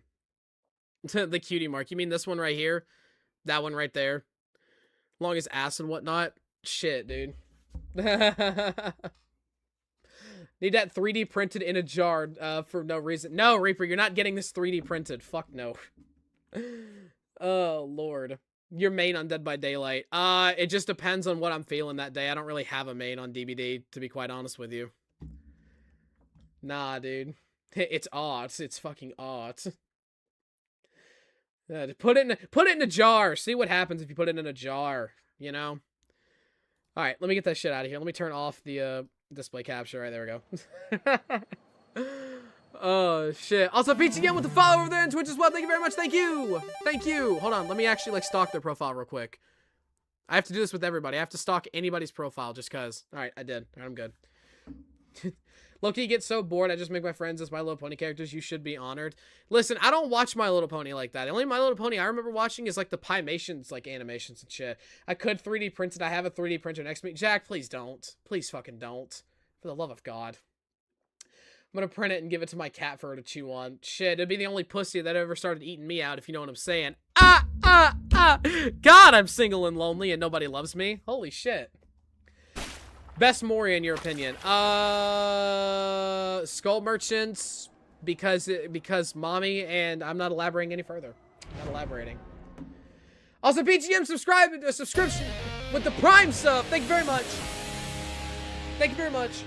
The cutie mark. You mean this one right here? That one right there? Longest ass and whatnot? Shit, dude. Need that 3D printed in a jar for no reason. No, Reaper, you're not getting this 3D printed. Fuck no. Oh, Lord. Your main on Dead by Daylight. It just depends on what I'm feeling that day. I don't really have a main on DBD, to be quite honest with you. Nah, dude. It's art. It's fucking art. Put it in a jar. See what happens if you put it in a jar, you know? Alright, let me get that shit out of here. Let me turn off the display capture. Alright, there we go. Oh, shit. Also, Peach again with the follow over there on Twitch as well. Thank you very much. Thank you. Thank you. Hold on. Let me actually, like, stalk their profile real quick. I have to do this with everybody. I have to stalk anybody's profile just because. Alright, I did. Alright, I'm good. Loki gets so bored, I just make my friends as My Little Pony characters. You should be honored. Listen, I don't watch My Little Pony like that. The only My Little Pony I remember watching is like the Pymations, like animations and shit. I could 3D print it. I have a 3D printer next to me. Jack, please don't. Please fucking don't. For the love of God. I'm gonna print it and give it to my cat for her to chew on. Shit, it'd be the only pussy that ever started eating me out, if you know what I'm saying. God, I'm single and lonely and nobody loves me. Holy shit. Best Mori in your opinion? Skull Merchants, because mommy, and I'm not elaborating any further. I'm not elaborating. Also, PGM subscription with the Prime sub. Thank you very much. Thank you very much.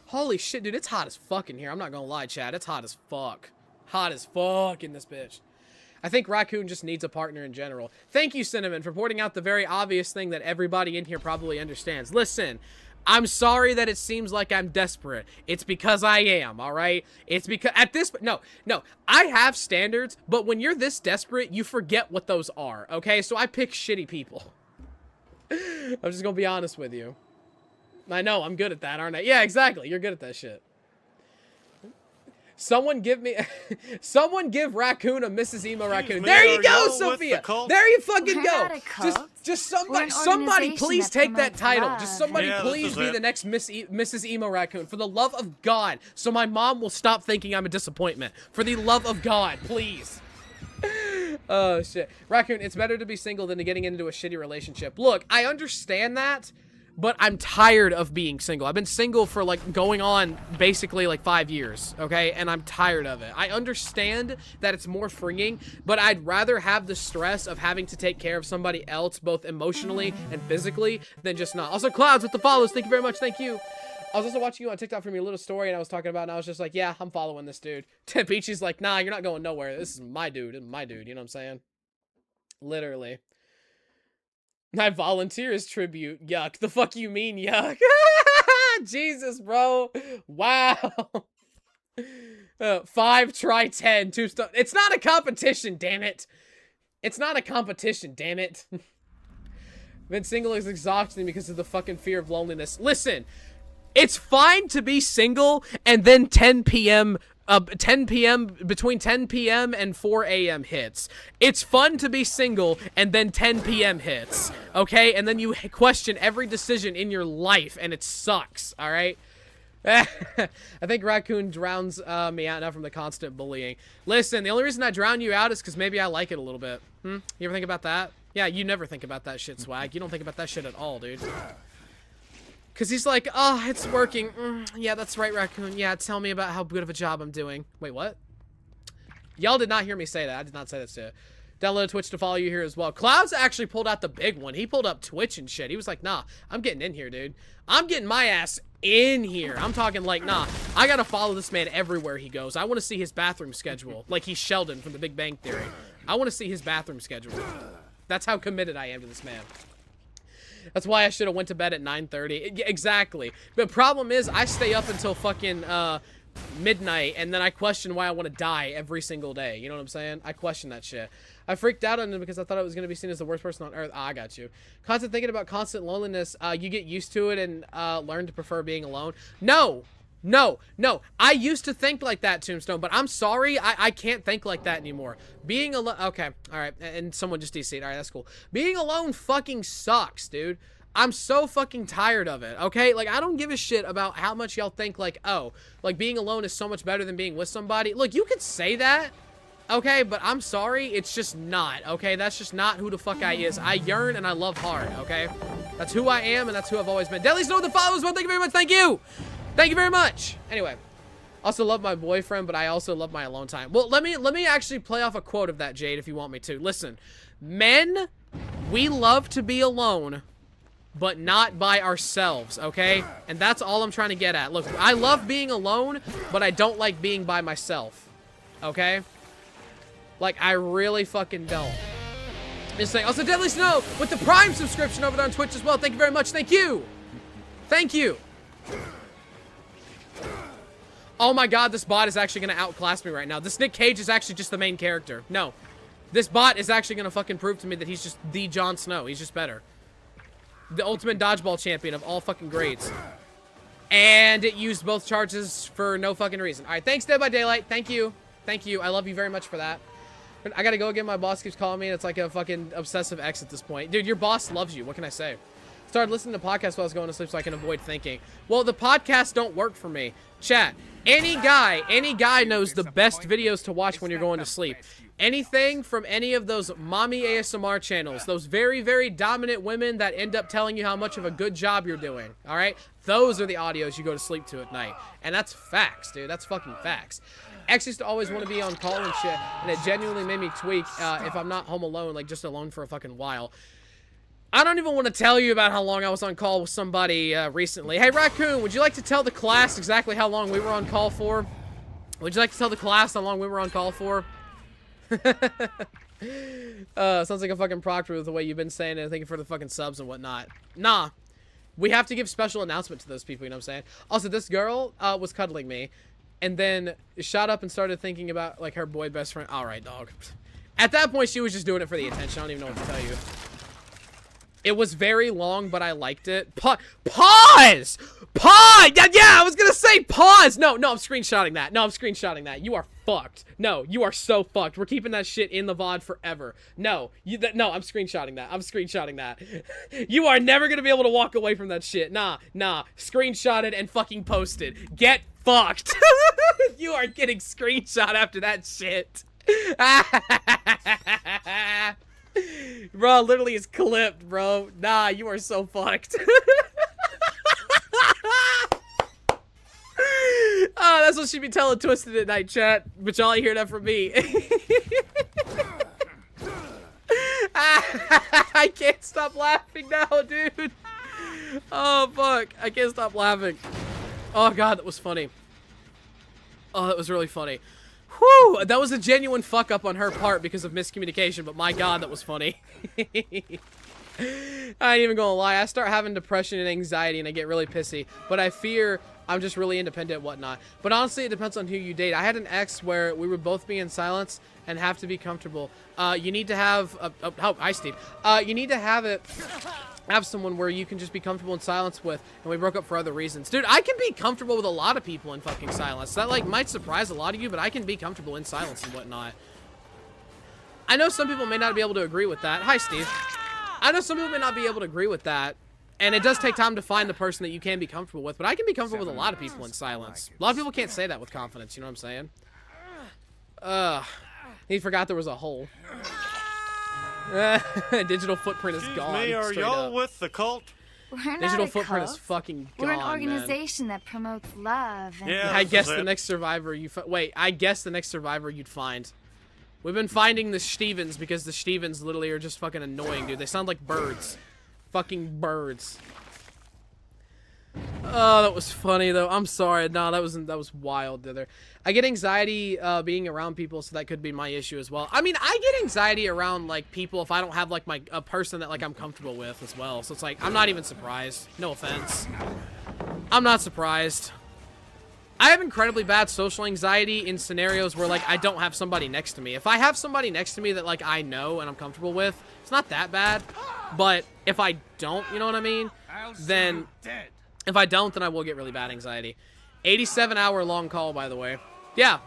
Holy shit, dude, it's hot as fuck in here. I'm not gonna lie, chat. It's hot as fuck. Hot as fuck in this bitch. I think Raccoon just needs a partner in general. Thank you, Cinnamon, for pointing out the very obvious thing that everybody in here probably understands. Listen, I'm sorry that it seems like I'm desperate. It's because I am, all right? It's because at this... No, I have standards, but when you're this desperate, you forget what those are, okay? So I pick shitty people. I'm just gonna be honest with you. I know, I'm good at that, aren't I? Yeah, exactly. You're good at that shit. Someone give Raccoon a Mrs. Emo Raccoon. There you go, Sophia. There you fucking go. Just somebody please take that title. Just somebody please be the next Mrs. Emo Raccoon. For the love of God. So my mom will stop thinking I'm a disappointment. For the love of God, please. Oh, shit. Raccoon, it's better to be single than to getting into a shitty relationship. Look, I understand that, but I'm tired of being single. I've been single for, like, going on basically, like, 5 years, okay? And I'm tired of it. I understand that it's more freeing, but I'd rather have the stress of having to take care of somebody else, both emotionally and physically, than just not. Also, Clouds with the follows. Thank you very much. Thank you. I was also watching you on TikTok from your little story, and I was talking about, and I was just like, yeah, I'm following this dude. Peachy's like, nah, you're not going nowhere. This is my dude, you know what I'm saying? Literally. My volunteer is tribute. Yuck. The fuck you mean, yuck? Jesus, bro. Wow. 5, try 10, 2 stuff. It's not a competition, damn it. It's not a competition, damn it. Been single is exhausting because of the fucking fear of loneliness. Listen. It's fine to be single and then 10 p.m. between 10 p.m. and 4 a.m. hits. It's fun to be single and then 10 p.m. hits, okay? And then you question every decision in your life and it sucks, all right? I think Raccoon drowns me out now from the constant bullying. Listen, the only reason I drown you out is because maybe I like it a little bit. You ever think about that? Yeah, you never think about that shit, Swag. You don't think about that shit at all, dude. Because he's like, oh, it's working. Yeah, that's right, Raccoon. Yeah, tell me about how good of a job I'm doing. Wait, what? Y'all did not hear me say that. I did not say that shit. Download Twitch to follow you here as well. Clouds actually pulled out the big one. He pulled up Twitch and shit. He was like, nah, I'm getting in here, dude. I'm getting my ass in here. I'm talking like, nah, I gotta follow this man everywhere he goes. I want to see his bathroom schedule. Like he's Sheldon from The Big Bang Theory. I want to see his bathroom schedule. That's how committed I am to this man. That's why I should have went to bed at 9:30. Exactly. The problem is I stay up until fucking midnight, and then I question why I want to die every single day. You know what I'm saying? I question that shit. I freaked out on it because I thought I was going to be seen as the worst person on earth. I got you. Constant thinking about constant loneliness. You get used to it and learn to prefer being alone. No. I used to think like that, Tombstone, but I'm sorry. I can't think like that anymore. Being alone. Okay. All right. And someone just DC'd. All right. That's cool. Being alone fucking sucks, dude. I'm so fucking tired of it, okay? Like, I don't give a shit about how much y'all think, like, oh, like, being alone is so much better than being with somebody. Look, you could say that, okay? But I'm sorry, it's just not, okay? That's just not who the fuck I is. I yearn and I love hard, okay? That's who I am and that's who I've always been. Deli's know the follows, well, thank you very much, thank you! Thank you very much! Anyway, also love my boyfriend, but I also love my alone time. Well, let me actually play off a quote of that, Jade, if you want me to. Listen, men, we love to be alone, but not by ourselves, okay? And that's all I'm trying to get at. Look, I love being alone, but I don't like being by myself, okay? Like, I really fucking don't. Just saying. Also, Deadly Snow with the Prime subscription over there on Twitch as well. Thank you very much. Thank you. Thank you. Oh my god, this bot is actually going to outclass me right now. This Nick Cage is actually just the main character. No. This bot is actually going to fucking prove to me that he's just the Jon Snow. He's just better. The ultimate dodgeball champion of all fucking grades. And it used both charges for no fucking reason. Alright, thanks Dead by Daylight. Thank you. Thank you. I love you very much for that. I gotta go again. My boss keeps calling me and it's like a fucking obsessive ex at this point. Dude, your boss loves you. What can I say? Started listening to podcasts while I was going to sleep so I can avoid thinking. Well, the podcasts don't work for me. Chat. Any guy knows the best videos to watch when you're going to sleep. Anything from any of those mommy ASMR channels, those very, very dominant women that end up telling you how much of a good job you're doing, all right? Those are the audios you go to sleep to at night. And that's facts, dude. That's fucking facts. X used to always want to be on call and shit, and it genuinely made me tweak if I'm not home alone, like just alone for a fucking while. I don't even want to tell you about how long I was on call with somebody recently. Hey, Raccoon, would you like to tell the class exactly how long we were on call for? Would you like to tell the class how long we were on call for? Sounds like a fucking proctor with the way you've been saying it. Thank you for the fucking subs and whatnot. Nah, we have to give special announcement to those people, you know what I'm saying? Also, this girl was cuddling me and then shot up and started thinking about like her boy best friend. All right, dog. At that point, she was just doing it for the attention. I don't even know what to tell you. It was very long, but I liked it. Pause! Pause! Yeah, I was gonna say pause! No, I'm screenshotting that. No, I'm screenshotting that. You are fucked. No, you are so fucked. We're keeping that shit in the VOD forever. No, no, I'm screenshotting that. I'm screenshotting that. You are never gonna be able to walk away from that shit. Nah. Screenshotted and fucking posted. Get fucked. You are getting screenshot after that shit. Bro, literally is clipped, bro. Nah, you are so fucked. Oh, that's what she be telling Twisted at night, chat. But y'all ain't hear that from me. I can't stop laughing now, dude. Oh, fuck. I can't stop laughing. Oh, God, that was funny. Oh, that was really funny. Whew, that was a genuine fuck up on her part because of miscommunication, but my God, that was funny. I ain't even gonna lie. I start having depression and anxiety and I get really pissy, but I fear I'm just really independent and whatnot. But honestly, it depends on who you date. I had an ex where we would both be in silence and have to be comfortable. You need to have hi, Steve. You need to have someone where you can just be comfortable in silence with, and we broke up for other reasons. Dude, I can be comfortable with a lot of people in fucking silence. That, like, might surprise a lot of you, but I can be comfortable in silence and whatnot. I know some people may not be able to agree with that. Hi, Steve. I know some people may not be able to agree with that, and it does take time to find the person that you can be comfortable with, but I can be comfortable with a lot of people in silence. A lot of people can't say that with confidence, you know what I'm saying? He forgot there was a hole. Digital footprint is gone. Excuse me, are y'all with the cult? We're not Digital a footprint cult. is fucking gone, We're an organization that promotes love. And Yeah. I This guess is the it. next survivor you wait, I guess the next survivor you'd find. We've been finding the Stevens because the Stevens literally are just fucking annoying, dude. They sound like birds. Fucking birds. Oh, that was funny though. I'm sorry. No, that was wild there. I get anxiety being around people, so that could be my issue as well. I mean, I get anxiety around like people if I don't have like a person that like I'm comfortable with as well. So it's like I'm not even surprised. No offense. I'm not surprised. I have incredibly bad social anxiety in scenarios where like I don't have somebody next to me. If I have somebody next to me that like I know and I'm comfortable with, it's not that bad. But if I don't, you know what I mean? Then if I don't, then I will get really bad anxiety. 87-hour long call, by the way. Yeah.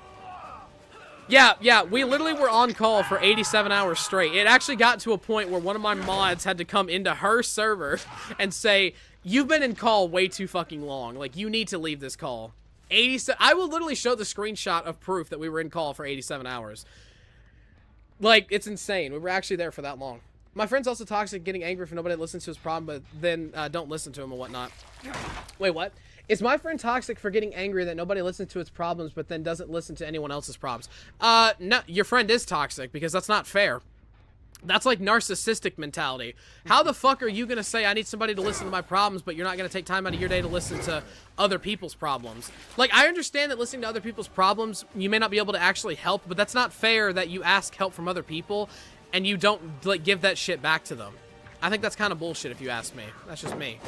Yeah, we literally were on call for 87 hours straight. It actually got to a point where one of my mods had to come into her server and say, you've been in call way too fucking long. Like, you need to leave this call. 87. I will literally show the screenshot of proof that we were in call for 87 hours. Like, it's insane. We were actually there for that long. My friend's also toxic, getting angry if nobody listens to his problem, but then don't listen to him and whatnot. Wait, what? Is my friend toxic for getting angry that nobody listens to his problems, but then doesn't listen to anyone else's problems? No, your friend is toxic, because that's not fair. That's like narcissistic mentality. How the fuck are you gonna say I need somebody to listen to my problems, but you're not gonna take time out of your day to listen to other people's problems? Like, I understand that listening to other people's problems, you may not be able to actually help, but that's not fair that you ask help from other people and you don't like give that shit back to them. I think that's kind of bullshit if you ask me. That's just me.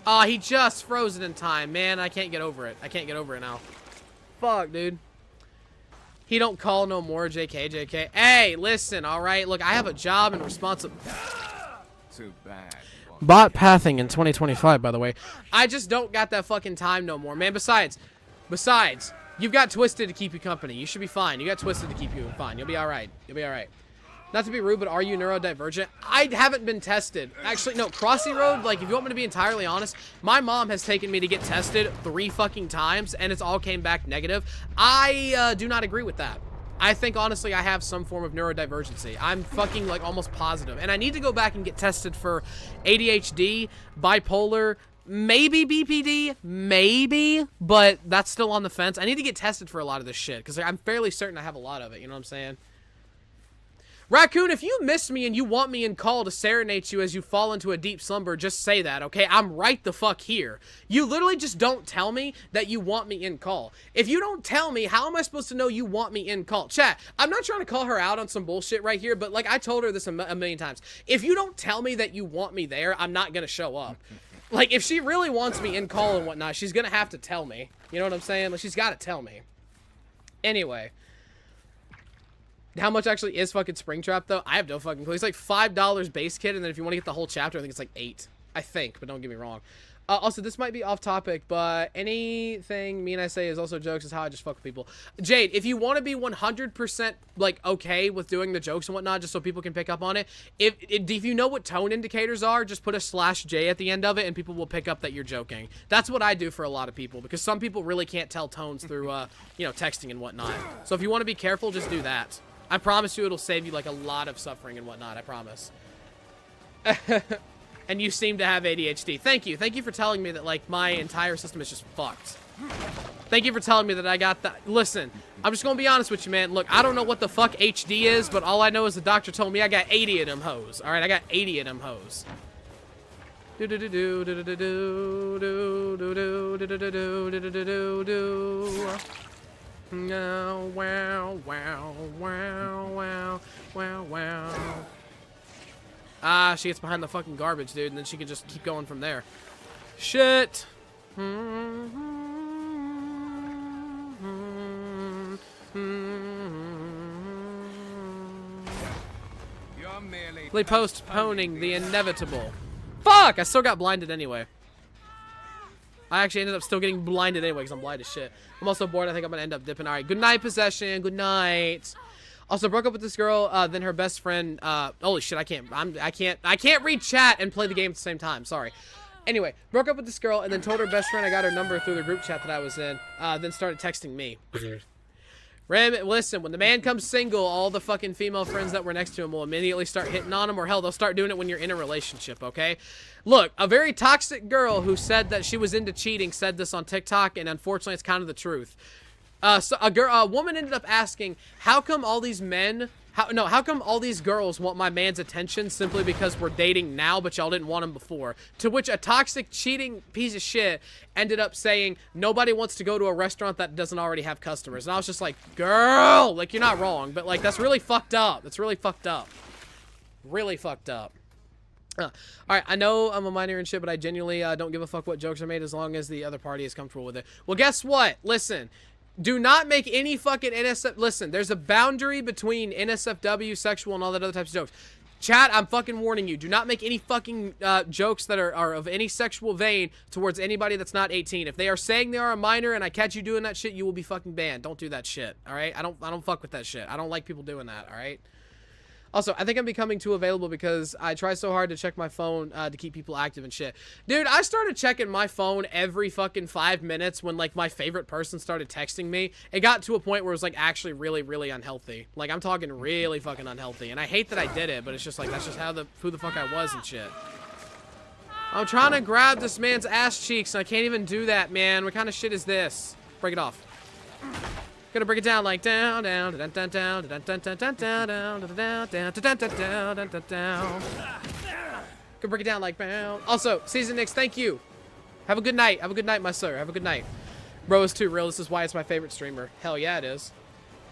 Oh, he just froze it in time. Man, I can't get over it. I can't get over it now. Fuck, dude. He don't call no more, JK. Hey, listen, alright? Look, I have a job and responsibility. Too bad. Bot pathing in 2025, by the way. I just don't got that fucking time no more, man. Besides, you've got Twisted to keep you company. You should be fine. You got Twisted to keep you fine. You'll be alright. You'll be alright. Not to be rude, but are you neurodivergent? I haven't been tested. Actually, no, Crossy Road, like, if you want me to be entirely honest, my mom has taken me to get tested 3 fucking times, and it's all came back negative. I do not agree with that. I think, honestly, I have some form of neurodivergency. I'm fucking, like, almost positive. And I need to go back and get tested for ADHD, bipolar, maybe BPD, maybe, but that's still on the fence. I need to get tested for a lot of this shit, because I'm fairly certain I have a lot of it, you know what I'm saying? Raccoon, if you miss me and you want me in call to serenade you as you fall into a deep slumber, just say that, okay? I'm right the fuck here. You literally just don't tell me that you want me in call. If you don't tell me, how am I supposed to know you want me in call? Chat, I'm not trying to call her out on some bullshit right here, but like I told her this a million times. If you don't tell me that you want me there, I'm not gonna show up. Like, if she really wants me in call and whatnot, she's gonna have to tell me. You know what I'm saying? Like, she's gotta tell me. Anyway. How much actually is fucking Springtrap, though? I have no fucking clue. It's like $5 base kit, and then if you want to get the whole chapter, I think it's like $8. I think, but don't get me wrong. Also, this might be off topic, but anything me and I say is also jokes is how I just fuck with people. Jade, if you want to be 100% like okay with doing the jokes and whatnot, just so people can pick up on it, if you know what tone indicators are, just put a /J at the end of it, and people will pick up that you're joking. That's what I do for a lot of people, because some people really can't tell tones through, you know, texting and whatnot. So if you want to be careful, just do that. I promise you, it'll save you like a lot of suffering and whatnot. I promise. And you seem to have ADHD. Thank you. Thank you for telling me that, like, my entire system is just fucked. Thank you for telling me that I got that. Listen, I'm just gonna be honest with you, man. Look, I don't know what the fuck HD is, but all I know is the doctor told me I got 80 of them hoes. Alright, I got 80 of them hoes. Do do do do do do do do do do do do do do do do do. No, wow, wow, wow, wow, wow, wow. Ah, she gets behind the fucking garbage, dude, and then she can just keep going from there. Shit. You're merely Postponing the inevitable. Fuck! I still got blinded anyway. I actually ended up still getting blinded anyway because I'm blind as shit. I'm also bored. I think I'm gonna end up dipping. All right. Good night, Possession. Good night. Also broke up with this girl. Then her best friend. Holy shit! I can't read chat and play the game at the same time. Sorry. Anyway, broke up with this girl and then told her best friend I got her number through the group chat that I was in. Then started texting me. Listen, when the man comes single, all the fucking female friends that were next to him will immediately start hitting on him, or hell, they'll start doing it when you're in a relationship, okay? Look, a very toxic girl who said that she was into cheating said this on TikTok, and unfortunately, it's kind of the truth. So a woman ended up asking, how come all these men... How come all these girls want my man's attention simply because we're dating now, but y'all didn't want him before? To which a toxic, cheating piece of shit ended up saying, nobody wants to go to a restaurant that doesn't already have customers. And I was just like, girl, like, you're not wrong, but, like, that's really fucked up. That's really fucked up. Really fucked up. Alright, I know I'm a minor and shit, but I genuinely don't give a fuck what jokes are made as long as the other party is comfortable with it. Well, guess what? Listen. Do not make any fucking NSF... Listen, there's a boundary between NSFW, sexual, and all that other types of jokes. Chat, I'm fucking warning you. Do not make any fucking jokes that are of any sexual vein towards anybody that's not 18. If they are saying they are a minor and I catch you doing that shit, you will be fucking banned. Don't do that shit, alright? I don't fuck with that shit. I don't like people doing that, alright? Also, I think I'm becoming too available because I try so hard to check my phone to keep people active and shit. Dude, I started checking my phone every fucking 5 minutes when, like, my favorite person started texting me. It got to a point where it was, like, actually really, really unhealthy. Like, I'm talking really fucking unhealthy. And I hate that I did it, but it's just, like, that's just who the fuck I was and shit. I'm trying to grab this man's ass cheeks, and I can't even do that, man. What kind of shit is this? Break it off. Gonna break it down like down, down, down, down, down, down, down, down, down, down, down, down, down, down, down, down, down, down. Gonna break it down like down. Also, Season Nix, thank you. Have a good night. Have a good night, my sir. Have a good night. Bro is too real. This is why it's my favorite streamer. Hell yeah, it is.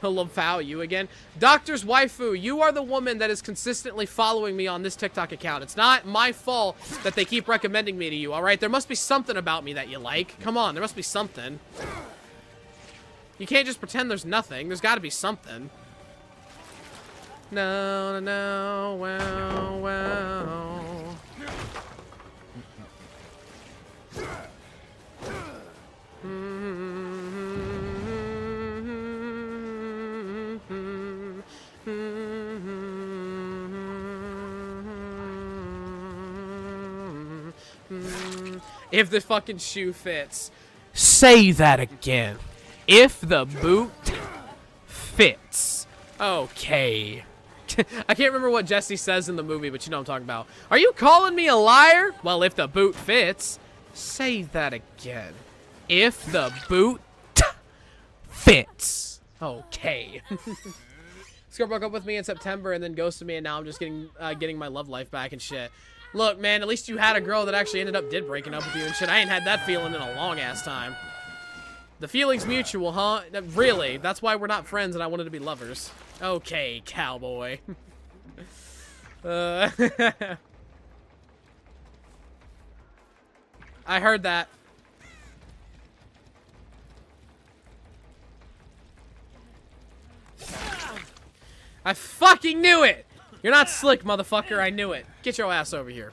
Hello, Foul, you again. Doctor's waifu, you are the woman that is consistently following me on this TikTok account. It's not my fault that they keep recommending me to you, alright? There must be something about me that you like. Come on, there must be something. You can't just pretend there's nothing. There's got to be something. No, no, no, wow, wow. If the fucking shoe fits. Say that again. If the boot fits. Okay. I can't remember what Jesse says in the movie, but you know what I'm talking about. Are you calling me a liar? Well, if the boot fits. Say that again. If the boot fits. Okay. This girl broke up with me in September and then ghosted me, and now I'm just getting my love life back and shit. Look, man, at least you had a girl that actually ended up breaking up with you and shit. I ain't had that feeling in a long-ass time. The feeling's mutual, huh? Really? That's why we're not friends and I wanted to be lovers. Okay, cowboy. I heard that. I fucking knew it! You're not slick, motherfucker. I knew it. Get your ass over here.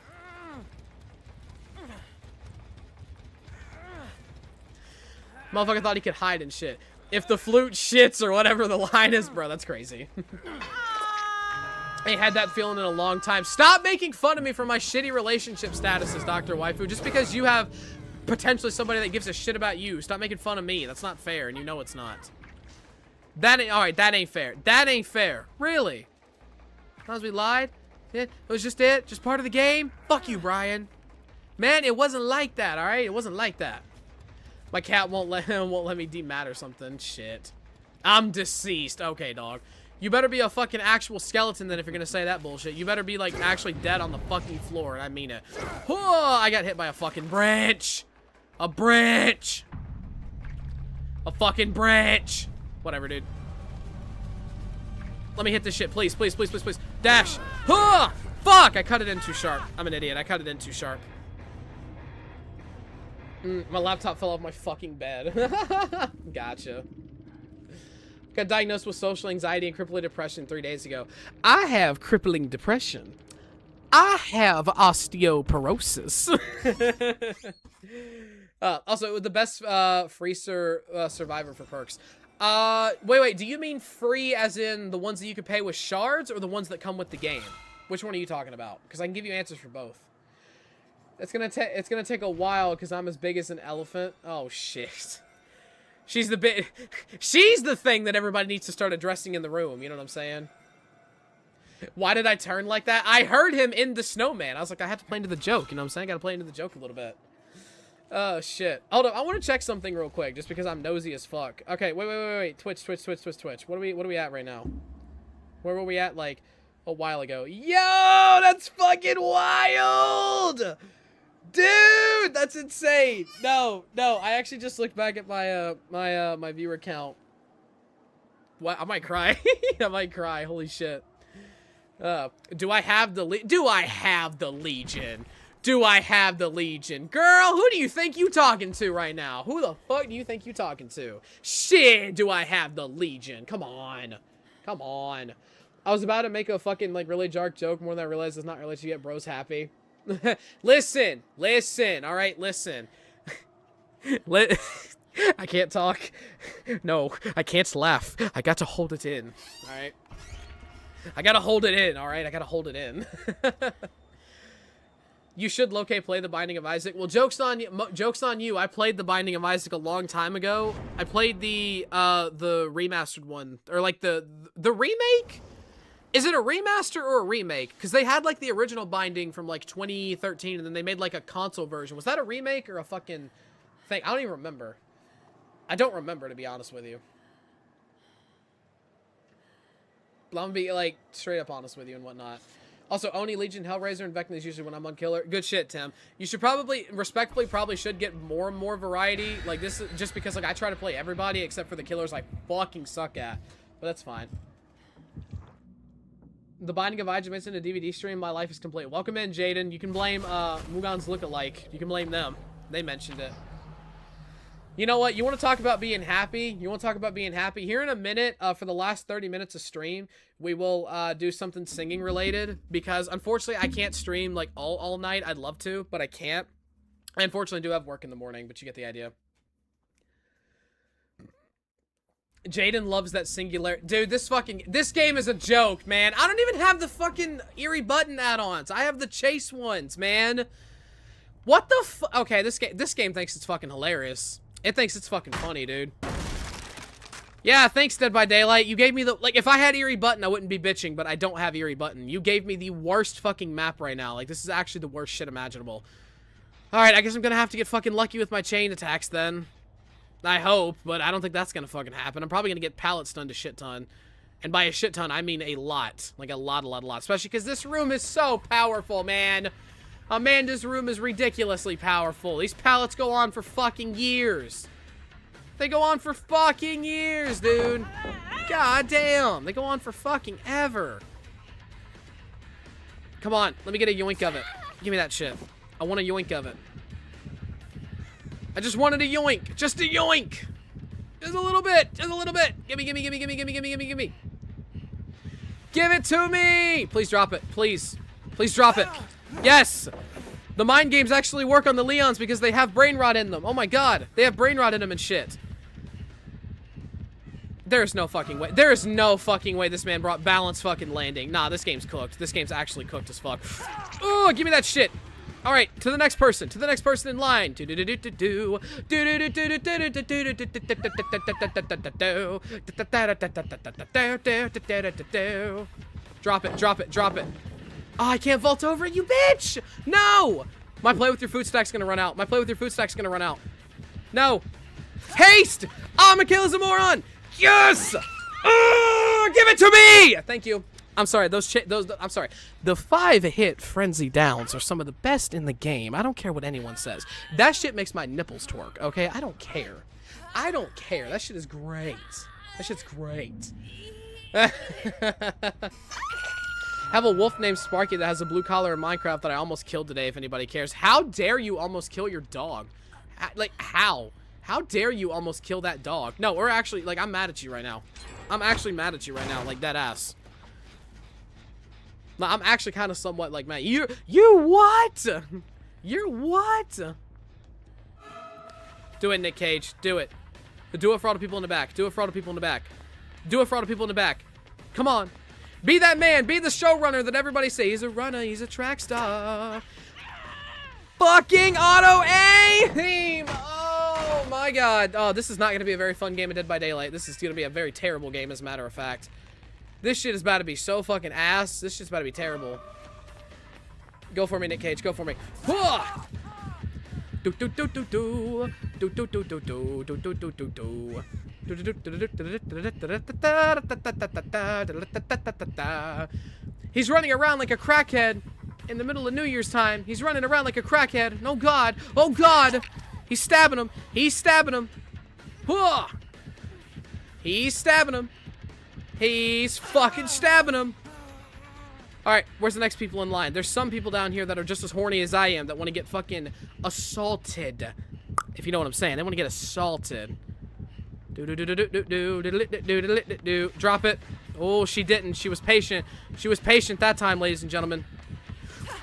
Motherfucker thought he could hide and shit. If the flute shits or whatever the line is, bro, that's crazy. I ain't had that feeling in a long time. Stop making fun of me for my shitty relationship statuses, Dr. Waifu. Just because you have potentially somebody that gives a shit about you. Stop making fun of me. That's not fair, and you know it's not. That ain't, alright, that ain't fair. That ain't fair. Really? As we lied? It was just it? Just part of the game? Fuck you, Brian. Man, it wasn't like that, alright? It wasn't like that. My cat won't let me demat or something. Shit. I'm deceased. Okay, dog. You better be a fucking actual skeleton then if you're gonna say that bullshit. You better be, like, actually dead on the fucking floor, and I mean it. Oh, I got hit by a fucking branch. A branch. A fucking branch. Whatever, dude. Let me hit this shit, please, please, please, please, please. Dash. Oh, fuck! I cut it in too sharp. I'm an idiot. I cut it in too sharp. My laptop fell off my fucking bed. Gotcha. Got diagnosed with social anxiety and crippling depression 3 days ago. I have crippling depression. I have osteoporosis. Also, the best free survivor for perks. Wait, do you mean free as in the ones that you can pay with shards or the ones that come with the game? Which one are you talking about? Because I can give you answers for both. It's gonna take a while because I'm as big as an elephant. Oh shit. She's the thing that everybody needs to start addressing in the room, you know what I'm saying? Why did I turn like that? I heard him in the snowman. I was like, I have to play into the joke, you know what I'm saying? I gotta play into the joke a little bit. Oh, shit. Hold up, I want to check something real quick, just because I'm nosy as fuck. Okay, wait. Twitch. What are we at right now? Where were we at, like, a while ago? Yo, that's fucking wild! Dude, that's insane. No, I actually just looked back at my, my viewer count. What? I might cry. I might cry, holy shit. Do I have the Legion? Do I have the Legion? Girl, who do you think you talking to right now? Who the fuck do you think you talking to? Shit, do I have the Legion? Come on. I was about to make a fucking, like, really dark joke more than I realized it's not really to get bros happy. Listen, all right, listen. I can't talk. No, I can't laugh. I got to hold it in, all right? I gotta hold it in, all right? I gotta hold it in. You should locate play The Binding of Isaac. Well, joke's on you. I played The Binding of Isaac a long time ago. I played the remastered one, or like the remake? Is it a remaster or a remake? Because they had like the original Binding from like 2013, and then they made like a console version. Was that a remake or a fucking thing? I don't even remember. I don't remember, to be honest with you. But I'm gonna be like straight up honest with you and whatnot. Also, Oni, Legion, Hellraiser, and Vecna is usually when I'm on killer. Good shit, Tim. You should respectfully should get more and more variety. Like this, just because like I try to play everybody except for the killers I fucking suck at. But that's fine. The Binding of Isaac mentioned a DVD stream. My life is complete. Welcome in, Jaden. You can blame Mugan's lookalike. You can blame them. They mentioned it. You know what? You want to talk about being happy? Here in a minute, for the last 30 minutes of stream, we will do something singing related. Because, unfortunately, I can't stream, like, all night. I'd love to, but I can't. I unfortunately do have work in the morning, but you get the idea. Jaden loves that singular. Dude, this game is a joke, man. I don't even have the fucking Eerie Button add-ons. I have the chase ones, man. What the okay, this game thinks it's fucking hilarious. It thinks it's fucking funny, dude. Yeah, thanks, Dead by Daylight. You gave me the, like, if I had Eerie Button, I wouldn't be bitching, but I don't have Eerie Button. You gave me the worst fucking map right now. Like, this is actually the worst shit imaginable. Alright, I guess I'm gonna have to get fucking lucky with my chain attacks then. I hope, but I don't think that's gonna fucking happen. I'm probably gonna get pallet stunned a shit ton. And by a shit ton, I mean a lot. Like a lot. Especially because this room is so powerful, man. Amanda's room is ridiculously powerful. These pallets go on for fucking years. They go on for fucking years, dude. God damn. They go on for fucking ever. Come on, let me get a yoink of it. Give me that shit. I want a yoink of it. I just wanted a yoink. Just a yoink. Just a little bit. Just a little bit. Gimme. Give it to me. Please drop it. Please. Please drop it. Yes. The mind games actually work on the Leons because they have brain rot in them. Oh my god. They have brain rot in them and shit. There's no fucking way. There is no fucking way this man brought balanced fucking landing. Nah, this game's cooked. This game's actually cooked as fuck. Oh, give me that shit. All right, to the next person. To the next person in line. Drop it, drop it, drop it. Oh, I can't vault over it, you bitch! No! My play with your food stack's gonna run out. My play with your food stack's gonna run out. No. Haste! Oh, Michaela's a moron! Yes! Oh, give it to me! Thank you. I'm sorry, I'm sorry. The 5-hit frenzy downs are some of the best in the game. I don't care what anyone says. That shit makes my nipples twerk, okay? I don't care. I don't care. That shit is great. That shit's great. Have a wolf named Sparky that has a blue collar in Minecraft that I almost killed today, if anybody cares. How dare you almost kill your dog? Like, how? How dare you almost kill that dog? No, we're actually, like, I'm mad at you right now. I'm actually mad at you right now, like, dead ass. No, I'm actually kind of somewhat, like, mad. You what? You're what? Do it, Nick Cage. Do it. Do it for all the people in the back. Do it for all the people in the back. Do it for all the people in the back. Come on. Be that man. Be the showrunner that everybody say. He's a runner. He's a track star. Fucking auto aim. Oh my god. Oh, this is not going to be a very fun game of Dead by Daylight. This is going to be a very terrible game, as a matter of fact. This shit is about to be so fucking ass. This shit's about to be terrible. Go for me, Nick Cage. Go for me. Do do do do do. Do do do do do. Do do do do do. He's running around like a crackhead in the middle of New Year's time. He's running around like a crackhead. Oh god. Oh god. He's stabbing him. He's stabbing him. He's stabbing him. He's fucking stabbing him. Alright, where's the next people in line? There's some people down here that are just as horny as I am that want to get fucking assaulted. If you know what I'm saying. They want to get assaulted. Drop it. Oh, she didn't. She was patient. She was patient that time, ladies and gentlemen.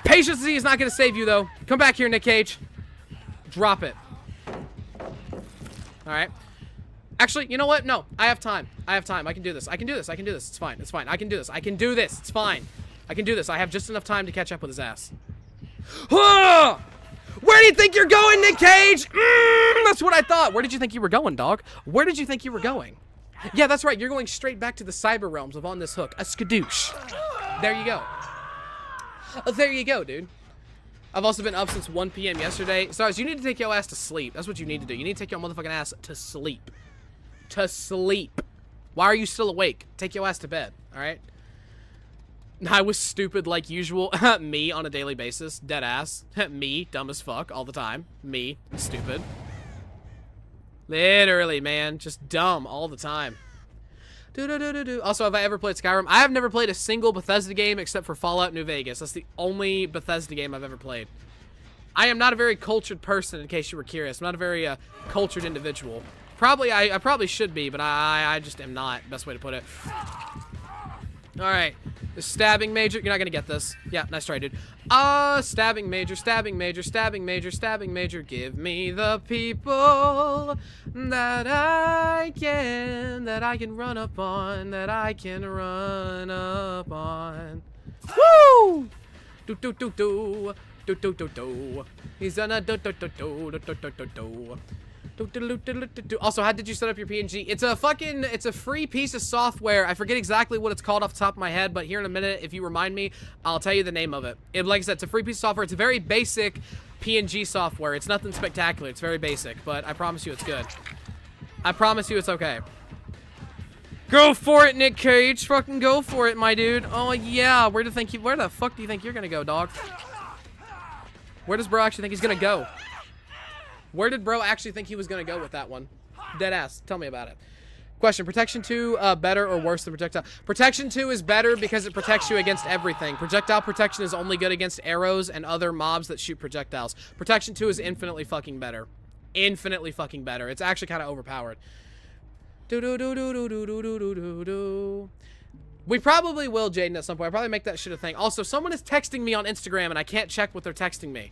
Patience is not going to save you, though. Come back here, Nick Cage. Drop it. Alright. Actually, you know what? No, I have time. I have time. I can do this. I can do this. I can do this. It's fine. It's fine. I can do this. I can do this. It's fine. I can do this. I have just enough time to catch up with his ass. Where do you think you're going, Nick Cage? That's what I thought. Where did you think you were going, dog? Where did you think you were going? Yeah, that's right. You're going straight back to the cyber realms of On This Hook. A skadoosh. There you go. Oh, there you go, dude. I've also been up since 1 p.m. yesterday. Stars, you need to take your ass to sleep. That's what you need to do. You need to take your motherfucking ass to sleep. To sleep. Why are you still awake? Take your ass to bed, alright? I was stupid like usual. Me on a daily basis. Dead ass. Me, dumb as fuck all the time. Me, stupid. Literally, man. Just dumb all the time. Also, have I ever played Skyrim? I have never played a single Bethesda game except for Fallout New Vegas. That's the only Bethesda game I've ever played. I am not a very cultured person, in case you were curious. I'm not a very cultured individual. I probably should be, but I just am not. Best way to put it. Alright. The stabbing major. You're not gonna get this. Yeah, nice try, dude. Stabbing major, stabbing major, stabbing major, stabbing major. Give me the people that I can run up on, that I can run up on. Woo! Do do do do. Do do do do. He's gonna do do do do do do do do. Also, how did you set up your PNG? It's a free piece of software. I forget exactly what it's called off the top of my head, but here in a minute, if you remind me, I'll tell you the name of it. Like I said, it's a free piece of software. It's a very basic PNG software. It's nothing spectacular. It's very basic, but I promise you it's good. I promise you it's okay. Go for it, Nick Cage. Fucking go for it, my dude. Oh, yeah. Where the fuck do you think you're gonna go, dog? Where does bro actually think he's gonna go? Where did bro actually think he was going to go with that one? Dead ass. Tell me about it. Question. Protection 2 better or worse than Projectile? Protection 2 is better because it protects you against everything. Projectile protection is only good against arrows and other mobs that shoot projectiles. Protection 2 is infinitely fucking better. Infinitely fucking better. It's actually kind of overpowered. We probably will, Jaden, at some point. I'll probably make that shit a thing. Also, someone is texting me on Instagram and I can't check what they're texting me.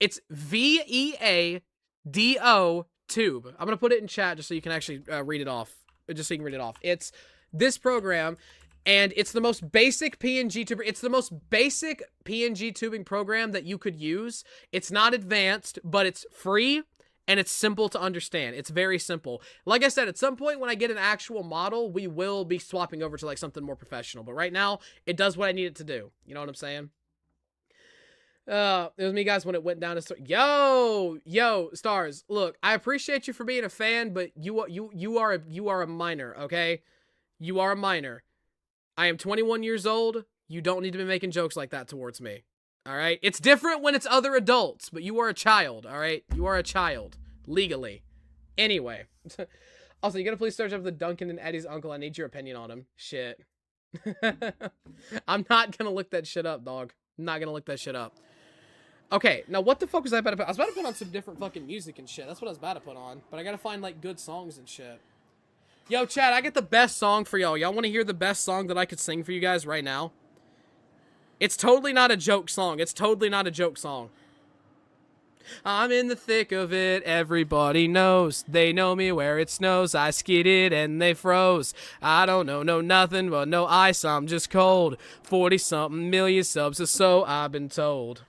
It's VEADO Tube. I'm going to put it in chat just so you can actually read it off. Just so you can read it off. It's this program, and it's the most basic PNG tuber. It's the most basic PNG tubing program that you could use. It's not advanced, but it's free, and it's simple to understand. It's very simple. Like I said, at some point when I get an actual model, we will be swapping over to like something more professional. But right now, it does what I need it to do. You know what I'm saying? It was me, guys, when it went down to yo stars. Look, I appreciate you for being a fan, but you are a minor, okay? You are a minor. I am 21 years old. You don't need to be making jokes like that towards me. All right? It's different when it's other adults, but you are a child, all right? You are a child legally. Anyway. Also, you gotta please search up the Duncan and Eddie's uncle. I need your opinion on him. Shit. I'm not gonna look that shit up, dog. I'm not gonna look that shit up. Okay, now what the fuck was I about to put? I was about to put on some different fucking music and shit. That's what I was about to put on. But I gotta find, like, good songs and shit. Yo, chat, I get the best song for y'all. Y'all want to hear the best song that I could sing for you guys right now? It's totally not a joke song. It's totally not a joke song. I'm in the thick of it, everybody knows. They know me where it snows. I skidded and they froze. I don't know nothing but no ice, I'm just cold. 40-something million subs or so, I've been told.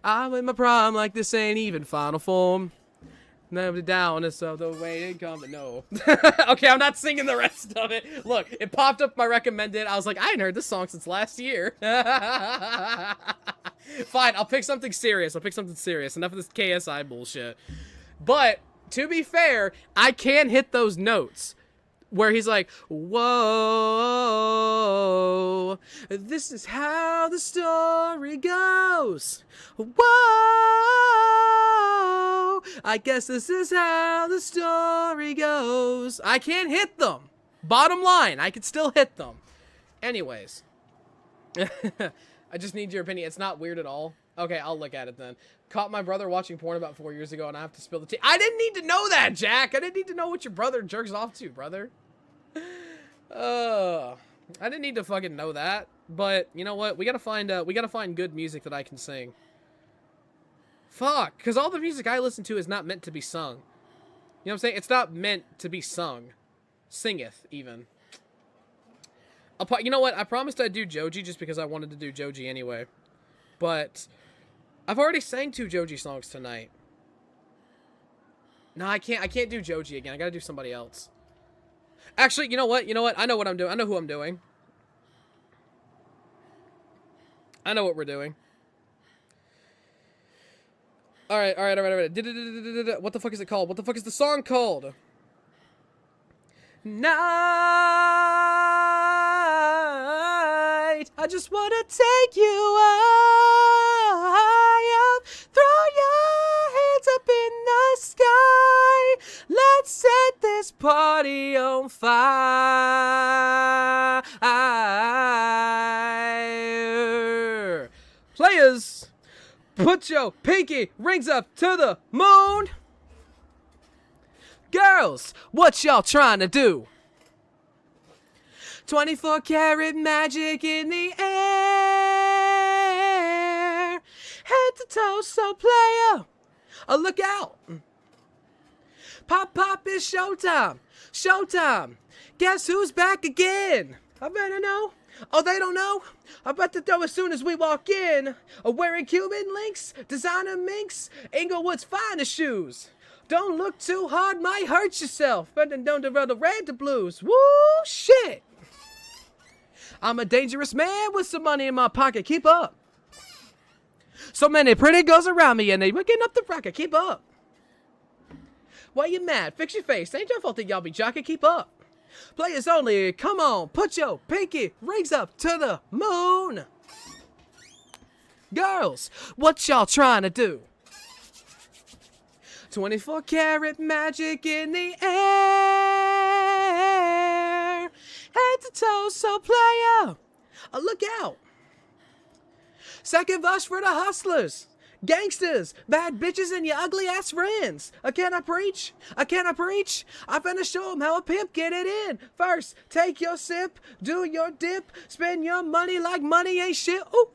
I'm in my prime like this ain't even final form. Never down and so the way it come, but no. Okay, I'm not singing the rest of it. Look, it popped up my recommended. I was like, I ain't heard this song since last year. Fine, I'll pick something serious. Enough of this KSI bullshit. But, to be fair, I can hit those notes. Where he's like, whoa, this is how the story goes. Whoa, I guess this is how the story goes. I can't hit them. Bottom line, I can still hit them. Anyways. I just need your opinion. It's not weird at all. Okay, I'll look at it then. Caught my brother watching porn about 4 years ago, and I have to spill the tea. I didn't need to know that, Jack. I didn't need to know what your brother jerks off to, brother. I didn't need to fucking know that. But you know what? We gotta find good music that I can sing. Fuck, because all the music I listen to is not meant to be sung. You know what I'm saying? It's not meant to be sung. Singeth, even. You know what? I promised I'd do Joji just because I wanted to do Joji anyway. But I've already sang 2 Joji songs tonight. No, I can't do Joji again. I gotta do somebody else. Actually, you know what? I know what I'm doing. I know who I'm doing. I know what we're doing. Alright. What the fuck is it called? What the fuck is the song called? Night, I just wanna take you high up, throw your hands up in the sky, let's set this party on fire. Players, put your pinky rings up to the moon. Girls, what y'all trying to do? 24 karat magic in the air. Head to toe, so player. Oh, look out. Pop, it's showtime. Showtime. Guess who's back again? I better know. Oh, they don't know? I bet to know as soon as we walk in. Wearing Cuban links, designer minks, Inglewood's finest shoes. Don't look too hard, might hurt yourself. But then don't run the red to blues. Woo, shit. I'm a dangerous man with some money in my pocket. Keep up. So many pretty girls around me and they waking up the rocket. Keep up. Why you mad? Fix your face. Ain't your fault that y'all be jocking. Keep up. Players only. Come on. Put your pinky rings up to the moon. Girls, what y'all trying to do? 24 karat magic in the air. Head to toe, so player. Oh, look out. Second verse for the hustlers. Gangsters, bad bitches, and your ugly ass friends. Can I preach? Can I preach? I'm finna show them how a pimp get it in. First, take your sip, do your dip, spend your money like money ain't shit. Ooh,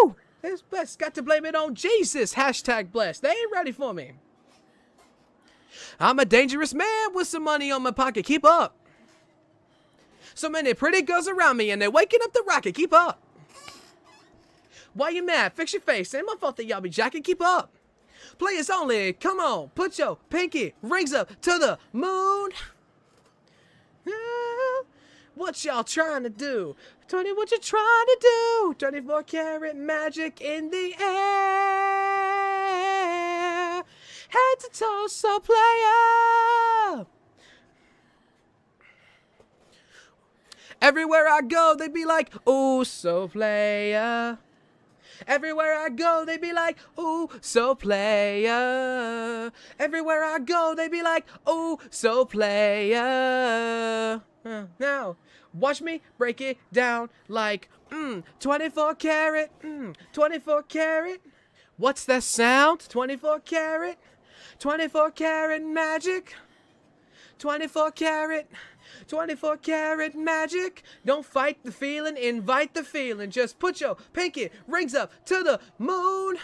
ooh. It's blessed. Got to blame it on Jesus. Hashtag blessed. They ain't ready for me. I'm a dangerous man with some money on my pocket. Keep up. So many pretty girls around me and they're waking up the rocket. Keep up. Why you mad? Fix your face. Ain't my fault that y'all be jacking. Keep up. Players only. Come on. Put your pinky rings up to the moon. What y'all trying to do? 20, what you trying to do? 24 karat magic in the air. Head to toe, so player. Everywhere I go, they be like, ooh, so player. Everywhere I go, they be like, ooh, so player. Everywhere I go, they be like, ooh, so player. Now, watch me break it down like, 24 karat, 24 karat. What's that sound? 24 karat, 24 karat magic, 24 karat. 24 karat magic. Don't fight the feeling, invite the feeling. Just put your pinky rings up to the moon.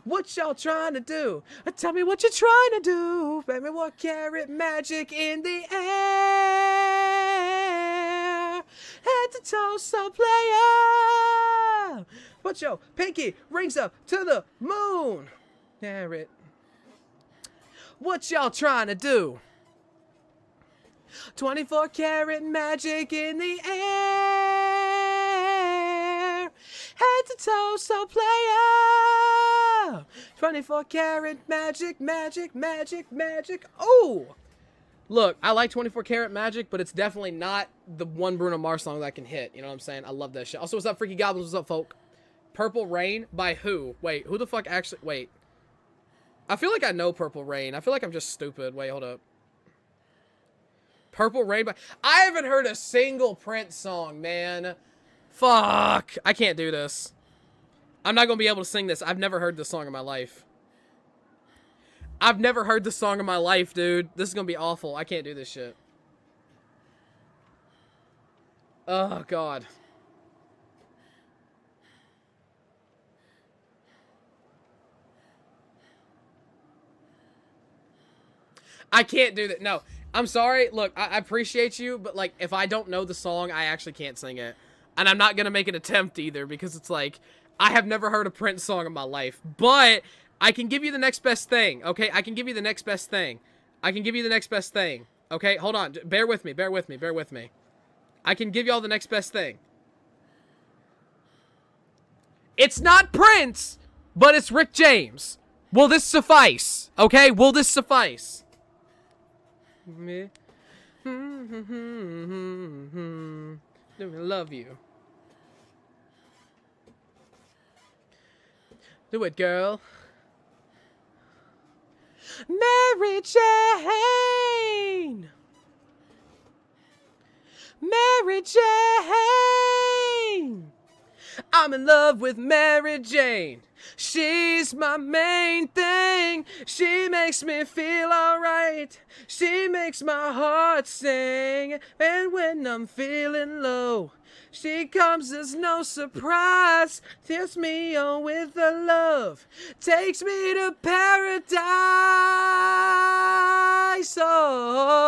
What y'all trying to do? Tell me what you're trying to do. Baby, what karat magic in the air. Head to toe, so player. Put your pinky rings up to the moon. Karat. What y'all trying to do? 24 karat magic in the air. Head to toe, so player. 24 karat magic, magic, magic, magic. Oh! Look, I like 24 karat magic, but it's definitely not the one Bruno Mars song that I can hit. You know what I'm saying? I love that shit. Also, what's up, Freaky Goblins? What's up, folk? Purple Rain by who? Wait, who the fuck actually... Wait. I feel like I know Purple Rain. I feel like I'm just stupid. Wait, hold up. Purple Rain by... I haven't heard a single Prince song, man. Fuck. I can't do this. I'm not going to be able to sing this. I've never heard this song in my life. I've never heard this song in my life, dude. This is going to be awful. I can't do this shit. Oh, God. I can't do that. No. I'm sorry. Look, I appreciate you, but, like, if I don't know the song, I actually can't sing it. And I'm not going to make an attempt either, because it's like, I have never heard a Prince song in my life. But I can give you the next best thing, okay? I can give you the next best thing. I can give you the next best thing. Okay, hold on. Bear with me, bear with me, bear with me. I can give y'all the next best thing. It's not Prince, but it's Rick James. Will this suffice? Okay, will this suffice? Me. Love you. Do it, girl. Mary Jane. Mary Jane. I'm in love with Mary Jane. She's my main thing. She makes me feel alright. She makes my heart sing. And when I'm feeling low, she comes as no surprise. Tears me on with her love. Takes me to paradise. Oh,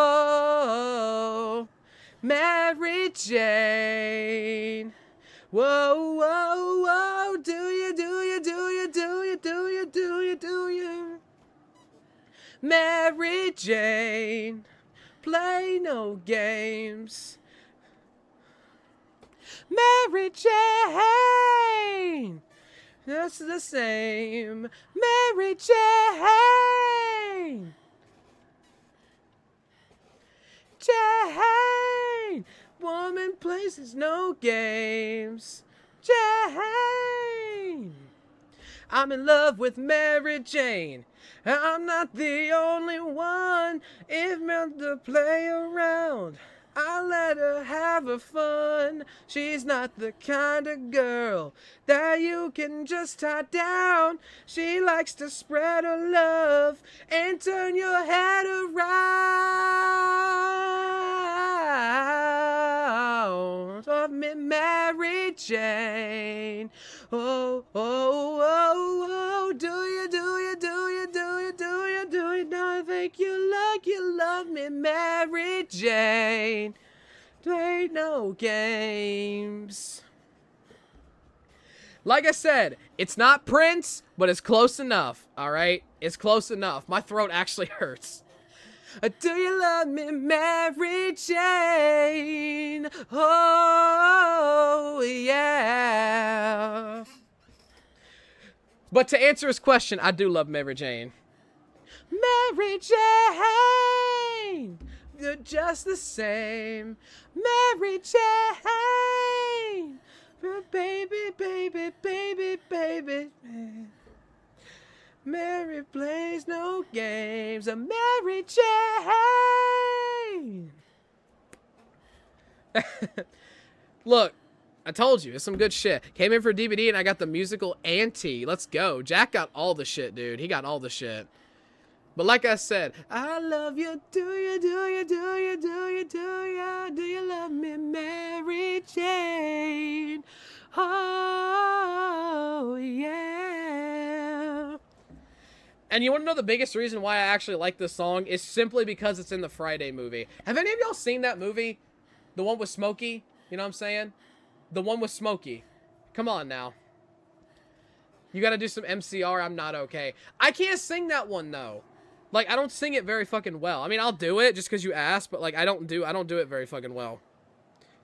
Mary Jane. Whoa, whoa, whoa, do you, do you, do you, do you, do you, do you, do you? Mary Jane, play no games. Mary Jane, that's the same. Mary Jane. Jane. Woman, places, no games. Jane. I'm in love with Mary Jane. I'm not the only one. If meant to play around, I let her have her fun. She's not the kind of girl that you can just tie down. She likes to spread her love and turn your head around. Of me, Mary Mary Jane. Oh, oh, oh, oh, do you not think you love me, Mary Jane? Play no games. Like I said, it's not Prince, but it's close enough, alright? It's close enough. My throat actually hurts. Do you love me, Mary Jane? Oh, yeah. But to answer his question, I do love Mary Jane. Mary Jane, you're just the same. Mary Jane, baby, baby, baby, baby. Mary plays no games. A Mary Jane. Look, I told you, it's some good shit. Came in for DBD and I got the musical Auntie. Let's go. Jack got all the shit, dude. He got all the shit. But like I said, I love you. Do you love me, Mary Jane? Oh, yeah. And you want to know the biggest reason why I actually like this song is simply because it's in the Friday movie. Have any of y'all seen that movie? The one with Smokey? You know what I'm saying? The one with Smokey. Come on now. You gotta do some MCR, I'm not okay. I can't sing that one though. Like, I don't sing it very fucking well. I mean, I'll do it just because you asked, but like, I don't do it very fucking well.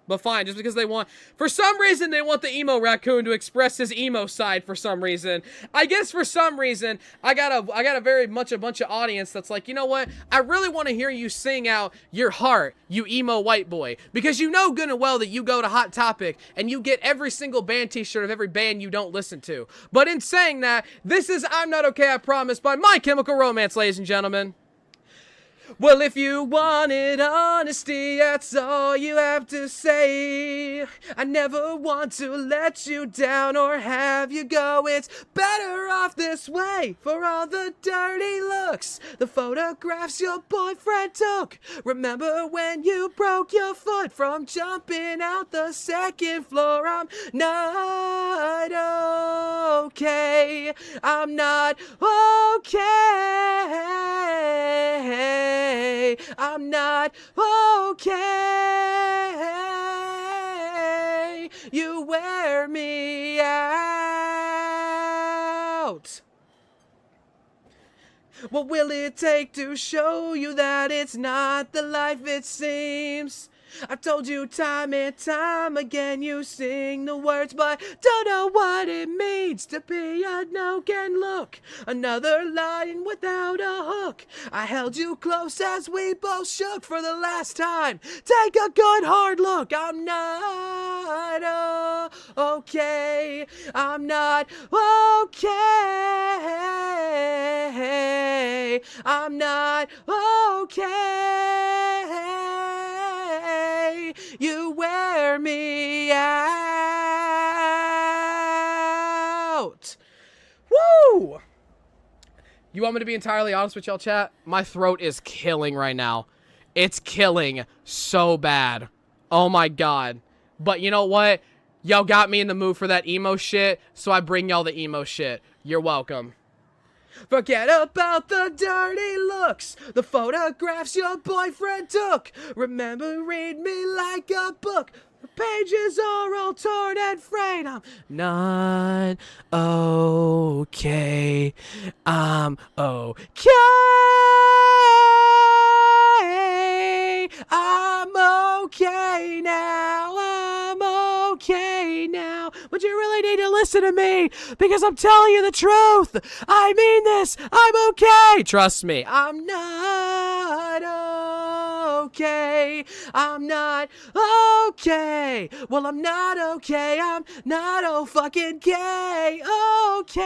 But fine, just because they want... For some reason, they want the emo raccoon to express his emo side for some reason. I guess for some reason, I got a very much a bunch of audience that's like, you know what? I really want to hear you sing out your heart, you emo white boy. Because you know good and well that you go to Hot Topic and you get every single band t-shirt of every band you don't listen to. But in saying that, this is I'm Not Okay, I Promise by My Chemical Romance, ladies and gentlemen. Well, if you wanted honesty, that's all you have to say. I never want to let you down or have you go. It's better off this way for all the dirty looks, the photographs your boyfriend took. Remember when you broke your foot from jumping out the second floor? I'm not okay. I'm not okay. I'm not okay. You wear me out. What will it take to show you that it's not the life it seems? I told you time and time again, you sing the words, but don't know what it means to be a no-can look. Another line without a hook. I held you close as we both shook for the last time. Take a good hard look. I'm not okay. I'm not okay. I'm not okay. You wear me out. Woo! You want me to be entirely honest with y'all, chat? My throat is killing right now. It's killing so bad. Oh my god. But you know what? Y'all got me in the mood for that emo shit, so I bring y'all the emo shit. You're welcome. Forget about the dirty looks, the photographs your boyfriend took. Remember, read me like a book. The pages are all torn and frayed. I'm not okay. I'm okay. I'm okay now. I'm okay now. But you really need to listen to me because I'm telling you the truth. I mean this. I'm okay. Trust me. I'm not okay. I'm not okay. Well, I'm not okay. I'm not fucking gay. Okay.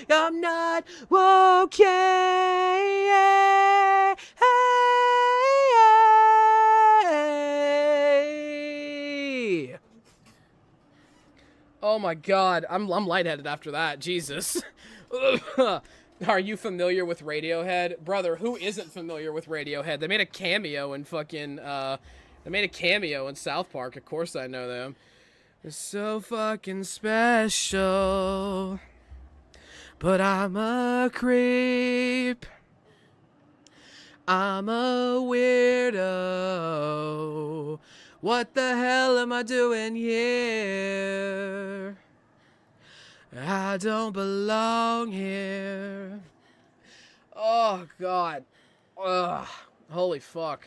I'm not okay. Oh my god, I'm lightheaded after that. Jesus. Are you familiar with Radiohead? Brother, who isn't familiar with Radiohead? They made a cameo in fucking They made a cameo in South Park. Of course I know them. It's so fucking special. But I'm a creep. I'm a weirdo. What the hell am I doing here? I don't belong here. Oh, God. Ugh. Holy fuck.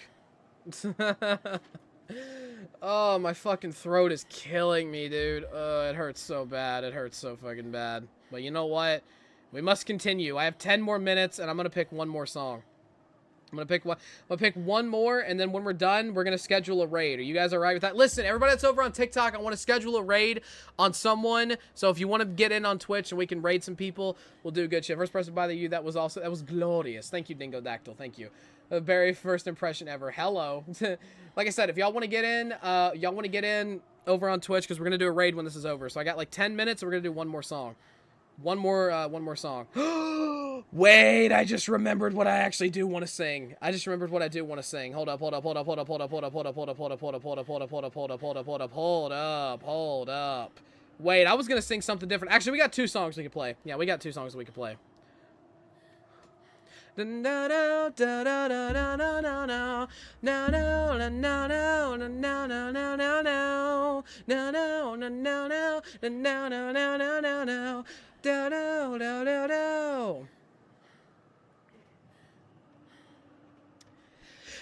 Oh, my fucking throat is killing me, dude. It hurts so bad. It hurts so fucking bad. But you know what? We must continue. I have 10 more minutes, and I'm gonna pick one more song. I'm gonna pick one more, and then when we're done, we're gonna schedule a raid. Are you guys alright with that? Listen, everybody that's over on TikTok, I want to schedule a raid on someone. So if you want to get in on Twitch and we can raid some people, we'll do good shit. First person by the you, that was glorious. Thank you, Dingo Dactyl. Thank you. The very first impression ever. Hello. Like I said, if y'all want to get in, over on Twitch, because we're gonna do a raid when this is over. So I got like 10 minutes, and we're gonna do one more song. One more song. Wait, I just remembered what I actually do want to sing. I just remembered what I do want to sing. Hold up. Wait, I was gonna sing something different. Actually, we got 2 songs we could play. Yeah, we got 2 songs we could play.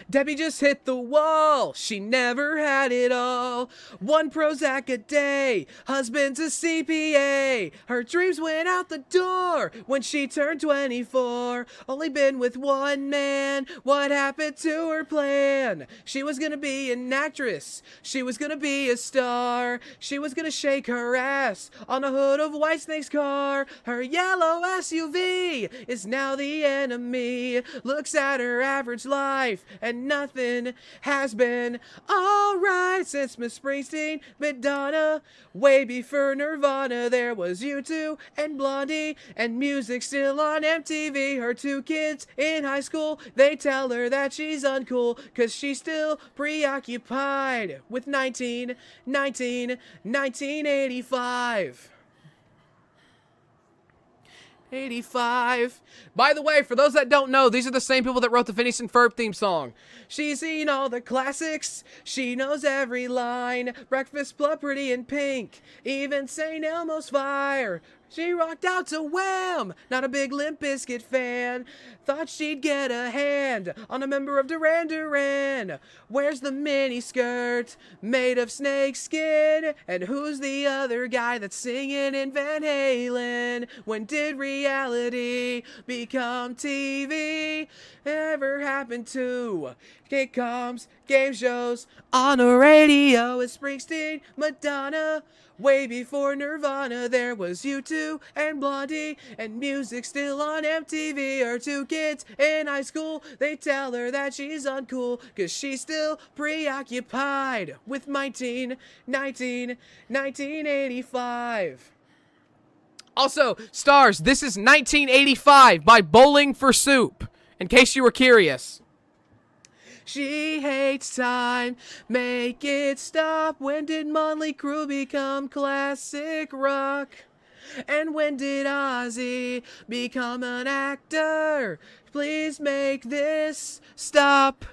Debbie just hit the wall. She never had it all. 1 Prozac a day. Husband's a CPA. Her dreams went out the door when she turned 24. Only been with 1 man. What happened to her plan? She was gonna be an actress. She was gonna be a star. She was gonna shake her ass on the hood of Whitesnake's car. Her yellow SUV is now the enemy. Looks at her average life and nothing has been alright since Miss Springsteen, Madonna, way before Nirvana. There was U2 and Blondie, and music still on MTV. Her 2 kids in high school, they tell her that she's uncool, cause she's still preoccupied with 1985. 85. By the way, for those that don't know, these are the same people that wrote the Phineas and Ferb theme song. She's seen all the classics. She knows every line. Breakfast Club, Pretty in Pink. Even St. Elmo's Fire. She rocked out to Wham! Not a big Limp Bizkit fan. Thought she'd get a hand on a member of Duran Duran. Where's the mini skirt made of snake skin? And who's the other guy that's singing in Van Halen? When did reality become TV? Ever happened to sitcoms, game shows on the radio? It's Springsteen, Madonna. Way before Nirvana, there was U2 and Blondie, and music still on MTV. Her 2 kids in high school, they tell her that she's uncool, cause she's still preoccupied with 1985. Also, stars, this is 1985 by Bowling for Soup, in case you were curious. She hates time, make it stop. When did Motley Crue become classic rock? And when did Ozzy become an actor? Please make this stop.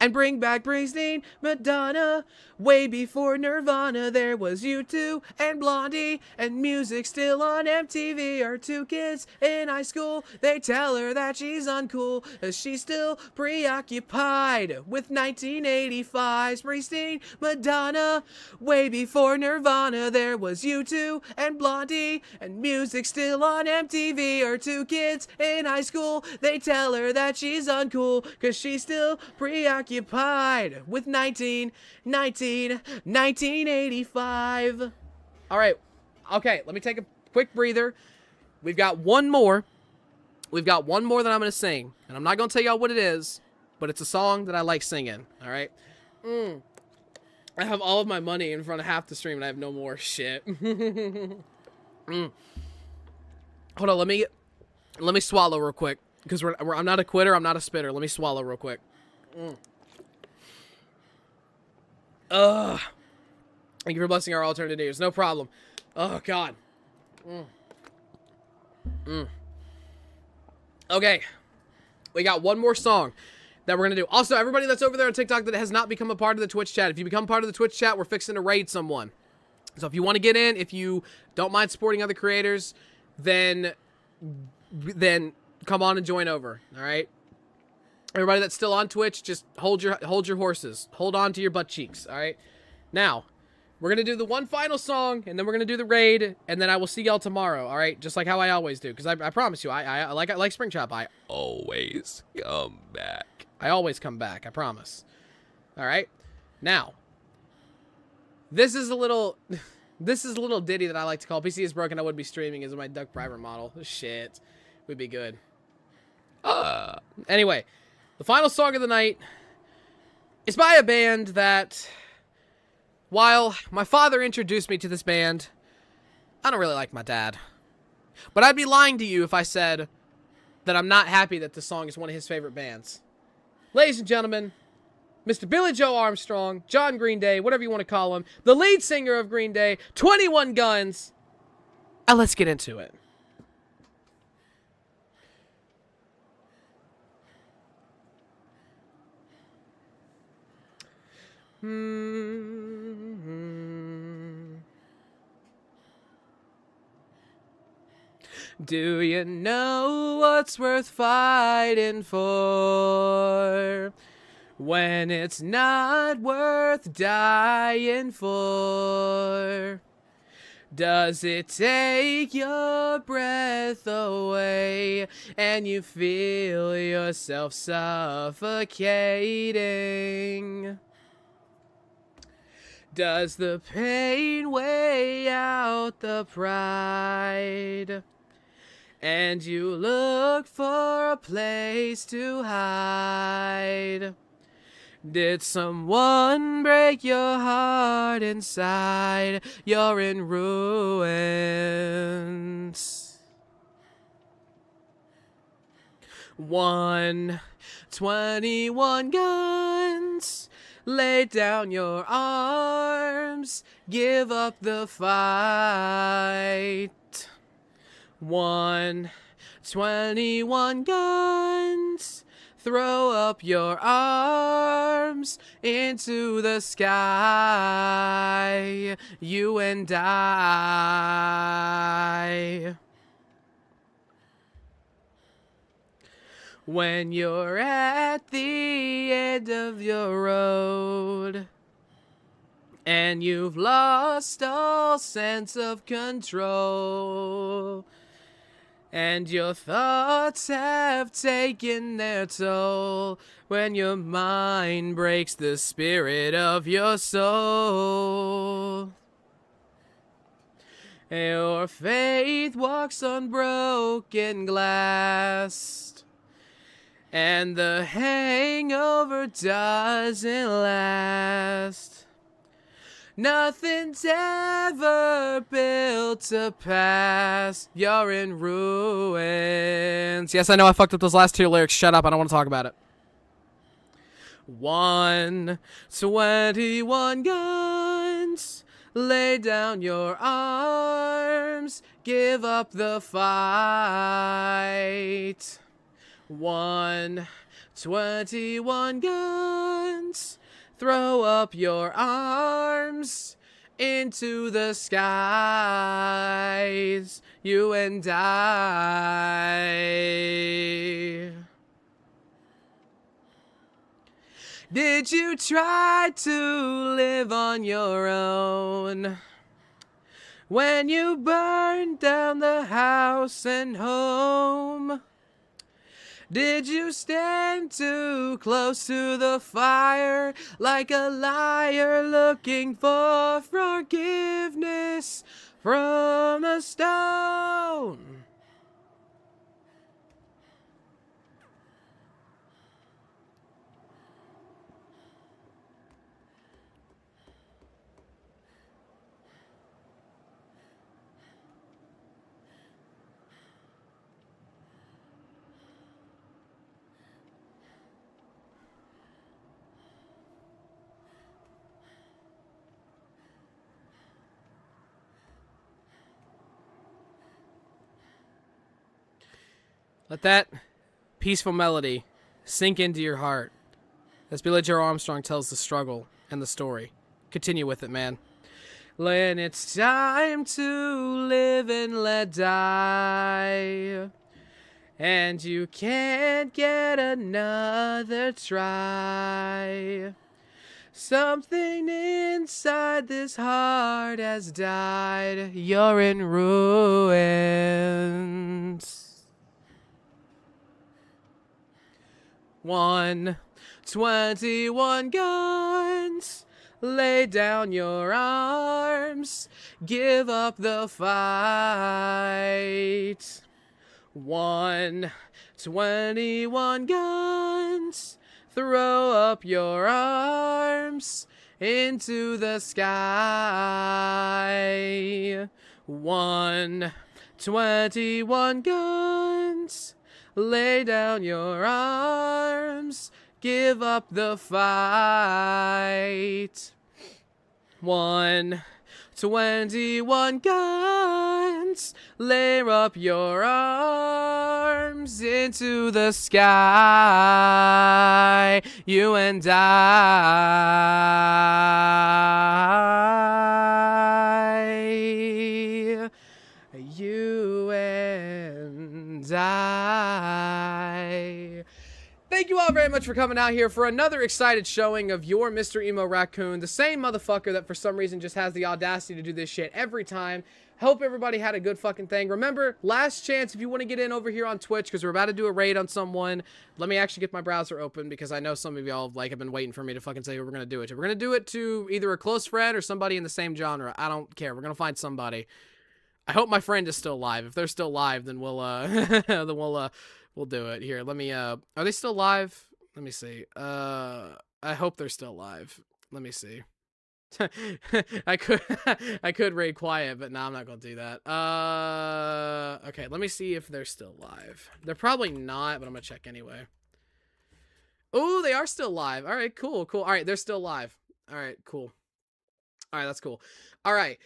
And bring back Springsteen, Madonna. Way before Nirvana, there was U2 and Blondie, and music still on MTV. Her 2 kids in high school, they tell her that she's uncool, as she's still preoccupied with 1985. Springsteen, Madonna. Way before Nirvana, there was U2 and Blondie, and music still on MTV. Her 2 kids in high school, they tell her that she's uncool, cause she's still preoccupied with 1985. All right. Okay, let me take a quick breather. We've got one more. We've got one more that I'm going to sing. And I'm not going to tell y'all what it is, but it's a song that I like singing. All right? I have all of my money in front of half the stream, and I have no more shit. Hold on, let me swallow real quick. Because I'm not a quitter, I'm not a spitter. Let me swallow real quick. Ugh. Thank you for blessing our alternative news. No problem. Oh, God. Okay. We got one more song that we're going to do. Also, everybody that's over there on TikTok that has not become a part of the Twitch chat, if you become part of the Twitch chat, we're fixing to raid someone. So if you want to get in, if you don't mind supporting other creators, then come on and join over, all right? Everybody that's still on Twitch, just hold your horses. Hold on to your butt cheeks, all right? Now, we're going to do the one final song, and then we're going to do the raid, and then I will see y'all tomorrow, all right? Just like how I always do, because I promise you, I like Spring Chop. I always come back. I always come back, I promise. All right? Now, this is a little ditty that I like to call PC is Broken, I Would Be Streaming is my Duck Primer model. Shit. Would be good. Anyway, the final song of the night is by a band that, while my father introduced me to this band, I don't really like my dad. But I'd be lying to you if I said that I'm not happy that this song is one of his favorite bands. Ladies and gentlemen, Mr. Billy Joe Armstrong, John Green Day, whatever you want to call him, the lead singer of Green Day, 21 Guns, and let's get into it. Do you know what's worth fighting for when it's not worth dying for? Does it take your breath away and you feel yourself suffocating? Does the pain weigh out the pride and you look for a place to hide? Did someone break your heart inside? You're in ruins. 21 guns. Lay down your arms. Give up the fight. 21 guns. Throw up your arms into the sky, you and I. When you're at the end of your road and you've lost all sense of control, and your thoughts have taken their toll, when your mind breaks the spirit of your soul, your faith walks on broken glass, and the hangover doesn't last. Nothing's ever built to pass. You're in ruins. Yes, I know I fucked up those last two lyrics. Shut up. I don't want to talk about it. 21 guns. Lay down your arms. Give up the fight. 21 guns. Throw up your arms into the skies, you and I. Did you try to live on your own when you burned down the house and home? Did you stand too close to the fire like a liar looking for forgiveness from a stone? Let that peaceful melody sink into your heart as Billy Joe Armstrong tells the struggle and the story. Continue with it, man. When it's time to live and let die, and you can't get another try, something inside this heart has died. You're in ruins. 121 guns. Lay down your arms. Give up the fight. 121 guns. Throw up your arms into the sky. 121 guns. Lay down your arms. Give up the fight. 121 guns. Lay up your arms into the sky. You and I. You and I. Thank you all very much for coming out here for another excited showing of your Mr. Emo Raccoon, the same motherfucker that for some reason just has the audacity to do this shit every time. Hope everybody had a good fucking thing. Remember, last chance if you want to get in over here on Twitch, because we're about to do a raid on someone. Let me actually get my browser open, because I know some of y'all like have been waiting for me to fucking say who we're going to do it to. We're going to do it to either a close friend or somebody in the same genre. I don't care. We're going to find somebody. I hope my friend is still live. If they're still live, then we'll we'll do it. Here, let me are they still live? Let me see. I hope they're still live. Let me see. I could raid quiet, but no, I'm not gonna do that. Okay, let me see if they're still live. They're probably not, but I'm gonna check anyway. Oh, they are still live. All right, cool. All right, they're still live. All right, cool. All right, that's cool. All right,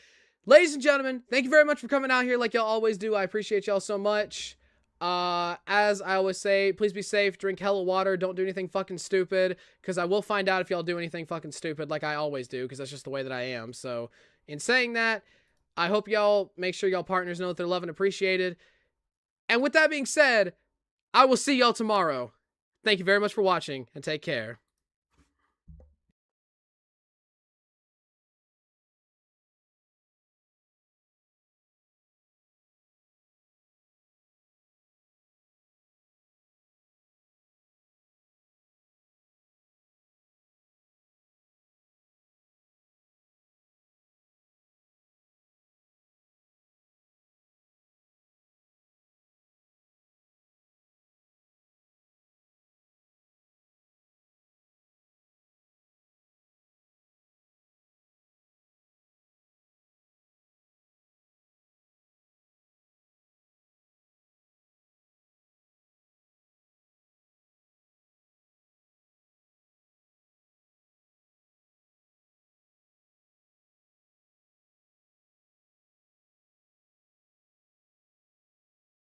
ladies and gentlemen, thank you very much for coming out here like y'all always do. I appreciate y'all so much. As I always say, please be safe, drink hella water, don't do anything fucking stupid, because I will find out if y'all do anything fucking stupid like I always do, because that's just the way that I am. So, in saying that, I hope y'all make sure y'all partners know that they're loved and appreciated. And with that being said, I will see y'all tomorrow. Thank you very much for watching, and take care.